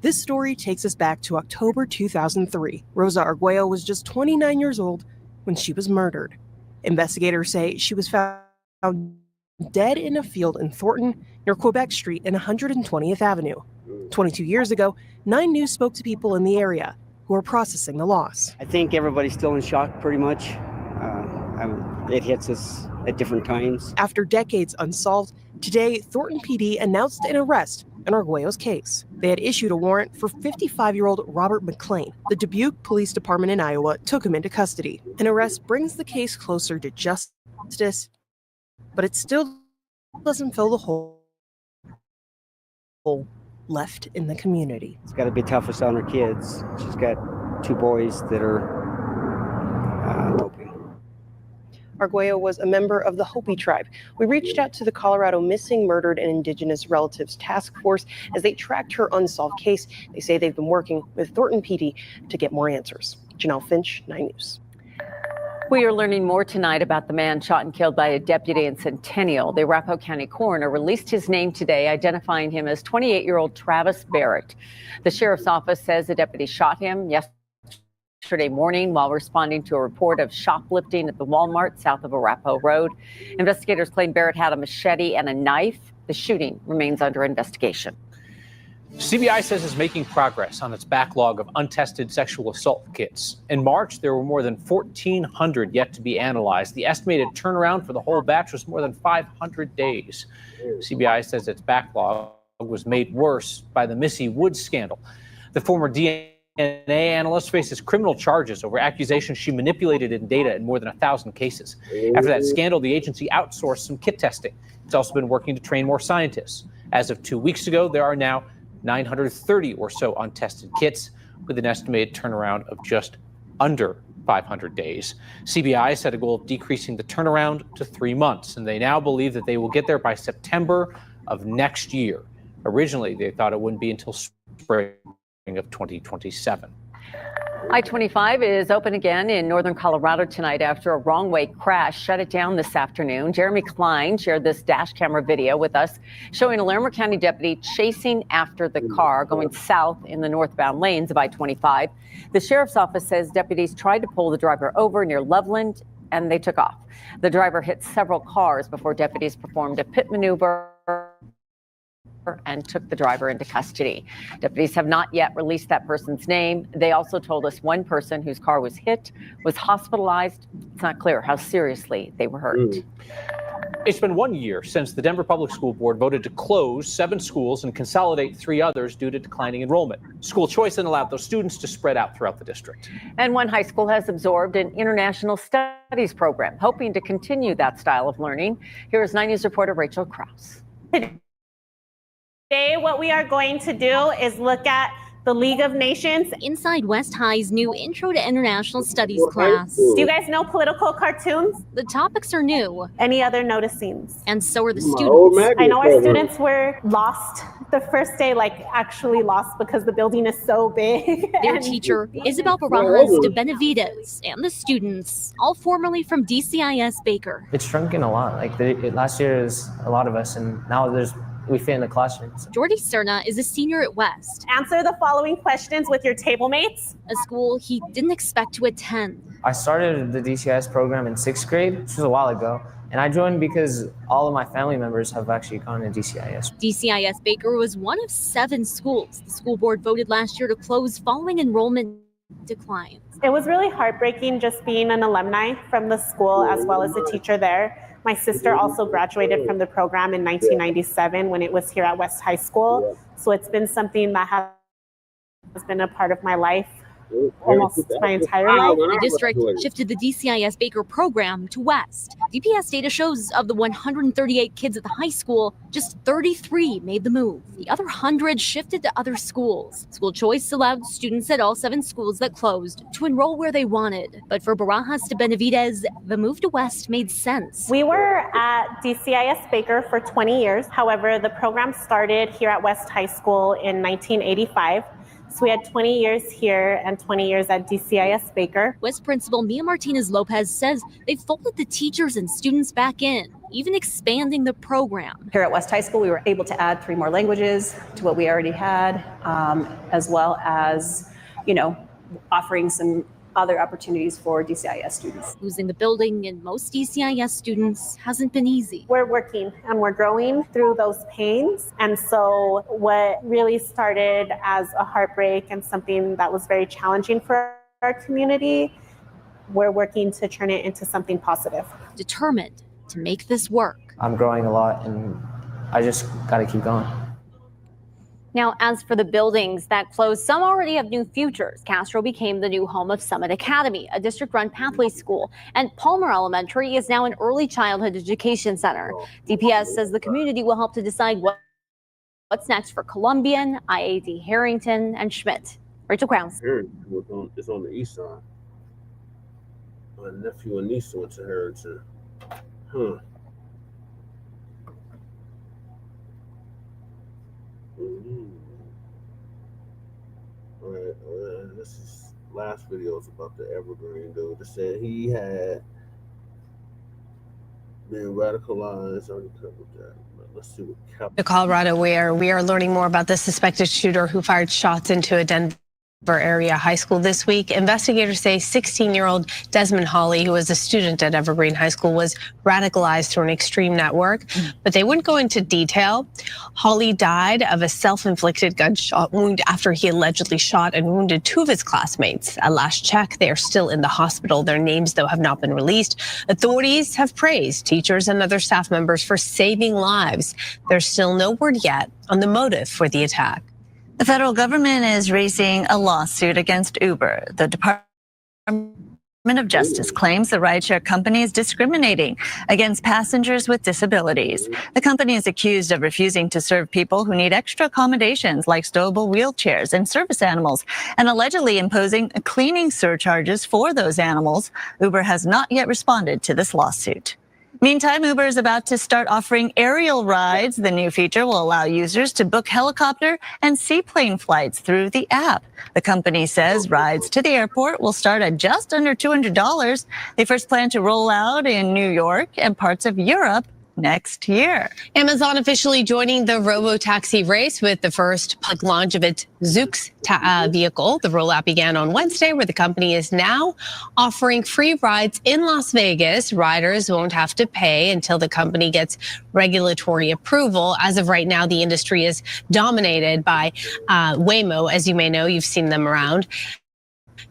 This story takes us back to October 2003. Rosa Arguello was just 29 years old when she was murdered. Investigators say she was found dead in a field in Thornton near Quebec Street and 120th Avenue. 22 years ago, 9 News spoke to people in the area who are processing the loss. I think everybody's still in shock pretty much. It hits us at different times. After decades unsolved, today Thornton PD announced an arrest in Arguello's case. They had issued a warrant for 55-year-old Robert McLean. The Dubuque Police Department in Iowa took him into custody. An arrest brings the case closer to justice, but it still doesn't fill the hole left in the community. It's got to be toughest on her kids. She's got 2 boys that are eloping. Arguello was a member of the Hopi tribe. We reached out to the Colorado Missing, Murdered, and Indigenous Relatives Task Force as they tracked her unsolved case. They say they've been working with Thornton PD to get more answers. Janelle Finch, 9 News. We are learning more tonight about the man shot and killed by a deputy in Centennial. The Arapahoe County coroner released his name today, identifying him as 28-year-old Travis Barrett. The sheriff's office says the deputy shot him yesterday morning while responding to a report of shoplifting at the Walmart south of Arapahoe Road. Investigators claim Barrett had a machete and a knife. The shooting remains under investigation. CBI says it's making progress on its backlog of untested sexual assault kits. In March, there were more than 1,400 yet to be analyzed. The estimated turnaround for the whole batch was more than 500 days. CBI says its backlog was made worse by the Missy Woods scandal. The former DNA analyst faces criminal charges over accusations she manipulated in data in more than 1,000 cases. After that scandal, the agency outsourced some kit testing. It's also been working to train more scientists. As of 2 weeks ago, there are now 930 or so untested kits. with an estimated turnaround of just under 500 days. CBI set a goal of decreasing the turnaround to 3 months, and they now believe that they will get there by September of next year. Originally, they thought it wouldn't be until spring of 2027. I-25 is open again in northern Colorado tonight after a wrong-way crash shut it down this afternoon. Jeremy Klein shared this dash camera video with us showing a Larimer County deputy chasing after the car going south in the northbound lanes of I-25. The sheriff's office says deputies tried to pull the driver over near Loveland and they took off. The driver hit several cars before deputies performed a pit maneuver and took the driver into custody. Deputies have not yet released that person's name. They also told us one person whose car was hit was hospitalized. It's not clear how seriously they were hurt. It's been 1 year since the Denver Public School Board voted to close 7 schools and consolidate 3 others due to declining enrollment. School choice then allowed those students to spread out throughout the district. And one high school has absorbed an international studies program, hoping to continue that style of learning. Here is 9 News reporter Rachel Krause. Today, what we are going to do is look at the League of Nations inside West High's new Intro to International Studies class. Do you guys know political cartoons? The topics are new. Any other noticings? And so are the students. I know our students were lost the first day, like actually lost because the building is so big. Their teacher, Isabel Barajas de Benavides, and the students, all formerly from DCIS Baker. It's shrunken a lot. Like last year is a lot of us, and now we fit in the classrooms. Jordy Cerna is a senior at West. Answer the following questions with your table mates. A school he didn't expect to attend. I started the DCIS program in 6th grade, which was a while ago, and I joined because all of my family members have actually gone to DCIS. DCIS Baker was one of 7 schools the school board voted last year to close following enrollment declines. It was really heartbreaking just being an alumni from the school as well as a teacher there. My sister also graduated from the program in 1997 when it was here at West High School. So it's been something that has been a part of my life almost my entire life. The district shifted the DCIS Baker program to West. DPS data shows of the 138 kids at the high school, just 33 made the move. The other 100 shifted to other schools. School choice allowed students at all 7 schools that closed to enroll where they wanted. But for Barajas de Benavides, the move to West made sense. We were at DCIS Baker for 20 years. However, the program started here at West High School in 1985. So we had 20 years here and 20 years at DCIS Baker. West Principal Mia Martinez Lopez says they folded the teachers and students back in, even expanding the program. Here at West High School, we were able to add 3 more languages to what we already had, as well as, offering some other opportunities for DCIS students. Losing the building and most DCIS students hasn't been easy. We're working and we're growing through those pains. And so what really started as a heartbreak and something that was very challenging for our community, we're working to turn it into something positive. Determined to make this work. I'm growing a lot and I just got to keep going. Now, as for the buildings that closed, some already have new futures. Castro became the new home of Summit Academy, a district-run pathway school, and Palmer Elementary is now an early childhood education center. DPS says the community will help to decide what's next for Columbian, IAD Harrington, and Schmidt. Rachel Krause. It's on the east side. My nephew and niece went to Harrington. All right, this is last video is about the Evergreen dude that said he had been radicalized. Already covered that. But let's see what to Colorado, where we are learning more about the suspected shooter who fired shots into a Denver area high school this week. Investigators say 16-year-old Desmond Hawley, who was a student at Evergreen High School, was radicalized through an extreme network, but they wouldn't go into detail. Hawley died of a self-inflicted gunshot wound after he allegedly shot and wounded 2 of his classmates. At last check, they are still in the hospital. Their names, though, have not been released. Authorities have praised teachers and other staff members for saving lives. There's still no word yet on the motive for the attack. The federal government is raising a lawsuit against Uber. The Department of Justice claims the rideshare company is discriminating against passengers with disabilities. The company is accused of refusing to serve people who need extra accommodations like stowable wheelchairs and service animals, and allegedly imposing cleaning surcharges for those animals. Uber has not yet responded to this lawsuit. Meantime, Uber is about to start offering aerial rides. The new feature will allow users to book helicopter and seaplane flights through the app. The company says rides to the airport will start at just under $200. They first plan to roll out in New York and parts of Europe next year. Amazon officially joining the robo-taxi race with the first public launch of its Zoox vehicle. The rollout began on Wednesday, where the company is now offering free rides in Las Vegas. Riders won't have to pay until the company gets regulatory approval. As of right now, the industry is dominated by Waymo. As you may know, you've seen them around.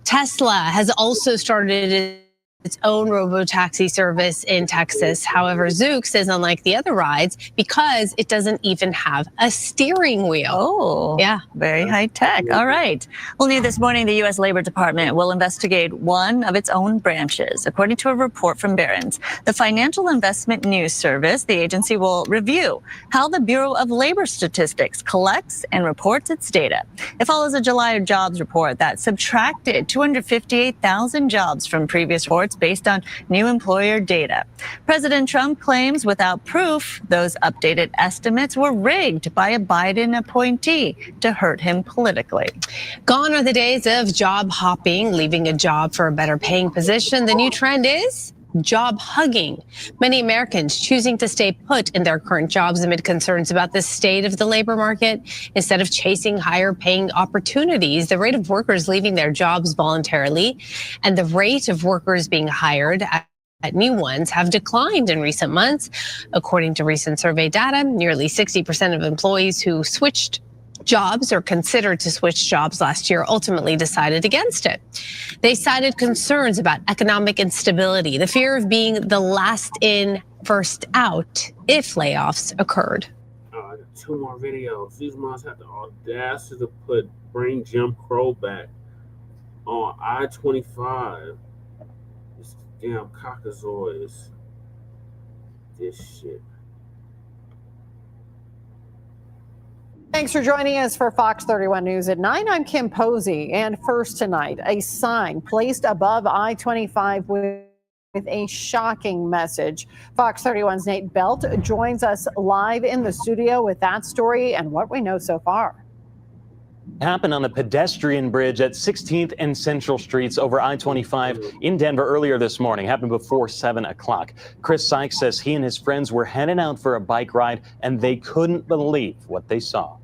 Tesla has also started its own robo-taxi service in Texas. However, Zoox is unlike the other rides because it doesn't even have a steering wheel. Oh, yeah. Very high tech. All right. Well, new this morning, the U.S. Labor Department will investigate one of its own branches. According to a report from Barron's, the Financial Investment News Service, the agency will review how the Bureau of Labor Statistics collects and reports its data. It follows a July jobs report that subtracted 258,000 jobs from previous reports based on new employer data. President Trump claims without proof, those updated estimates were rigged by a Biden appointee to hurt him politically. Gone are the days of job hopping, leaving a job for a better paying position. The new trend is job hugging. Many Americans choosing to stay put in their current jobs amid concerns about the state of the labor market instead of chasing higher paying opportunities. The rate of workers leaving their jobs voluntarily and the rate of workers being hired at new ones have declined in recent months. According to recent survey data, nearly 60% of employees who switched jobs or considered to switch jobs last year ultimately decided against it. They cited concerns about economic instability, the fear of being the last in, first out if layoffs occurred. I got 2 more videos. These moms have the audacity to bring Jim Crow back on I-25. These damn cockazoids. This shit. Thanks for joining us for Fox 31 News at 9. I'm Kim Posey. And first tonight, a sign placed above I-25 with a shocking message. Fox 31's Nate Belt joins us live in the studio with that story and what we know so far. Happened on a pedestrian bridge at 16th and Central Streets over I-25 in Denver earlier this morning. Happened before 7 o'clock. Chris Sykes says he and his friends were headed out for a bike ride and they couldn't believe what they saw.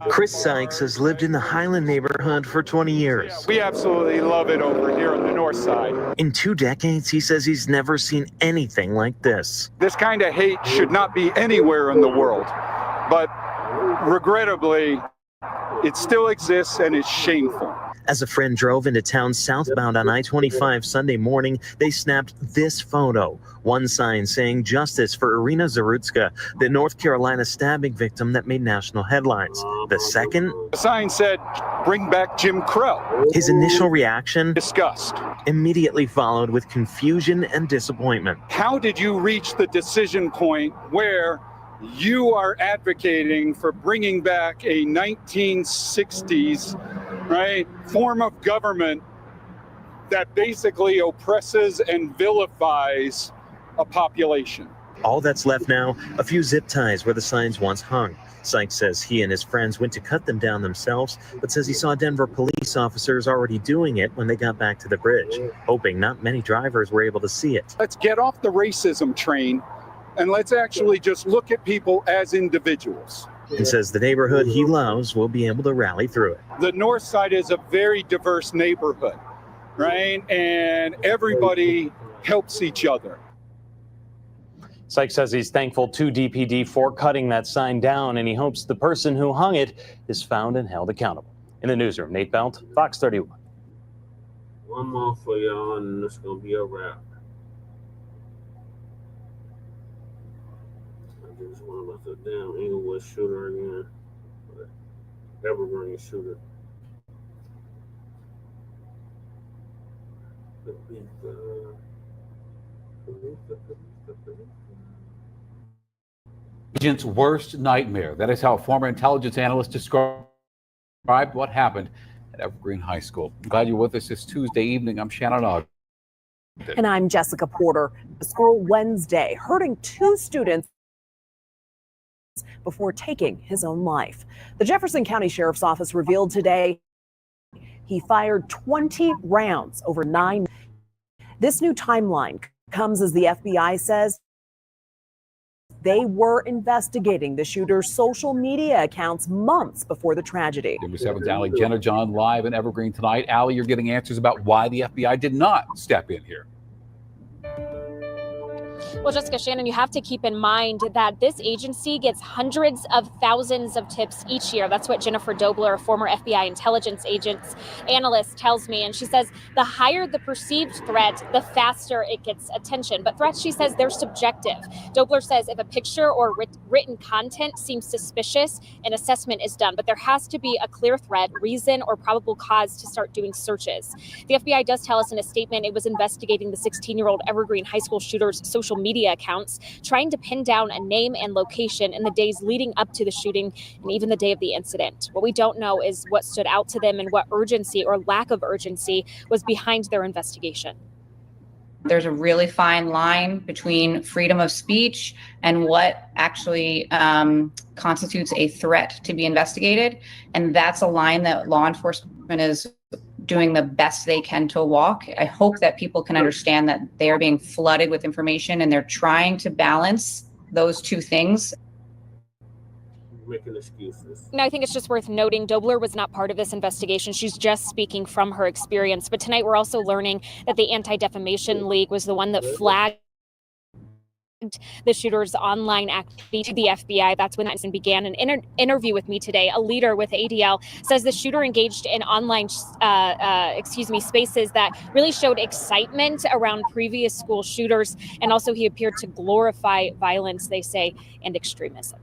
Chris Sykes has lived in the Highland neighborhood for 20 years. We absolutely love it over here on the north side. In 2 decades, he says he's never seen anything like this. This kind of hate should not be anywhere in the world, but regrettably, it still exists and it's shameful. As a friend drove into town southbound on I-25 Sunday morning, they snapped this photo. One sign saying justice for Irina Zarutska, the North Carolina stabbing victim that made national headlines. The second, the sign said, "Bring back Jim Crow." His initial reaction, disgust, immediately followed with confusion and disappointment. How did you reach the decision point where you are advocating for bringing back a 1960s, form of government that basically oppresses and vilifies a population? All that's left now, a few zip ties where the signs once hung. Sykes says he and his friends went to cut them down themselves, but says he saw Denver police officers already doing it when they got back to the bridge, hoping not many drivers were able to see it. Let's get off the racism train and let's actually just look at people as individuals. And says the neighborhood he loves will be able to rally through it. The north side is a very diverse neighborhood, and everybody helps each other. Sykes says he's thankful to DPD for cutting that sign down, and he hopes the person who hung it is found and held accountable. In the newsroom, Nate Belt, Fox 31. One more for y'all, and it's going to be a wrap. I just want about the damn Inglewood shooter again. Evergreen shooter. Agent's worst nightmare. That is how a former intelligence analyst described what happened at Evergreen High School. I'm glad you're with us this Tuesday evening. I'm Shannon Ogden. And I'm Jessica Porter. The school Wednesday hurting 2 students before taking his own life. The Jefferson County Sheriff's Office revealed today he fired 20 rounds over 9. This new timeline comes as the FBI says they were investigating the shooter's social media accounts months before the tragedy. Number 7's Allie Jenner John live in Evergreen tonight. Allie, you're getting answers about why the FBI did not step in here. Well, Jessica, Shannon, you have to keep in mind that this agency gets hundreds of thousands of tips each year. That's what Jennifer Dobler, a former FBI intelligence analyst, tells me. And she says the higher the perceived threat, the faster it gets attention. But threats, she says, they're subjective. Dobler says if a picture or written content seems suspicious, an assessment is done. But there has to be a clear threat, reason, or probable cause to start doing searches. The FBI does tell us in a statement it was investigating the 16-year-old Evergreen High School shooter's social media accounts, trying to pin down a name and location in the days leading up to the shooting and even the day of the incident. What we don't know is what stood out to them and what urgency or lack of urgency was behind their investigation. There's a really fine line between freedom of speech and what actually constitutes a threat to be investigated. And that's a line that law enforcement is doing the best they can to walk. I hope that people can understand that they are being flooded with information and they're trying to balance those two things. Making excuses. No, I think it's just worth noting Dobler was not part of this investigation. She's just speaking from her experience. But tonight we're also learning that the Anti-Defamation League was the one that flagged the shooter's online activity to the FBI. That's when that began. An interview with me today, a leader with ADL says the shooter engaged in online spaces that really showed excitement around previous school shooters. And also he appeared to glorify violence, they say, and extremism.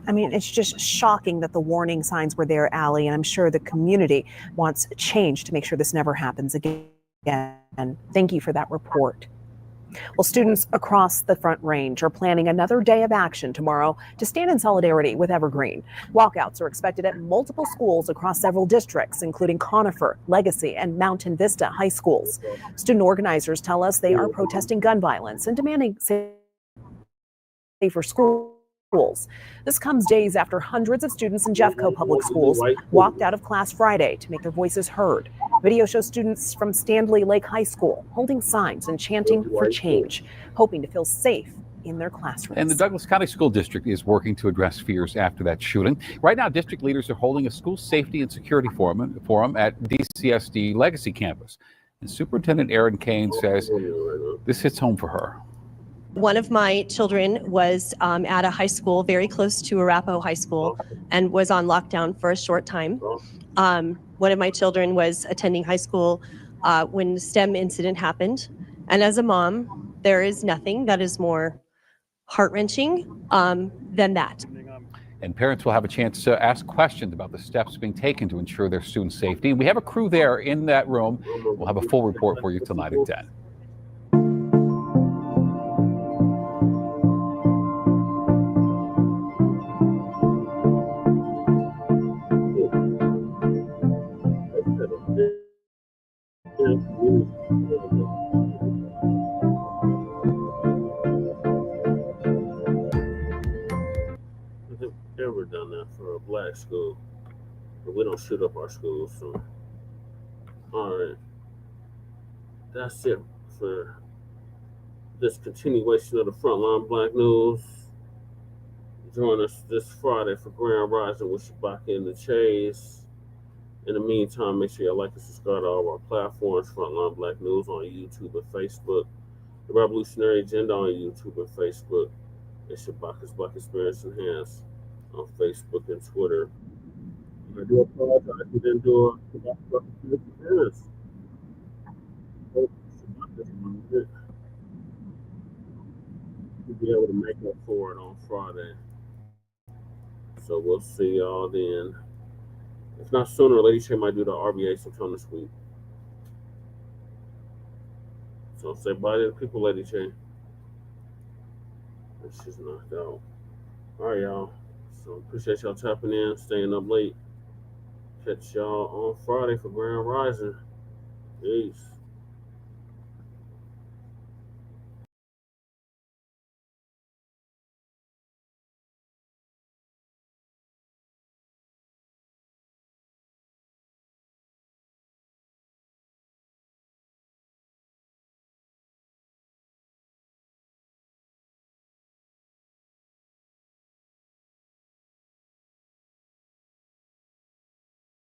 I mean, it's just shocking that the warning signs were there, Allie, and I'm sure the community wants change to make sure this never happens again. And thank you for that report. Well, students across the Front Range are planning another day of action tomorrow to stand in solidarity with Evergreen. Walkouts are expected at multiple schools across several districts, including Conifer, Legacy, and Mountain Vista high schools. Student organizers tell us they are protesting gun violence and demanding safer schools. This comes days after hundreds of students in Jeffco Public Schools walked out of class Friday to make their voices heard. Video shows students from Stanley Lake High School holding signs and chanting for change, hoping to feel safe in their classrooms. And the Douglas County School District is working to address fears after that shooting. Right now, district leaders are holding a school safety and security forum at DCSD Legacy campus. And Superintendent Erin Kane says this hits home for her. One of my children was at a high school very close to Arapahoe High School and was on lockdown for a short time. One of my children was attending high school when the STEM incident happened. And as a mom, there is nothing that is more heart-wrenching than that. And parents will have a chance to ask questions about the steps being taken to ensure their students' safety. We have a crew there in that room. We'll have a full report for you tonight at 10. Ever done that for a black school, but we don't shoot up our schools. So, all right, that's it for this continuation of the Frontline Black News. Join us this Friday for Grand Rising with Shabaka and the Chase. In the meantime, make sure you like and subscribe to all of our platforms, Frontline Black News on YouTube and Facebook, The Revolutionary Agenda on YouTube and Facebook, and Shabaka's Black Experience Enhanced on Facebook and Twitter. I do apologize we didn't do a Shabaka's Black Experience Enhanced. We'll be able to make up for it on Friday. So we'll see y'all then. If not sooner, Lady Shay might do the RBA sometime this week. So say bye to the people, Lady J. She's knocked out. All right, y'all. So appreciate y'all tapping in, staying up late. Catch y'all on Friday for Grand Rising. Peace.